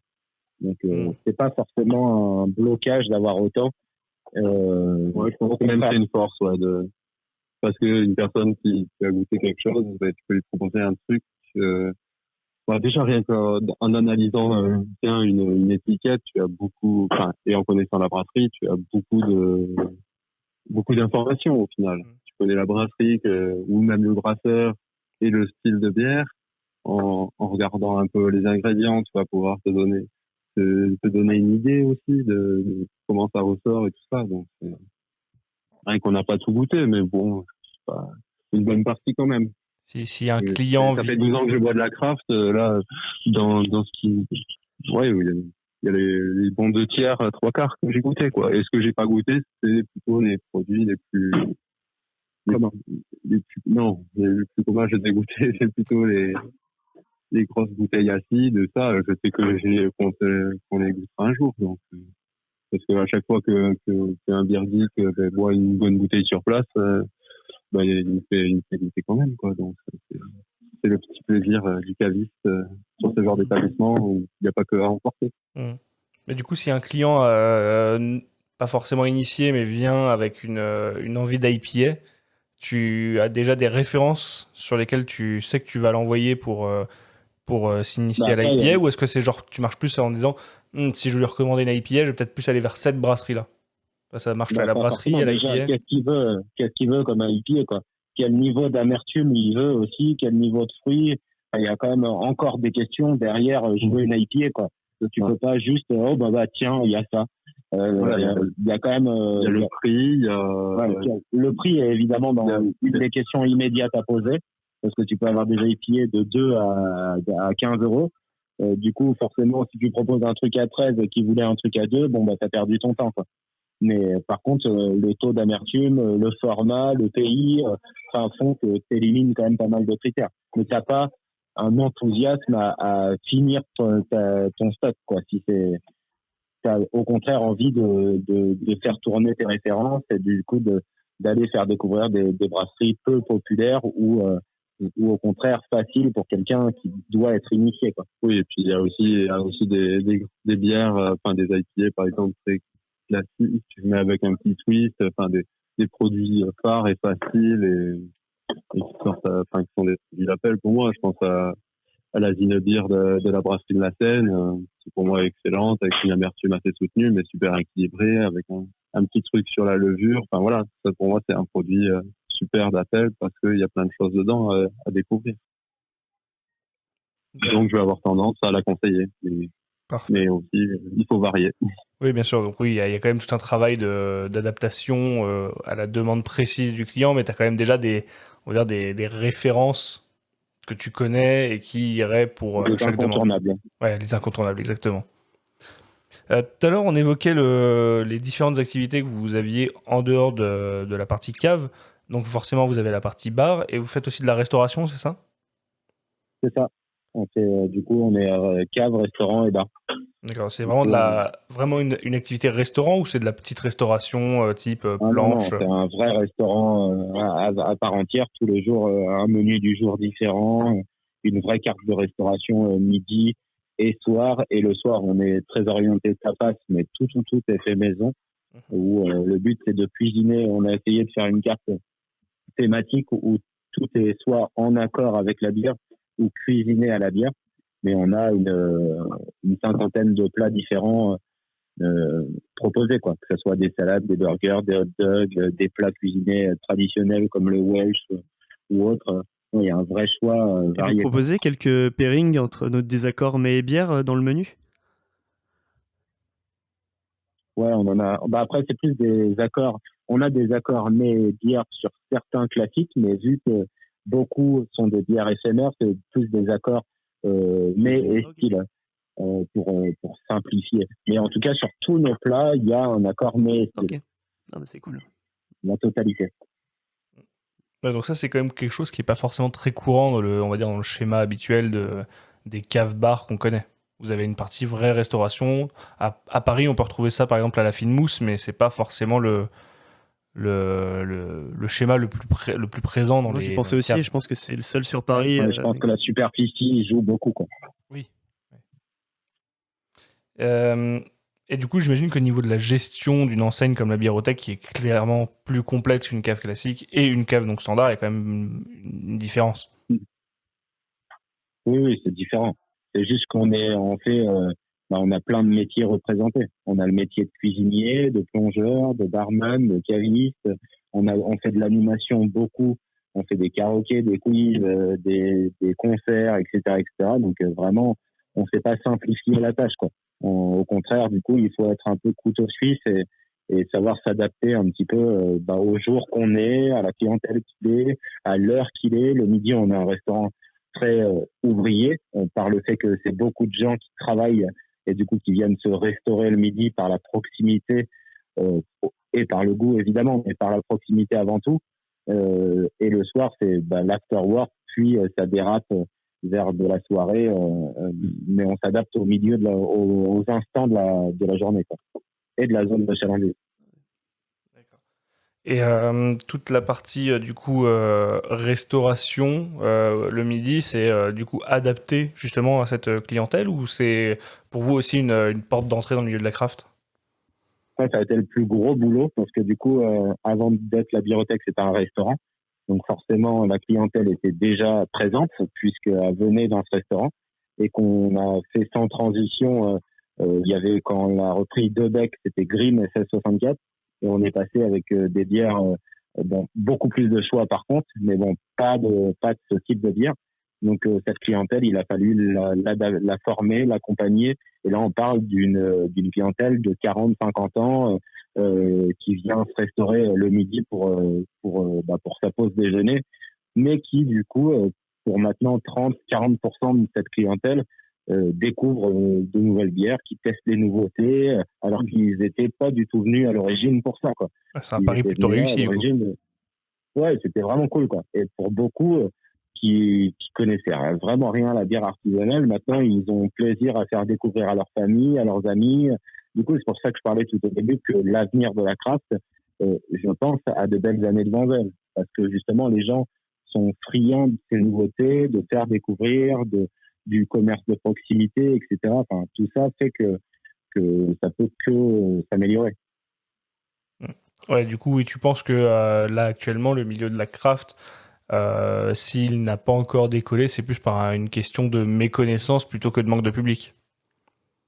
Donc c'est pas forcément un blocage d'avoir autant. ouais, je pense que même c'est une force, ouais, parce qu'une personne qui a goûté quelque chose, tu peux lui proposer un truc. Déjà, rien qu'en analysant bien une étiquette, tu as beaucoup, et en connaissant la brasserie, tu as beaucoup d'informations au final. Tu connais la brasserie ou même le brasseur et le style de bière. En regardant un peu les ingrédients, tu vas pouvoir te donner une idée aussi de comment ça ressort et tout ça. Donc, rien qu'on n'a pas tout goûté, mais bon, c'est pas une bonne partie quand même. Si un client Ça fait 12 ans que je bois de la craft, là, dans ce qui. Ouais, il y a les bons 2 tiers, 3 quarts que j'ai goûté, quoi. Et ce que j'ai pas goûté, c'est plutôt les produits les plus. Non, les plus communs, j'ai dégoûté, c'est plutôt les grosses bouteilles acides, ça, je sais qu'on les goûtera un jour. Donc, parce qu'à chaque fois qu'un beer geek boit une bonne bouteille sur place, il me fait goûter quand même, quoi. Donc, c'est le petit plaisir du caviste sur ce genre d'établissement où il n'y a pas que à emporter. Mais du coup, si un client pas forcément initié, mais vient avec une envie d'IPA, tu as déjà des références sur lesquelles tu sais que tu vas l'envoyer pour s'initier Bah, à après, l'IPA, ou est-ce que c'est genre tu marches plus en disant si je veux lui recommander une IPA, je vais peut-être plus aller vers cette brasserie-là. Ça marche à la pas brasserie, forcément. à Déjà, l'IPA. qu'est-ce qu'il veut comme un IPA, quoi. Quel niveau d'amertume il veut aussi, quel niveau de fruits. Enfin, il y a quand même encore des questions derrière. Je veux une IPA, quoi. Donc, tu peux pas juste, oh bah tiens, il y a ça. Voilà, Il y a quand même. Il y a le prix, il y a... Le prix est évidemment dans une des questions immédiates à poser, parce que tu peux avoir des IPA de 2 à 15 euros. Du coup, forcément, si tu proposes un truc à 13 et qu'il voulait un truc à 2, bon, bah, t'as perdu ton temps, quoi. Mais par contre, le taux d'amertume, le format, le pays, font que tu élimines quand même pas mal de critères. Mais tu n'as pas un enthousiasme à finir ton stock, quoi. Si tu as au contraire envie de faire tourner tes références et du coup d'aller faire découvrir des brasseries peu populaires ou au contraire faciles pour quelqu'un qui doit être initié, quoi. Oui, et puis il y a aussi des bières, des IPA par exemple, très classiques, tu mets avec un petit twist, des produits phares et faciles et qui sortent, qui sont des produits d'appel pour moi. Je pense à la Zinebir de la brasserie de la Seine, qui pour moi est excellente, avec une amertume assez soutenue, mais super équilibrée, avec un petit truc sur la levure. Enfin voilà, ça pour moi c'est un produit super d'appel parce qu'il y a plein de choses dedans à découvrir. Donc je vais avoir tendance à la conseiller. Parfait. Mais aussi, il faut varier. Oui, bien sûr. Donc oui, il y a quand même tout un travail d'adaptation à la demande précise du client, mais tu as quand même déjà on va dire des références que tu connais et qui iraient pour Des chaque demande. incontournables. Ouais, les incontournables, exactement. Tout à l'heure, on évoquait les différentes activités que vous aviez en dehors de la partie cave. Donc forcément, vous avez la partie bar et vous faites aussi de la restauration, c'est ça? C'est ça. Du coup, on est cave, restaurant et bar. D'accord. C'est vraiment une activité restaurant ou c'est de la petite restauration type Non, planche? c'est un vrai restaurant à part entière, tous les jours, un menu du jour différent, une vraie carte de restauration midi et soir. Et le soir, on est très orienté tapas, mais tout est fait maison, où le but, c'est de cuisiner. On a essayé de faire une carte thématique où tout est soit en accord avec la bière ou cuisiné à la bière. Mais on a une cinquantaine de plats différents proposés, quoi. Que ce soit des salades, des burgers, des hot dogs, des plats cuisinés traditionnels comme le Welsh ou autres. Il y a un vrai choix Et varié. vous proposez quelques pairings entre notre désaccord mets et bière dans le menu? Ouais, on en a. Bah après, c'est plus des accords. On a des accords mets et bières sur certains classiques, mais vu que beaucoup sont des bières éphémères, c'est plus des accords mets et style. Pour simplifier. Mais en tout cas, sur tous nos plats, il y a un accord mets. Ok. Ah bah c'est cool. La totalité. Ouais, donc ça, c'est quand même quelque chose qui n'est pas forcément très courant on va dire, dans le schéma habituel des caves-bars qu'on connaît. Vous avez une partie vraie restauration. À Paris, on peut retrouver ça, par exemple, à la Fine Mousse, mais c'est pas forcément le schéma le plus présent dans Moi les j'y dans pensais les aussi, caves. et je pense que c'est le seul sur Paris. Ouais, je pense que la superficie joue beaucoup, quoi. Oui. Et du coup, j'imagine qu'au niveau de la gestion d'une enseigne comme la Biérothèque, qui est clairement plus complexe qu'une cave classique et une cave donc standard, il y a quand même une différence. Oui, c'est différent. C'est juste on a plein de métiers représentés. On a le métier de cuisinier, de plongeur, de barman, de caviste. On fait de l'animation beaucoup. On fait des karaokés, des quiz, des concerts, etc., etc. Donc vraiment, on ne fait pas simplifier la tâche, quoi. Au contraire, du coup, il faut être un peu couteau suisse et savoir s'adapter un petit peu au jour qu'on est, à la clientèle qu'il est, à l'heure qu'il est. Le midi, on a un restaurant très ouvrier, par le fait que c'est beaucoup de gens qui travaillent et du coup qui viennent se restaurer le midi par la proximité et par le goût évidemment, mais par la proximité avant tout. Et le soir, c'est l'after work, puis ça dérape vers de la soirée, mais on s'adapte au milieu aux instants de la journée, quoi, et de la zone de chalandise. Et toute la partie du coup restauration le midi, c'est du coup adapté justement à cette clientèle ou c'est pour vous aussi une porte d'entrée dans le milieu de la craft? Ça a été le plus gros boulot parce que du coup, avant d'être la bibliothèque, c'était un restaurant. Donc forcément, la clientèle était déjà présente puisqu'elle venait dans ce restaurant et qu'on a fait sans transition. Il y avait, quand on a repris deux becs, c'était Grimm et 1664 et on est passé avec des bières, bon, beaucoup plus de choix par contre, mais bon, pas de ce type de bière. Donc cette clientèle, il a fallu la former, l'accompagner. Et là, on parle d'une clientèle de 40-50 ans qui vient se restaurer le midi pour sa pause déjeuner, mais qui du coup, pour maintenant 30-40% de cette clientèle, découvrent de nouvelles bières, qui testent des nouveautés, alors qu'ils n'étaient pas du tout venus à l'origine pour ça, quoi. Ah, c'est un Ils pari étaient plutôt venus là à réussi, du coup. l'origine. Ouais, c'était vraiment cool, quoi. Et pour beaucoup qui connaissaient vraiment rien à la bière artisanale, maintenant ils ont plaisir à faire découvrir à leur famille, à leurs amis. Du coup, c'est pour ça que je parlais tout au début que l'avenir de la craft, je pense, a de belles années devant elle, parce que justement les gens sont friands de ces nouveautés, de faire découvrir, du commerce de proximité, etc. Enfin, tout ça fait que ça peut que s'améliorer. Ouais, du coup, oui, tu penses que là, actuellement, le milieu de la craft, s'il n'a pas encore décollé, c'est plus par une question de méconnaissance plutôt que de manque de public.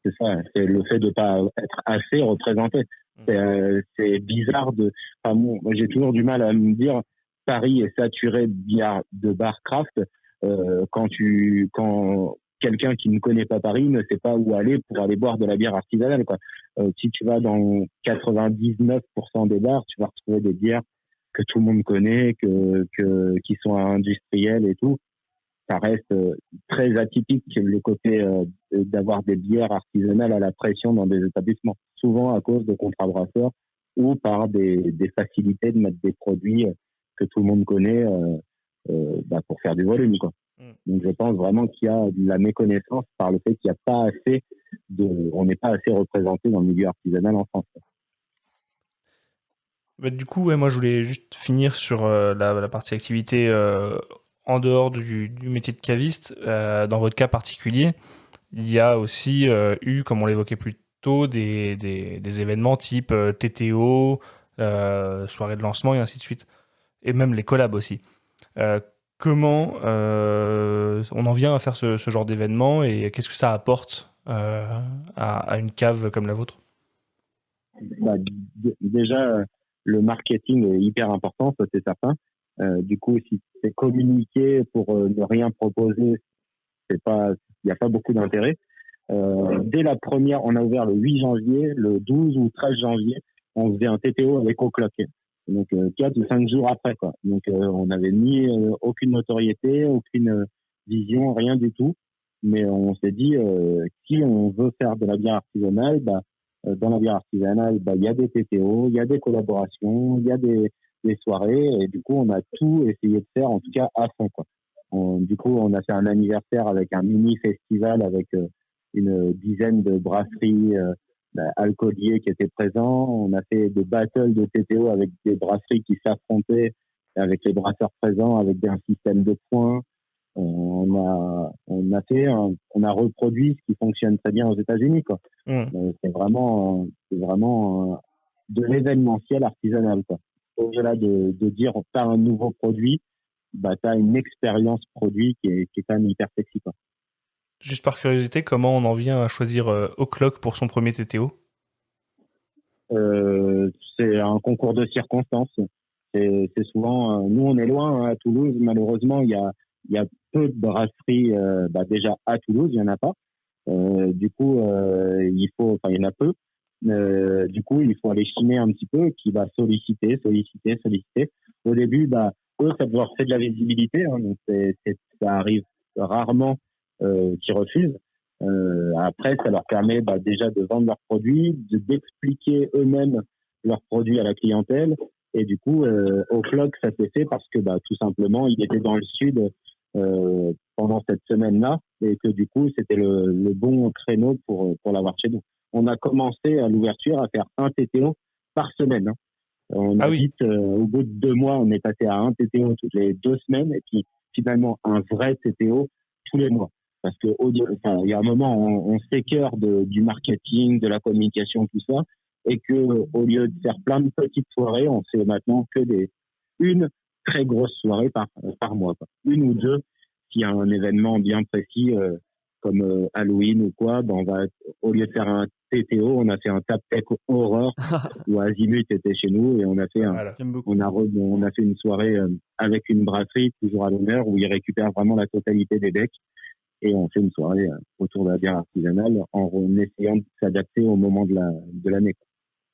C'est ça, c'est le fait de ne pas être assez représenté. C'est bizarre enfin, moi, j'ai toujours du mal à me dire Paris est saturé de bars craft quand quelqu'un qui ne connaît pas Paris ne sait pas où aller pour aller boire de la bière artisanale, quoi. Si tu vas dans 99% des bars, tu vas retrouver des bières que tout le monde connaît, qui sont industrielles et tout. Ça reste très atypique le côté d'avoir des bières artisanales à la pression dans des établissements, souvent à cause de contrats brasseurs ou par des facilités de mettre des produits que tout le monde connaît pour faire du volume, quoi. Donc je pense vraiment qu'il y a de la méconnaissance par le fait qu'il n'y a pas assez on n'est pas assez représenté dans le milieu artisanal en France. Bah, du coup, ouais, moi, je voulais juste finir sur la partie activité en dehors du métier de caviste. Dans votre cas particulier, il y a aussi eu, comme on l'évoquait plus tôt, des événements type TTO, soirée de lancement et ainsi de suite. Et même les collabs aussi. Euh, comment on en vient à faire ce genre d'événement et qu'est-ce que ça apporte à une cave comme la vôtre? Bah, déjà, le marketing est hyper important, ça c'est certain. Du coup, si c'est communiqué pour ne rien proposer, il n'y a pas beaucoup d'intérêt. Dès la première, on a ouvert le 8 janvier, le 12 ou 13 janvier, on faisait un TTO avec O'Clock. Donc 4 ou 5 jours après, quoi. Donc on n'avait ni aucune notoriété, aucune vision, rien du tout. Mais on s'est dit, si on veut faire de la bière artisanale, dans la bière artisanale, il y a des TTO, il y a des collaborations, il y a des soirées. Et du coup, on a tout essayé de faire, en tout cas à fond, quoi. Du coup, on a fait un anniversaire avec un mini festival avec une dizaine de brasseries alcooliers qui étaient présents. On a fait des battles de TTO avec des brasseries qui s'affrontaient avec les brasseurs présents, avec un système de points. On a reproduit ce qui fonctionne très bien aux États-Unis, quoi. C'est vraiment de l'événementiel artisanal, quoi. Au-delà de dire t'as un nouveau produit, t'as une expérience produit qui est quand même hyper sexy, quoi. Juste par curiosité, comment on en vient à choisir O'Clock pour son premier TTO? C'est un concours de circonstances. C'est souvent, nous on est loin, hein, à Toulouse, malheureusement il y a peu de brasseries déjà à Toulouse, il y en a pas. Du coup il y en a peu. Du coup il faut aller chiner un petit peu, qui va solliciter. Au début, eux ça leur fait de la visibilité, hein, donc ça arrive rarement qu'ils refusent. Après, ça leur permet déjà de vendre leurs produits, d'expliquer eux-mêmes leurs produits à la clientèle. Et du coup, O'Clock, ça s'est fait parce que tout simplement, il était dans le sud pendant cette semaine-là et que du coup, c'était le bon créneau pour l'avoir chez nous. On a commencé à l'ouverture à faire un TTO par semaine, hein. On a vite, au bout de 2 mois, on est passé à un TTO toutes les 2 semaines et puis finalement un vrai TTO tous les mois. Parce que il y a un moment, on s'écœure du marketing, de la communication, tout ça, et que au lieu de faire plein de petites soirées, on fait maintenant que une très grosses soirées par mois, quoi. Une ou deux, s'il y a un événement bien précis, comme Halloween ou quoi, ben on va, au lieu de faire un TTO, on a fait un Tap Tech Horror, où Azimut était chez nous, et on a fait Voilà. J'aime beaucoup. on a fait une soirée avec une brasserie, toujours à l'honneur, où ils récupèrent vraiment la totalité des decks. Et on fait une soirée autour de la bière artisanale en essayant de s'adapter au moment de l'année.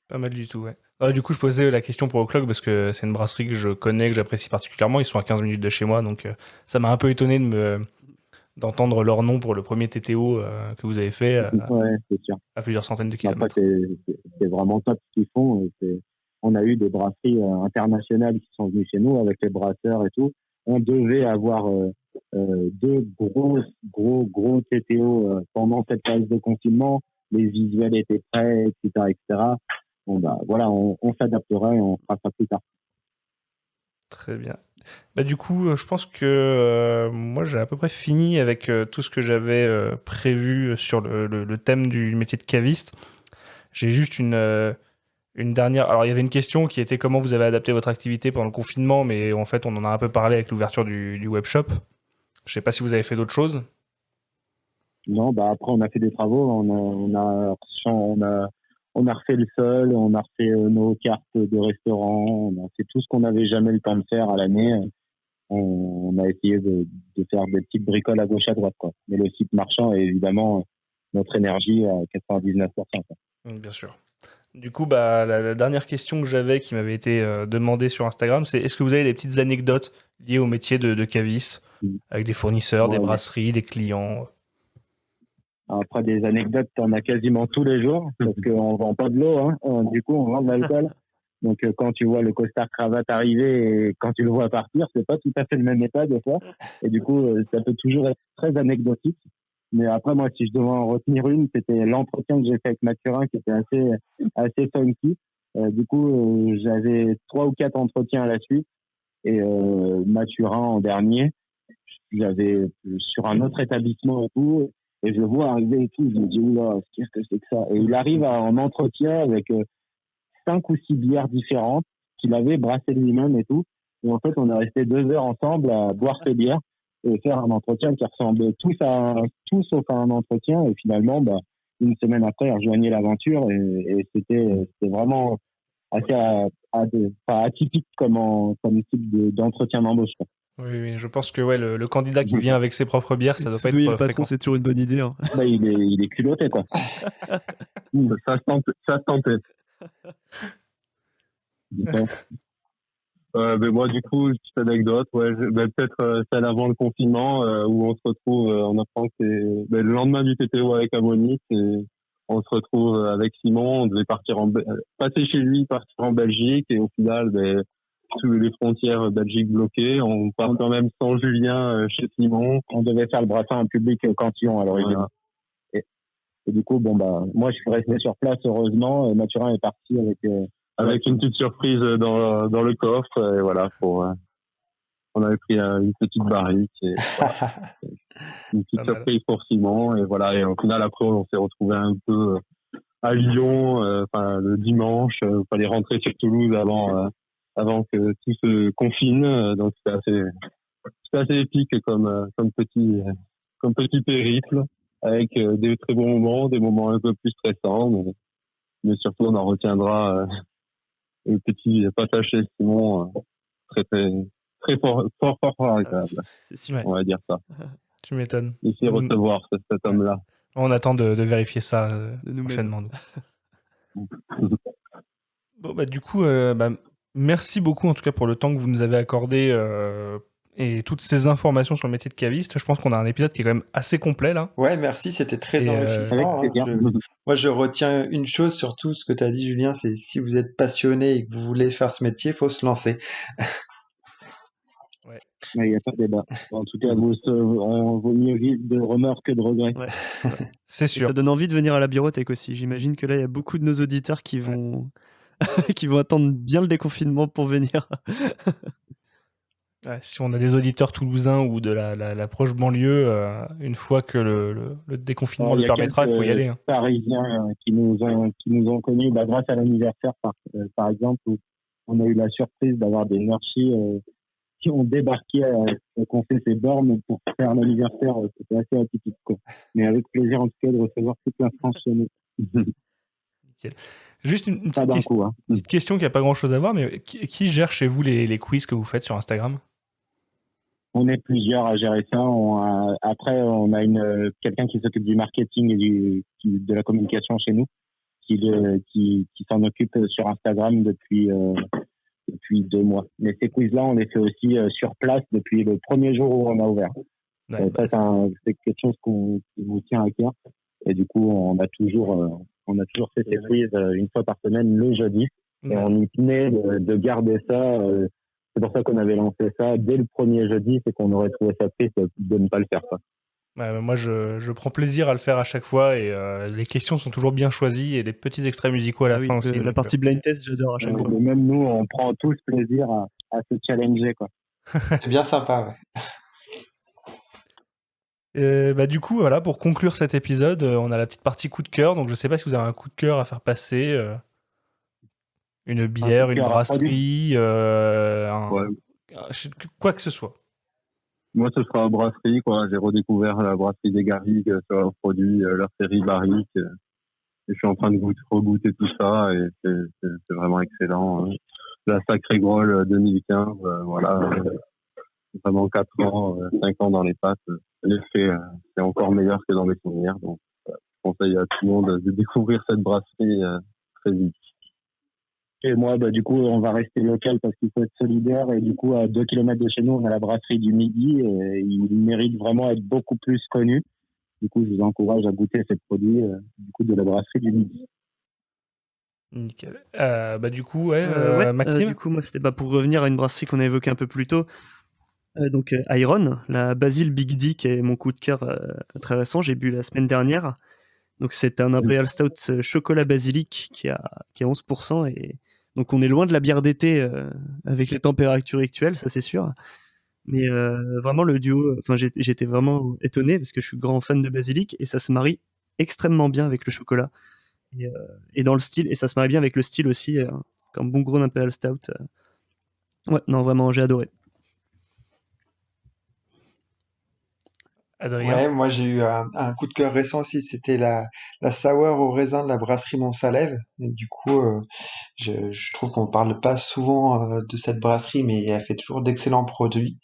Pas mal du tout, ouais. Du coup, je posais la question pour O'Clock parce que c'est une brasserie que je connais, que j'apprécie particulièrement. Ils sont à 15 minutes de chez moi, donc ça m'a un peu étonné d'entendre leur nom pour le premier TTO que vous avez fait Ouais, c'est sûr. à plusieurs centaines de Après, kilomètres. c'est vraiment top ce qu'ils font. On a eu des brasseries internationales qui sont venues chez nous avec les brasseurs et tout. On devait avoir deux gros TTO pendant cette phase de confinement. Les visuels étaient prêts, etc., etc. Bon, bah, voilà, on s'adaptera et on fera ça plus tard. Très bien. Du coup, je pense que moi, j'ai à peu près fini avec tout ce que j'avais prévu sur le thème du métier de caviste. J'ai juste une dernière. Alors, il y avait une question qui était comment vous avez adapté votre activité pendant le confinement, mais en fait, on en a un peu parlé avec l'ouverture du webshop. Je sais pas si vous avez fait d'autres choses. Non, bah après on a fait des travaux, on a refait le sol, on a refait nos cartes de restaurant, on a fait tout ce qu'on n'avait jamais le temps de faire à l'année. On a essayé de faire des petites bricoles à gauche à droite, quoi. Mais le site marchand est évidemment notre énergie à 99%, quoi. Bien sûr. Du coup, la dernière question que j'avais, qui m'avait été demandée sur Instagram, c'est est-ce que vous avez des petites anecdotes liées au métier de caviste, avec des fournisseurs, des Ouais. brasseries, des clients? Après des anecdotes, on a quasiment tous les jours, parce qu'on vend pas de l'eau, hein. Du coup, on vend de l'alcool. Donc, quand tu vois le costard cravate arriver et quand tu le vois partir, c'est pas tout à fait le même état des fois. Et du coup, ça peut toujours être très anecdotique. Mais après, moi, si je devais en retenir une, c'était l'entretien que j'ai fait avec Mathurin, qui était assez funky. Du coup, j'avais 3 ou 4 entretiens à la suite. Et Mathurin en dernier, j'avais sur un autre établissement et tout. Et je le vois arriver et tout, je me dis, oula, qu'est-ce que c'est que ça? Et il arrive en entretien avec 5 ou 6 bières différentes qu'il avait brassées lui-même et tout. Et en fait, on est resté 2 heures ensemble à boire ces bières et faire un entretien qui ressemblait tout sauf à un entretien. Et finalement, une semaine après, il rejoignait l'aventure et c'était vraiment assez pas atypique comme type d'entretien d'embauche, quoi. Oui, je pense que ouais, le candidat qui vient avec ses propres bières, ça doit pas Soudoyer être le patron, fréquent. c'est toujours une bonne idée, hein. Il est culotté, quoi. Ça se tentait. Mais moi, du coup, petite anecdote, ouais, peut-être celle avant le confinement, où on se retrouve, on apprend que c'est le lendemain du TTO avec Amonis, et on se retrouve avec Simon, on devait passer chez lui, partir en Belgique, et au final, toutes les frontières Belgique bloquées, on part quand même sans Julien chez Simon. On devait faire le brassin en public au Cantillon à l'origine. Voilà. Et du coup, moi, je suis resté sur place, heureusement, et Mathurin est parti Avec une petite surprise dans le coffre, et voilà, on avait pris une petite barrique, et voilà, une petite Pas mal. surprise pour Simon, et voilà, et au final, après, on s'est retrouvé un peu à Lyon, le dimanche, il fallait rentrer sur Toulouse avant que tout se confine, donc c'était assez épique comme petit périple, avec des très bons moments, des moments un peu plus stressants, mais surtout on en retiendra le petit passage chez Simon, très très très fort agréable, C'est super. on va dire ça. Tu m'étonnes. Ici recevoir cet homme-là. On attend de vérifier ça De nous-mêmes. prochainement. Bon, du coup, merci beaucoup en tout cas pour le temps que vous nous avez accordé et toutes ces informations sur le métier de caviste. Je pense qu'on a un épisode qui est quand même assez complet là. Ouais, merci, c'était très Et, enrichissant, avec hein. plaisir. Moi, je retiens une chose, surtout ce que tu as dit, Julien, c'est si vous êtes passionné et que vous voulez faire ce métier, il faut se lancer. Il n'y a pas de débat. En tout cas, on vaut mieux vivre de remords que de regrets. Ouais, C'est et sûr. ça donne envie de venir à la bibliothèque aussi. J'imagine que là, il y a beaucoup de nos auditeurs qui vont qui vont attendre bien le déconfinement pour venir. Ouais, si on a des auditeurs toulousains ou de la proche banlieue, une fois que le déconfinement le permettra, il faut y aller. Hein. Parisiens qui nous ont connus grâce à l'anniversaire, par exemple, où on a eu la surprise d'avoir des merchis si on débarquait, qu'on fait ces bornes pour faire l'anniversaire, c'était assez atypique, quoi. Mais avec plaisir, en tout cas, de recevoir toute la France chez nous. Nickel. Juste une Pas d'un coup, hein. petite question qui n'a pas grand-chose à voir, mais qui gère chez vous les quiz que vous faites sur Instagram? On est plusieurs à gérer ça. Après, on a quelqu'un qui s'occupe du marketing et de la communication chez nous, qui s'en occupe sur Instagram depuis 2 mois. Mais ces quiz-là, on les fait aussi sur place depuis le premier jour où on a ouvert. Ouais, Ça, c'est quelque chose qui vous tient à cœur. Et du coup, on a toujours fait ces quiz une fois par semaine, le jeudi. Et on y tenait de garder ça. C'est pour ça qu'on avait lancé ça dès le premier jeudi, c'est qu'on aurait trouvé ça triste de ne pas le faire, quoi. moi, je prends plaisir à le faire à chaque fois et les questions sont toujours bien choisies et des petits extraits musicaux à la fin aussi. La partie blind test, j'adore à chaque fois. Même nous, on prend tous plaisir à se challenger, quoi. C'est bien sympa, ouais. Du coup, voilà, pour conclure cet épisode, on a la petite partie coup de cœur. Donc, je sais pas si vous avez un coup de cœur à faire passer. Une bière, une brasserie, quoi que ce soit. Moi, ce sera brasserie, quoi. J'ai redécouvert la brasserie des Garrigues sur leurs produits, leur série Barrique. Et je suis en train de regoûter tout ça et c'est vraiment excellent. La Sacrée Grolle 2015, voilà. Vraiment 4 ans, 5 ans dans les pattes. L'effet, c'est encore meilleur que dans mes souvenirs. Donc, je conseille à tout le monde de découvrir cette brasserie très vite. Et moi, du coup, on va rester local parce qu'il faut être solidaire. Et du coup, à 2 km de chez nous, on a la brasserie du Midi. Et il mérite vraiment d'être beaucoup plus connu. Du coup, je vous encourage à goûter ces produits de la brasserie du Midi. Nickel. Du coup, Maxime. Du coup, moi, c'était pour revenir à une brasserie qu'on a évoquée un peu plus tôt. Donc, Iron, la Basil Big D, qui est mon coup de cœur très récent. J'ai bu la semaine dernière. Donc, c'est un Imperial Stout chocolat basilic qui a 11%. Et donc, on est loin de la bière d'été avec les températures actuelles, ça c'est sûr. Mais vraiment, le duo, j'étais vraiment étonné parce que je suis grand fan de basilic et ça se marie extrêmement bien avec le chocolat. Et dans le style, et ça se marie bien avec le style aussi, comme bon gros Imperial Stout. Ouais, non, vraiment, j'ai adoré. Adrien. Ouais, moi j'ai eu un coup de cœur récent aussi, c'était la sour au raisin de la brasserie Montsalève. Et du coup, je trouve qu'on parle pas souvent de cette brasserie, mais elle fait toujours d'excellents produits.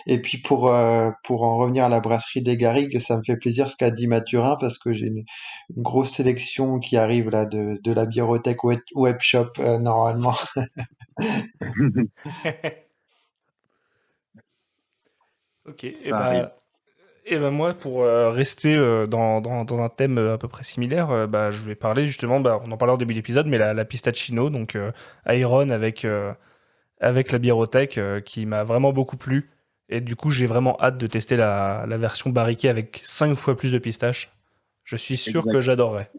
Et puis pour en revenir à la brasserie des Garrigues, ça me fait plaisir ce qu'a dit Mathurin parce que j'ai une grosse sélection qui arrive là de la biérothèque Webshop normalement. Ok, et moi, pour rester dans un thème à peu près similaire, je vais parler justement, on en parlait au début de l'épisode, mais la pistachino, donc Iron avec la biérothèque qui m'a vraiment beaucoup plu. Et du coup, j'ai vraiment hâte de tester la version barriquée avec 5 fois plus de pistaches. Je suis sûr que j'adorerais.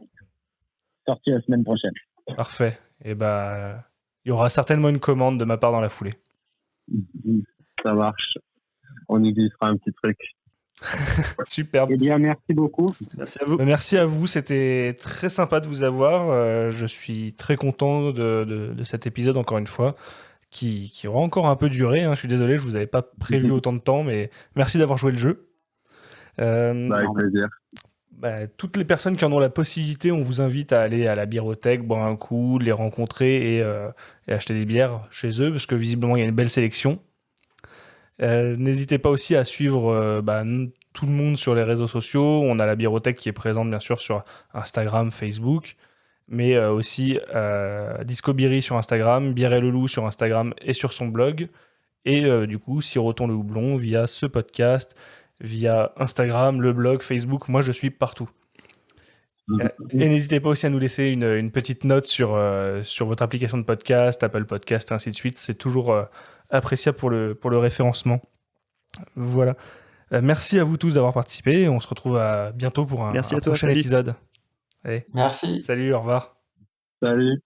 Sorti la semaine prochaine. Parfait. Et il y aura certainement une commande de ma part dans la foulée. Ça marche. On y glissera un petit truc. Superbe. Eh bien, merci beaucoup. Merci à vous. Merci à vous, c'était très sympa de vous avoir. Je suis très content de cet épisode, encore une fois, qui aura encore un peu duré. Je suis désolé, je vous avais pas prévu autant de temps, mais merci d'avoir joué le jeu. Avec plaisir. Toutes les personnes qui en ont la possibilité, on vous invite à aller à la biérothèque, boire un coup, les rencontrer et acheter des bières chez eux, parce que visiblement, il y a une belle sélection. N'hésitez pas aussi à suivre tout le monde sur les réseaux sociaux. On a la biérothèque qui est présente bien sûr sur Instagram, Facebook, mais aussi Discoberry sur Instagram, Bière et le Loup sur Instagram et sur son blog. Et du coup, Siroton le Houblon via ce podcast, via Instagram, le blog, Facebook. Moi, je suis partout. Et n'hésitez pas aussi à nous laisser une petite note sur votre application de podcast, Apple Podcast, ainsi de suite. C'est toujours appréciable pour le référencement. Voilà. Merci à vous tous d'avoir participé. On se retrouve bientôt pour un prochain épisode. Allez. Merci. Salut, au revoir. Salut.